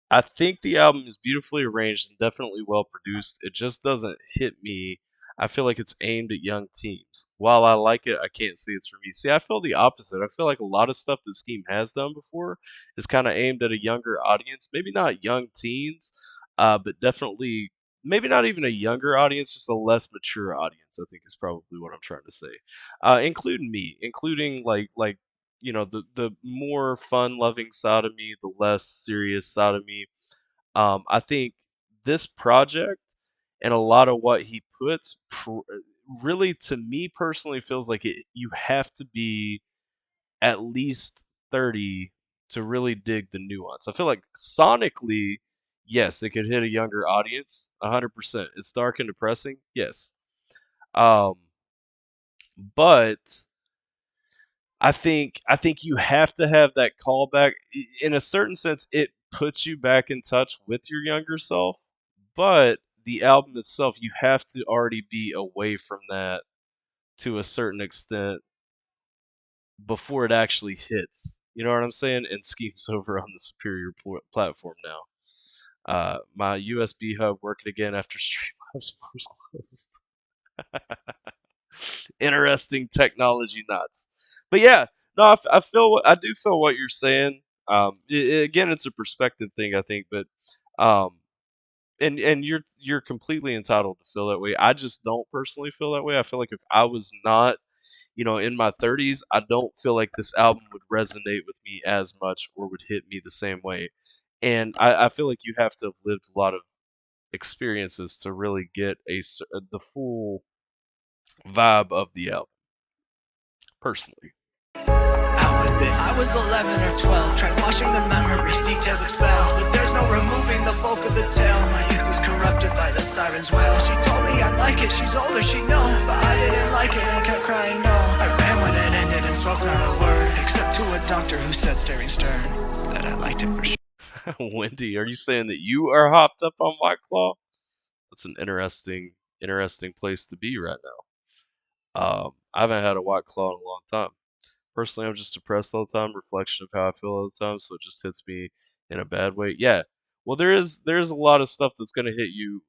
I think the album is beautifully arranged and definitely well produced. It just doesn't hit me. I feel like it's aimed at young teens. While I like it, I can't say it's for me. See, I feel the opposite. I feel like a lot of stuff that Skeem has done before is kind of aimed at a younger audience. Maybe not young teens, but definitely maybe not even a younger audience, just a less mature audience. I think is probably what I'm trying to say, including me, including like you know the more fun loving side of me, the less serious side of me. I think this project and a lot of what he puts really to me personally feels like you have to be at least 30 to really dig the nuance. I feel like sonically, yes, it could hit a younger audience 100%. It's dark and depressing, yes. Um, but I think you have to have that callback. In a certain sense, it puts you back in touch with your younger self, but the album itself, you have to already be away from that to a certain extent before it actually hits. You know what I'm saying? And Skeem's over on the superior platform now. My USB hub working again after Streamlabs was closed. Interesting technology nuts. But yeah, no, I do feel what you're saying. Again, it's a perspective thing, I think, but um, and you're completely entitled to feel that way. I just don't personally feel that way. I feel like if I was not, in my 30s, I don't feel like this album would resonate with me as much or would hit me the same way. And I feel like you have to have lived a lot of experiences to really get the full vibe of the album, personally. How was it? I was 11 or 12, tried washing the memories, details expelled, but there's no removing the bulk of the tale. My youth was corrupted by the siren's wail. She told me I'd like it, she's older, she'd know, but I didn't like it and kept crying no. I ran when it ended and spoke not a word, except to a doctor who said staring stern that I liked it for sure. Wendy, are you saying that you are hopped up on White Claw? That's an interesting place to be right now. I haven't had a White Claw in a long time. Personally, I'm just depressed all the time, reflection of how I feel all the time, so it just hits me in a bad way. Yeah. Well, there's a lot of stuff that's going to hit you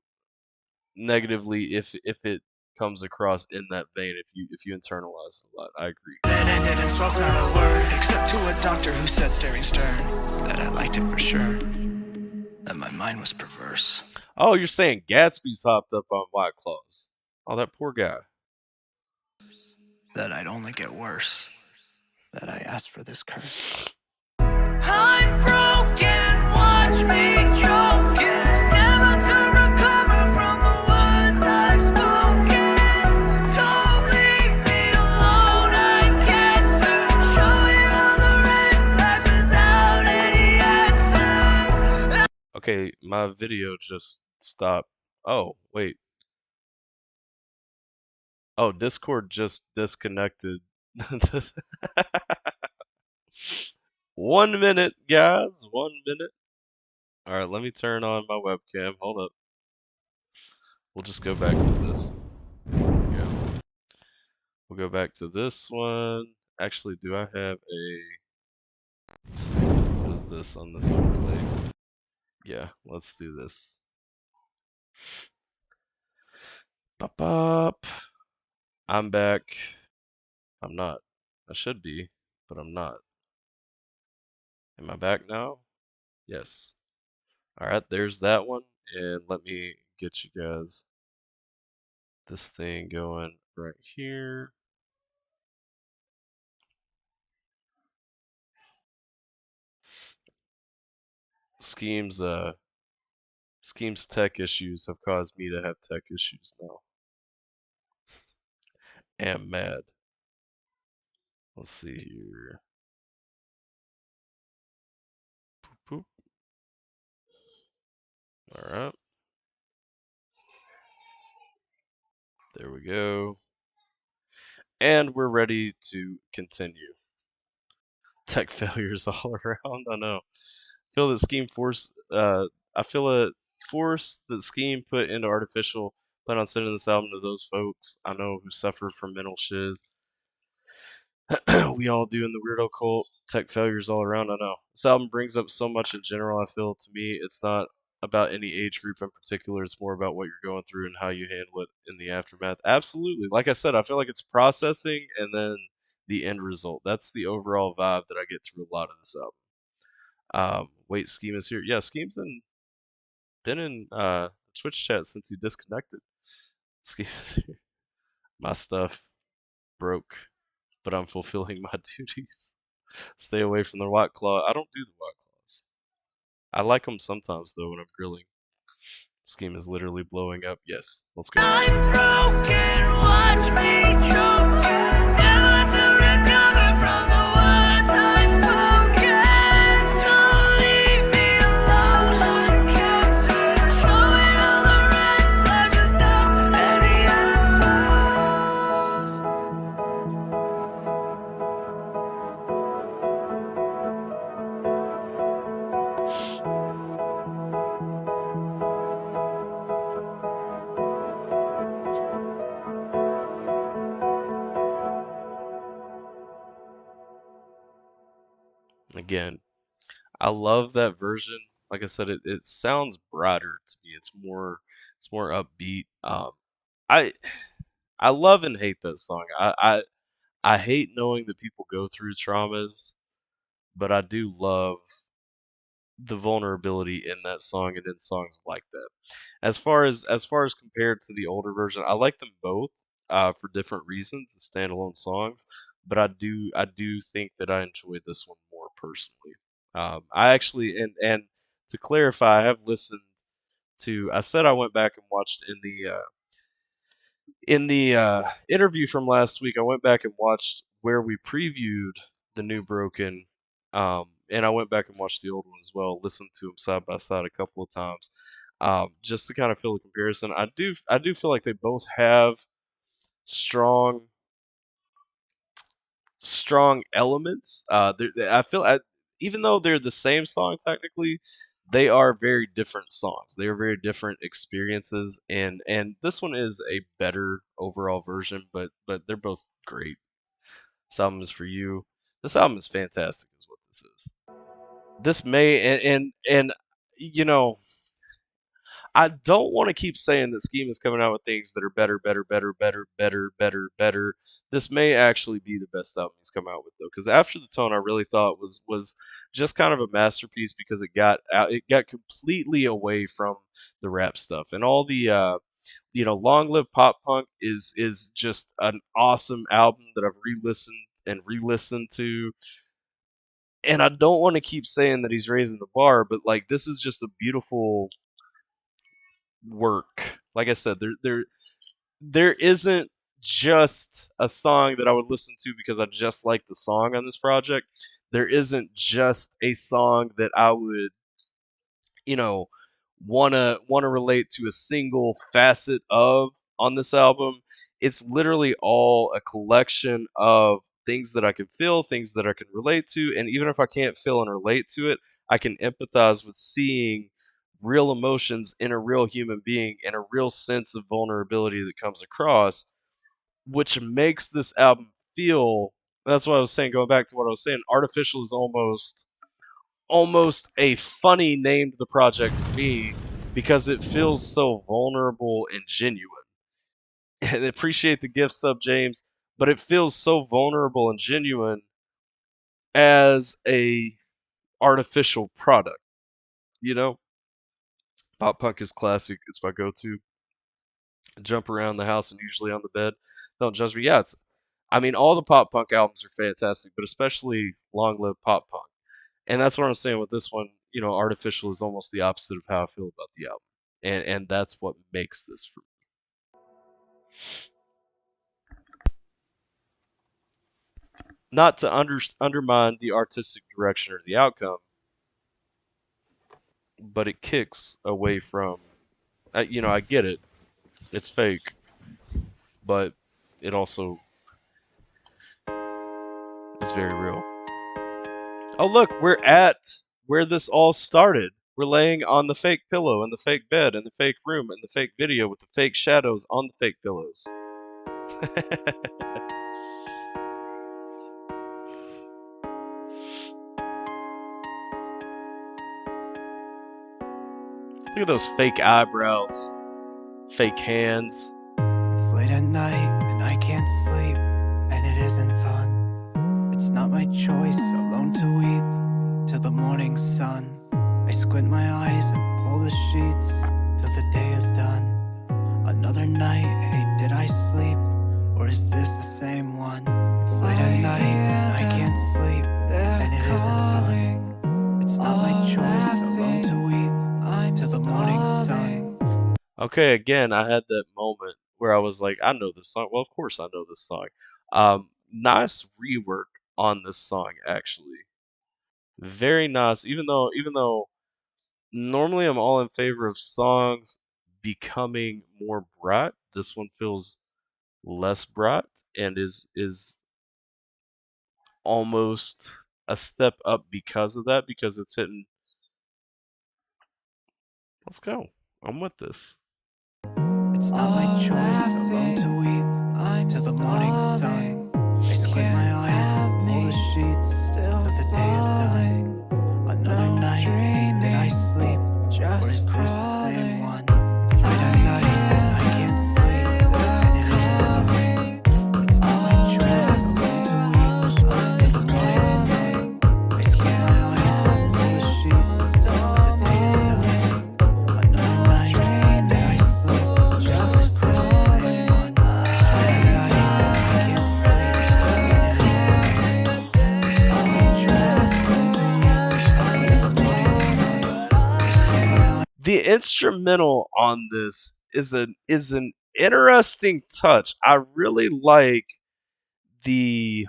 negatively if it comes across in that vein, if you internalize it a lot. I agree. It ended and spoke not a word, except to a doctor who said staring stern that I liked it for sure, that my mind was perverse. Oh, you're saying Gatsby's hopped up on White Claws. Oh, that poor guy. That I'd only get worse, that I asked for this curse. I'm broken, watch me choking, never to recover from the words I've spoken. Don't leave me alone, I can't soon show you all the red flags without any answers. Okay, my video just stopped. Oh, wait. Oh, Discord just disconnected. 1 minute, guys. 1 minute. All right, let me turn on my webcam. Hold up. We'll just go back to this. Yeah. We'll go back to this one. Actually, do I have a... Let's see, what is this on this overlay? Yeah, let's do this. Bop. I'm back. I'm not. I should be, but I'm not. Am I back now? Yes. Alright, there's that one. And let me get you guys this thing going right here. Skeem's tech issues have caused me to have tech issues now. Am mad. Let's see here. Poop. Alright. There we go. And we're ready to continue. Tech failures all around. I know. Feel that Skeem force. I feel a force that Skeem put into artificial. Plan on sending this album to those folks I know who suffer from mental shiz. We all do in the weirdo cult. Tech failures all around. I know. This album brings up so much in general. I feel to me, it's not about any age group in particular. It's more about what you're going through and how you handle it in the aftermath. Absolutely. Like I said, I feel like it's processing and then the end result. That's the overall vibe that I get through a lot of this album. Wait, Skeem is here. Yeah, Skeem's been in Twitch chat since he disconnected. Skeem is here. My stuff broke, but I'm fulfilling my duties. Stay away from the white claw. I don't do the white claws. I like them sometimes though when I'm grilling. Skeem is literally blowing up. Yes, let's go. I'm broken, watch me choking. Never to recover from the words I've spoken. Don't leave me alone, I can't see. Showing all the red flags, no any answers. Again, I love that version. Like I said, it sounds brighter to me. It's more upbeat. I I love and hate that song. I hate knowing that people go through traumas, but I do love the vulnerability in that song and in songs like that. As far as compared to the older version, I like them both for different reasons as standalone songs, but I do think that I enjoy this one more personally. I actually and to clarify, I have listened to. I said I went back and watched in the interview from last week. I went back and watched where we previewed the new Broken, and I went back and watched the old one as well. Listened to them side by side a couple of times, just to kind of feel the comparison. I do feel like they both have strong strong elements. I feel even though they're the same song technically, they are very different songs. They are very different experiences, and this one is a better overall version. But they're both great. This album is for you. This album is fantastic, is what this is. This may and you know I don't want to keep saying that Scheme is coming out with things that are better, better, better, better, better, better, better. This may actually be the best album he's come out with though, because After the Tone I really thought was just kind of a masterpiece because it got completely away from the rap stuff and all the Long Live Pop Punk is just an awesome album that I've re-listened and re-listened to. And I don't want to keep saying that he's raising the bar, but like this is just a beautiful work. Like I said, there isn't just a song that I would listen to because I just like the song on this project. There isn't just a song that I would, you know, wanna relate to a single facet of on this album. It's literally all a collection of things that I can feel, things that I can relate to, and even if I can't feel and relate to it, I can empathize with seeing real emotions in a real human being and a real sense of vulnerability that comes across, which makes this album feel. That's what I was saying. Going back to what I was saying, artificial is almost a funny name to the project for me because it feels so vulnerable and genuine. And I appreciate the gift sub, James, but it feels so vulnerable and genuine as a artificial product. You know, pop punk is classic. It's my go-to. Jump around the house and usually on the bed. Don't judge me. Yeah, I mean, all the pop punk albums are fantastic, but especially Long Live Pop Punk. And that's what I'm saying with this one. Artificial is almost the opposite of how I feel about the album, and that's what makes this for me. Not to undermine the artistic direction or the outcome, but it kicks away from. I get it. It's fake, but it also It's very real. Oh, look, we're at where this all started. We're laying on the fake pillow in the fake bed in the fake room in the fake video with the fake shadows on the fake pillows. Look at those fake eyebrows, fake hands. It's late at night and I can't sleep, and it isn't fun. It's not my choice, alone to weep till the morning sun. I squint my eyes and pull the sheets till the day is done. Another night, hey, did I sleep? Or is this the same one? It's late at night and I can't sleep, and it isn't fun. It's not my choice, alone to weep till the morning sun. Okay, again, I had that moment where I was like, I know this song. Well, of course I know this song. Nice rework on this song, actually. Very nice. Even though normally I'm all in favor of songs becoming more bright, this one feels less bright and is almost a step up because of that, because it's hitting. Let's go. I'm with this. It's not my choice, alone to weep till the morning sun. I squint my eyes and pull the sheets till the day is done. Another night, hey, did I sleep? Or is this the same one? It's late at night and I can't sleep, and it isn't fun. It's not my choice, alone to weep till the morning sun. I squint my eyes and pull the sheets till the day is done. Another night, hey, did I sleep? Or is this the same one? It's late at night and I can't sleep, and it isn't fun. It's not my choice, alone to weep till the morning sun. The instrumental on this is an interesting touch. I really like the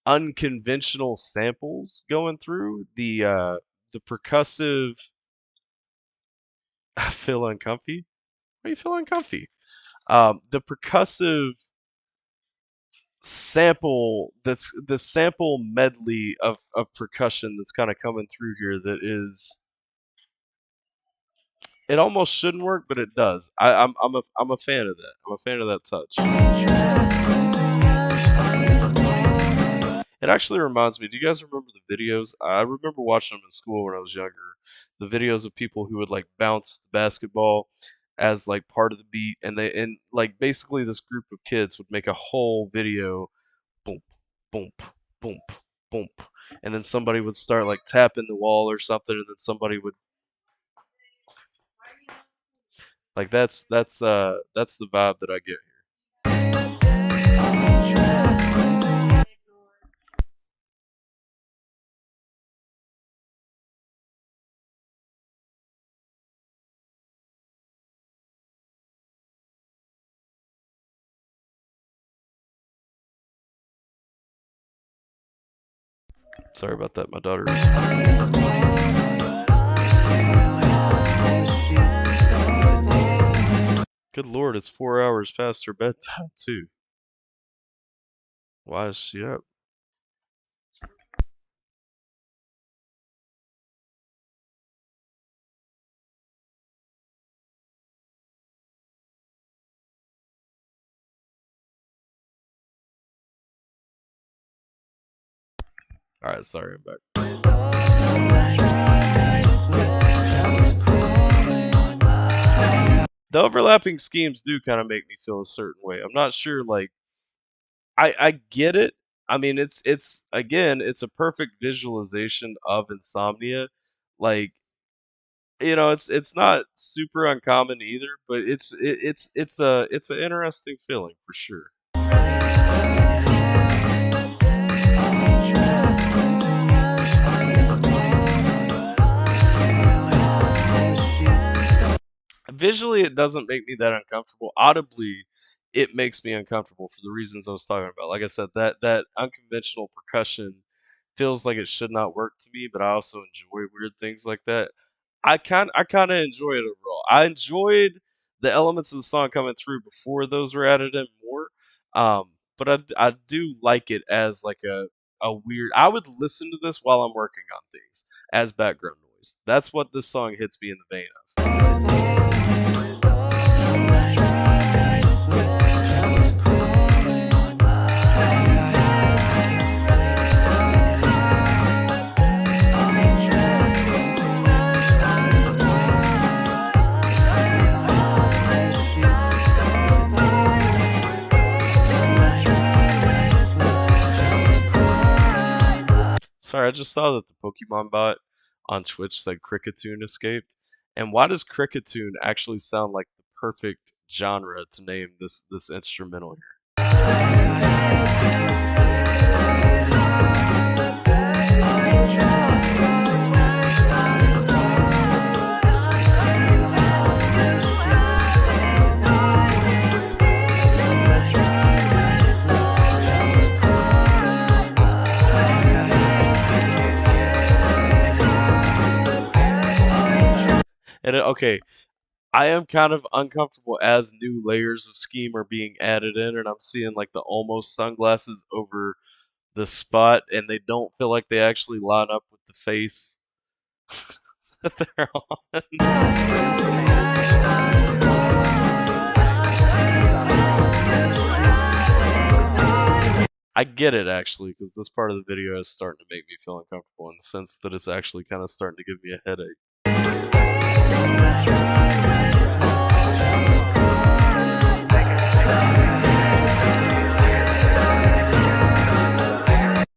unconventional samples going through the percussive. I feel uncomfy. Why do you feel uncomfy? The percussive sample, that's the sample medley of percussion that's kind of coming through here, that is, it almost shouldn't work, but it does. I'm a fan of that. I'm a fan of that touch. It actually reminds me, do you guys remember the videos? I remember watching them in school when I was younger. The videos of people who would like bounce the basketball as like part of the beat, and like basically this group of kids would make a whole video, boom, boom, boom, boom, and then somebody would start like tapping the wall or something, and then somebody would like that's the vibe that I get here. Sorry about that, my daughter. Good lord, it's 4 hours past her bedtime too. Why is she up? Alright, sorry, I'm back. The overlapping schemes do kind of make me feel a certain way. I'm not sure, like, I get it. I mean, it's again, it's a perfect visualization of insomnia. Like, it's not super uncommon either, but it's an interesting feeling for sure. Visually, it doesn't make me that uncomfortable. Audibly, it makes me uncomfortable for the reasons I was talking about. Like I said, that unconventional percussion feels like it should not work to me, but I also enjoy weird things like that. I kind of enjoy it overall. I enjoyed the elements of the song coming through before those were added in more. but I do like it as like a weird. I would listen to this while I'm working on things as background noise. That's what this song hits me in the vein of. Sorry, I just saw that the Pokemon bot on Twitch said Cricketune escaped. And why does Cricketune actually sound like the perfect genre to name this instrumental here? And okay, I am kind of uncomfortable as new layers of Skeem are being added in, and I'm seeing like the almost sunglasses over the spot, and they don't feel like they actually line up with the face that they're on. I get it actually, because this part of the video is starting to make me feel uncomfortable in the sense that it's actually kind of starting to give me a headache.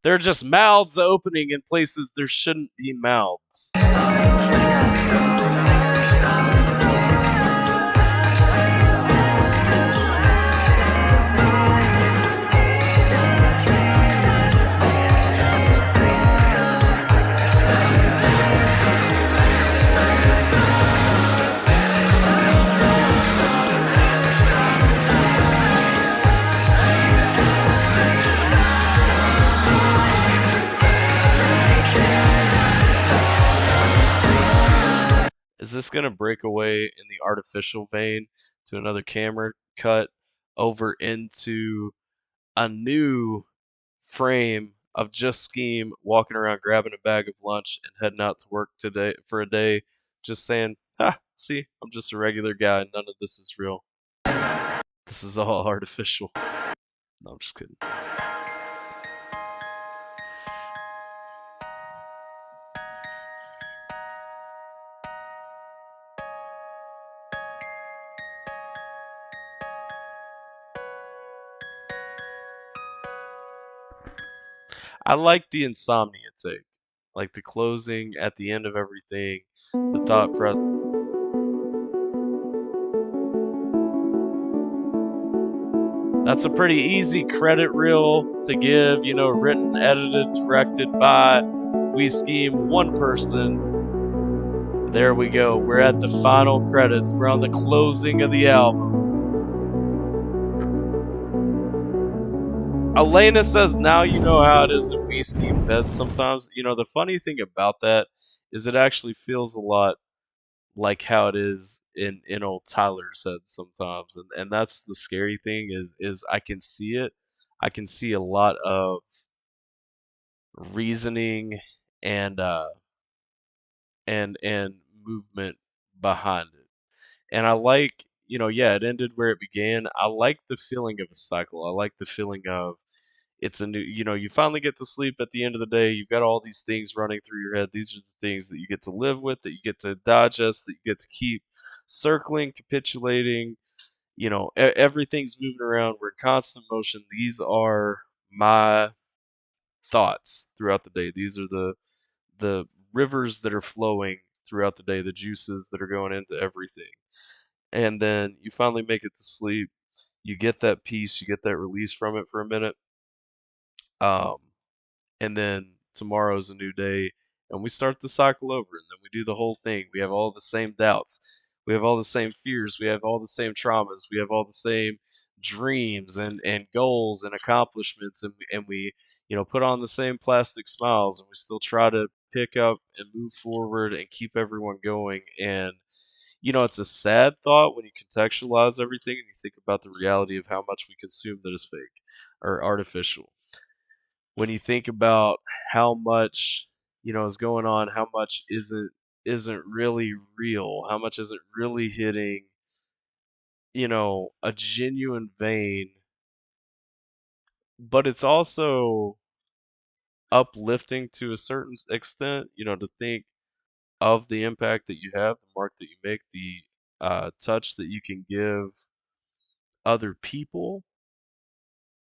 There are just mouths opening in places there shouldn't be mouths. Is this going to break away in the artificial vein to another camera cut over into a new frame of just Skeem walking around grabbing a bag of lunch and heading out to work today for a day, just saying, see, I'm just a regular guy. None of this is real. This is all artificial. No, I'm just kidding. I like the insomnia take, like the closing at the end of everything, the thought press. That's a pretty easy credit reel to give, you know, written, edited, directed by We Skeem, one person. There we go. We're at the final credits. We're on the closing of the album. Elena says, now you know how it is in We Skeem's head sometimes. You know, the funny thing about that is it actually feels a lot like how it is in old Tyler's head sometimes. And that's the scary thing is I can see it. I can see a lot of reasoning and and movement behind it. And I like, you know, yeah, it ended where it began. I like the feeling of a cycle. I like the feeling of it's a new, you know, you finally get to sleep at the end of the day. You've got all these things running through your head. These are the things that you get to live with, that you get to digest, that you get to keep circling, capitulating. You know, everything's moving around. We're in constant motion. These are my thoughts throughout the day. These are the rivers that are flowing throughout the day, the juices that are going into everything. And then you finally make it to sleep. You get that peace, you get that release from it for a minute. Um, and then tomorrow's a new day, and we start the cycle over, and then we do the whole thing. We have all the same doubts, we have all the same fears, we have all the same traumas, we have all the same dreams and goals and accomplishments, and we, you know, put on the same plastic smiles, and we still try to pick up and move forward and keep everyone going. And it's a sad thought when you contextualize everything and you think about the reality of how much we consume that is fake or artificial. When you think about how much, is going on, how much isn't really real, how much isn't really hitting, a genuine vein, but it's also uplifting to a certain extent, to think of the impact that you have, the mark that you make, the touch that you can give other people.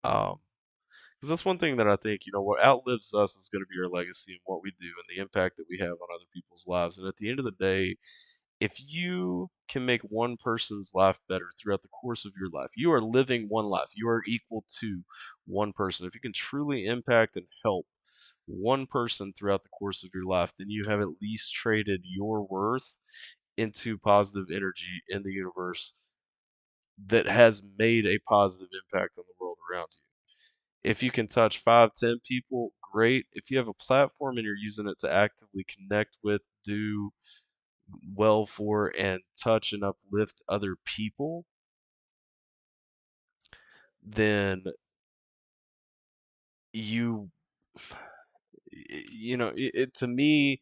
Because that's one thing that I think, what outlives us is going to be our legacy and what we do and the impact that we have on other people's lives. And at the end of the day, if you can make one person's life better throughout the course of your life, you are living one life. You are equal to one person. If you can truly impact and help one person throughout the course of your life, then you have at least traded your worth into positive energy in the universe that has made a positive impact on the world around you. If you can touch 5, 10 people, great. If you have a platform and you're using it to actively connect with, do well for, and touch and uplift other people, then you, to me,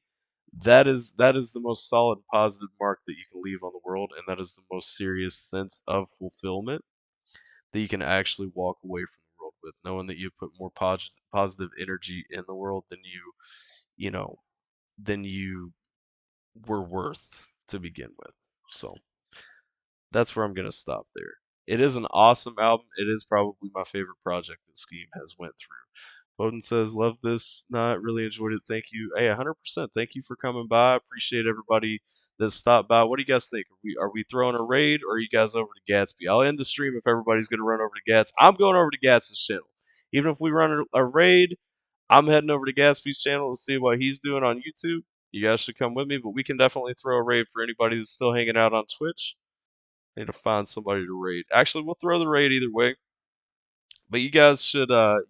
that is the most solid positive mark that you can leave on the world, and that is the most serious sense of fulfillment that you can actually walk away from the world with, knowing that you put more positive energy in the world than you know, than you were worth to begin with. So that's where I'm gonna stop there. It is an awesome album. It is probably my favorite project that Skeem has went through. Bowden says, "Love this. Not really enjoyed it. Thank you." Hey, 100%. Thank you for coming by. Appreciate everybody that stopped by. What do you guys think? Are we throwing a raid, or are you guys over to Gatsby? I'll end the stream if everybody's gonna run over to Gats. I'm going over to Gats's channel. Even if we run a raid, I'm heading over to Gatsby's channel to see what he's doing on YouTube. You guys should come with me, but we can definitely throw a raid for anybody that's still hanging out on Twitch. I need to find somebody to raid. Actually, we'll throw the raid either way. But you guys should go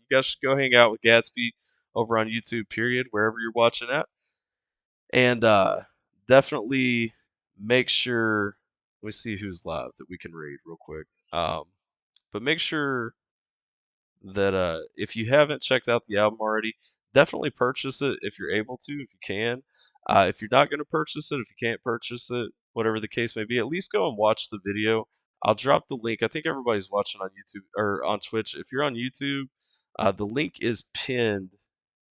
hang out with Gatsby over on YouTube, period, wherever you're watching at. And definitely make sure, let me see who's live that we can raid real quick. But make sure that if you haven't checked out the album already, definitely purchase it if you're able to, if you can. If you're not going to purchase it, if you can't purchase it, whatever the case may be, at least go and watch the video. I'll drop the link. I think everybody's watching on YouTube or on Twitch. If you're on YouTube, the link is pinned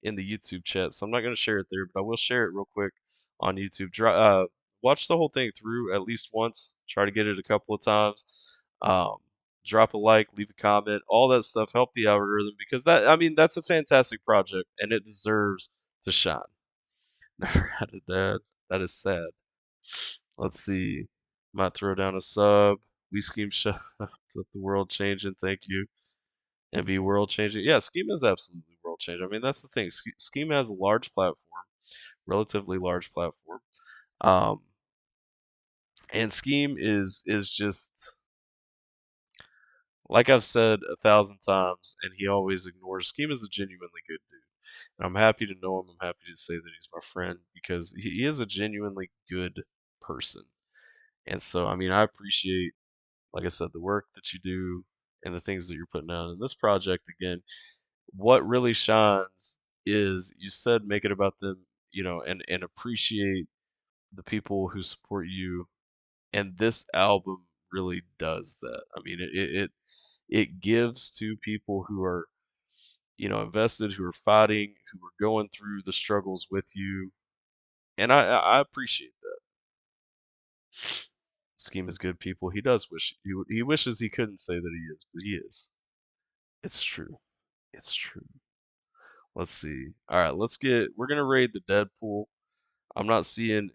in the YouTube chat, so I'm not going to share it there, but I will share it real quick on YouTube. Watch the whole thing through at least once. Try to get it a couple of times. Um, Drop a like, leave a comment, all that stuff help the algorithm, because that's a fantastic project and it deserves to shine. Never had a dad. That is sad. Let's see. Might throw down a sub. We Skeem shut the world changing. Thank you. And be world changing. Yeah, Skeem is absolutely world changing. I mean, that's the thing. Skeem has a large platform, relatively large platform. And Skeem is just, like I've said 1,000 times, and he always ignores. Skeem is a genuinely good dude, and I'm happy to know him. I'm happy to say that he's my friend because he is a genuinely good person. And so, I mean, I appreciate, like I said, the work that you do and the things that you're putting out in this project. Again, what really shines is you said make it about them, and appreciate the people who support you. And this album really does that. I mean, it gives to people who are, invested, who are fighting, who are going through the struggles with you, and I appreciate that. Skeem is good people. He does wish he wishes he couldn't say that he is, but he is. It's true. It's true. Let's see. All right, we're gonna raid the Deadpool. I'm not seeing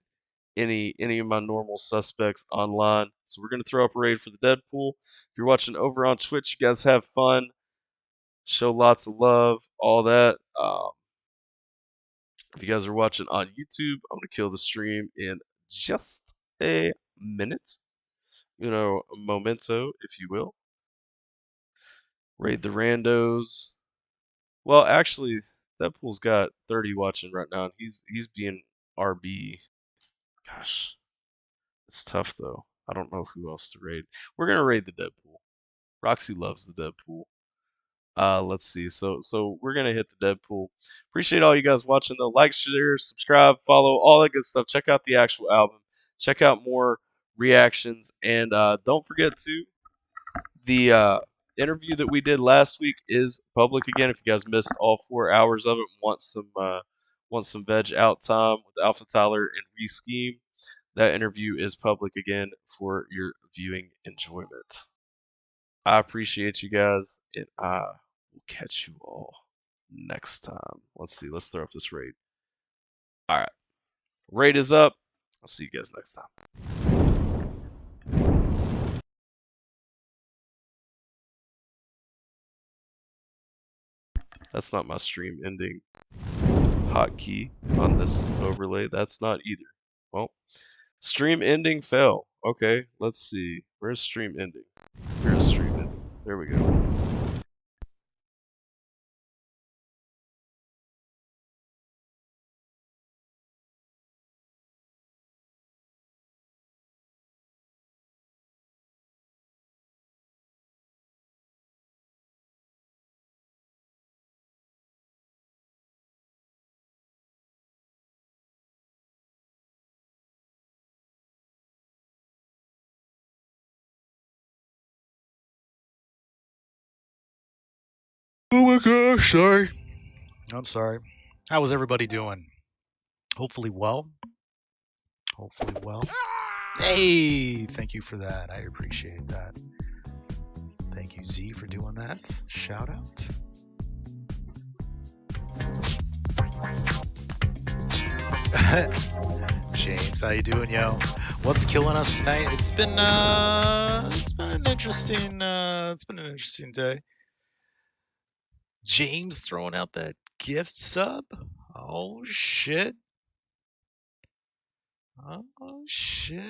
any of my normal suspects online, so we're gonna throw up a raid for the Deadpool. If you're watching over on Twitch, you guys have fun. Show lots of love, all that. If you guys are watching on YouTube, I'm gonna kill the stream in just a minute. Memento, if you will. Raid the randos. Well, actually, Deadpool's got 30 watching right now, and he's being RB. Gosh, It's tough though. I don't know who else to raid. We're gonna raid the Deadpool. Roxy loves the Deadpool. Let's see. So we're gonna hit the Deadpool. Appreciate all you guys watching though. Like, share, subscribe, follow, all that good stuff. Check out the actual album. Check out more reactions, and don't forget to the interview that we did last week is public again. If you guys missed all 4 hours of it, want some veg out time with AlphaTyler and Skeem, that interview is public again for your viewing enjoyment. I appreciate you guys, and I will catch you all next time. Let's see. Let's throw up this raid. All right. Raid is up. I'll see you guys next time. That's not my stream ending hotkey on this overlay. That's not either. Well, stream ending fell. Okay, let's see. Where's stream ending? Where's stream ending? There we go. Oh my gosh, sorry. I'm sorry. How was everybody doing? Hopefully well. Hopefully well. Hey, thank you for that. I appreciate that. Thank you, Z, for doing that. Shout out. James, how you doing, yo? What's killing us tonight? It's been an interesting day. James throwing out that gift sub. Oh shit. Oh shit.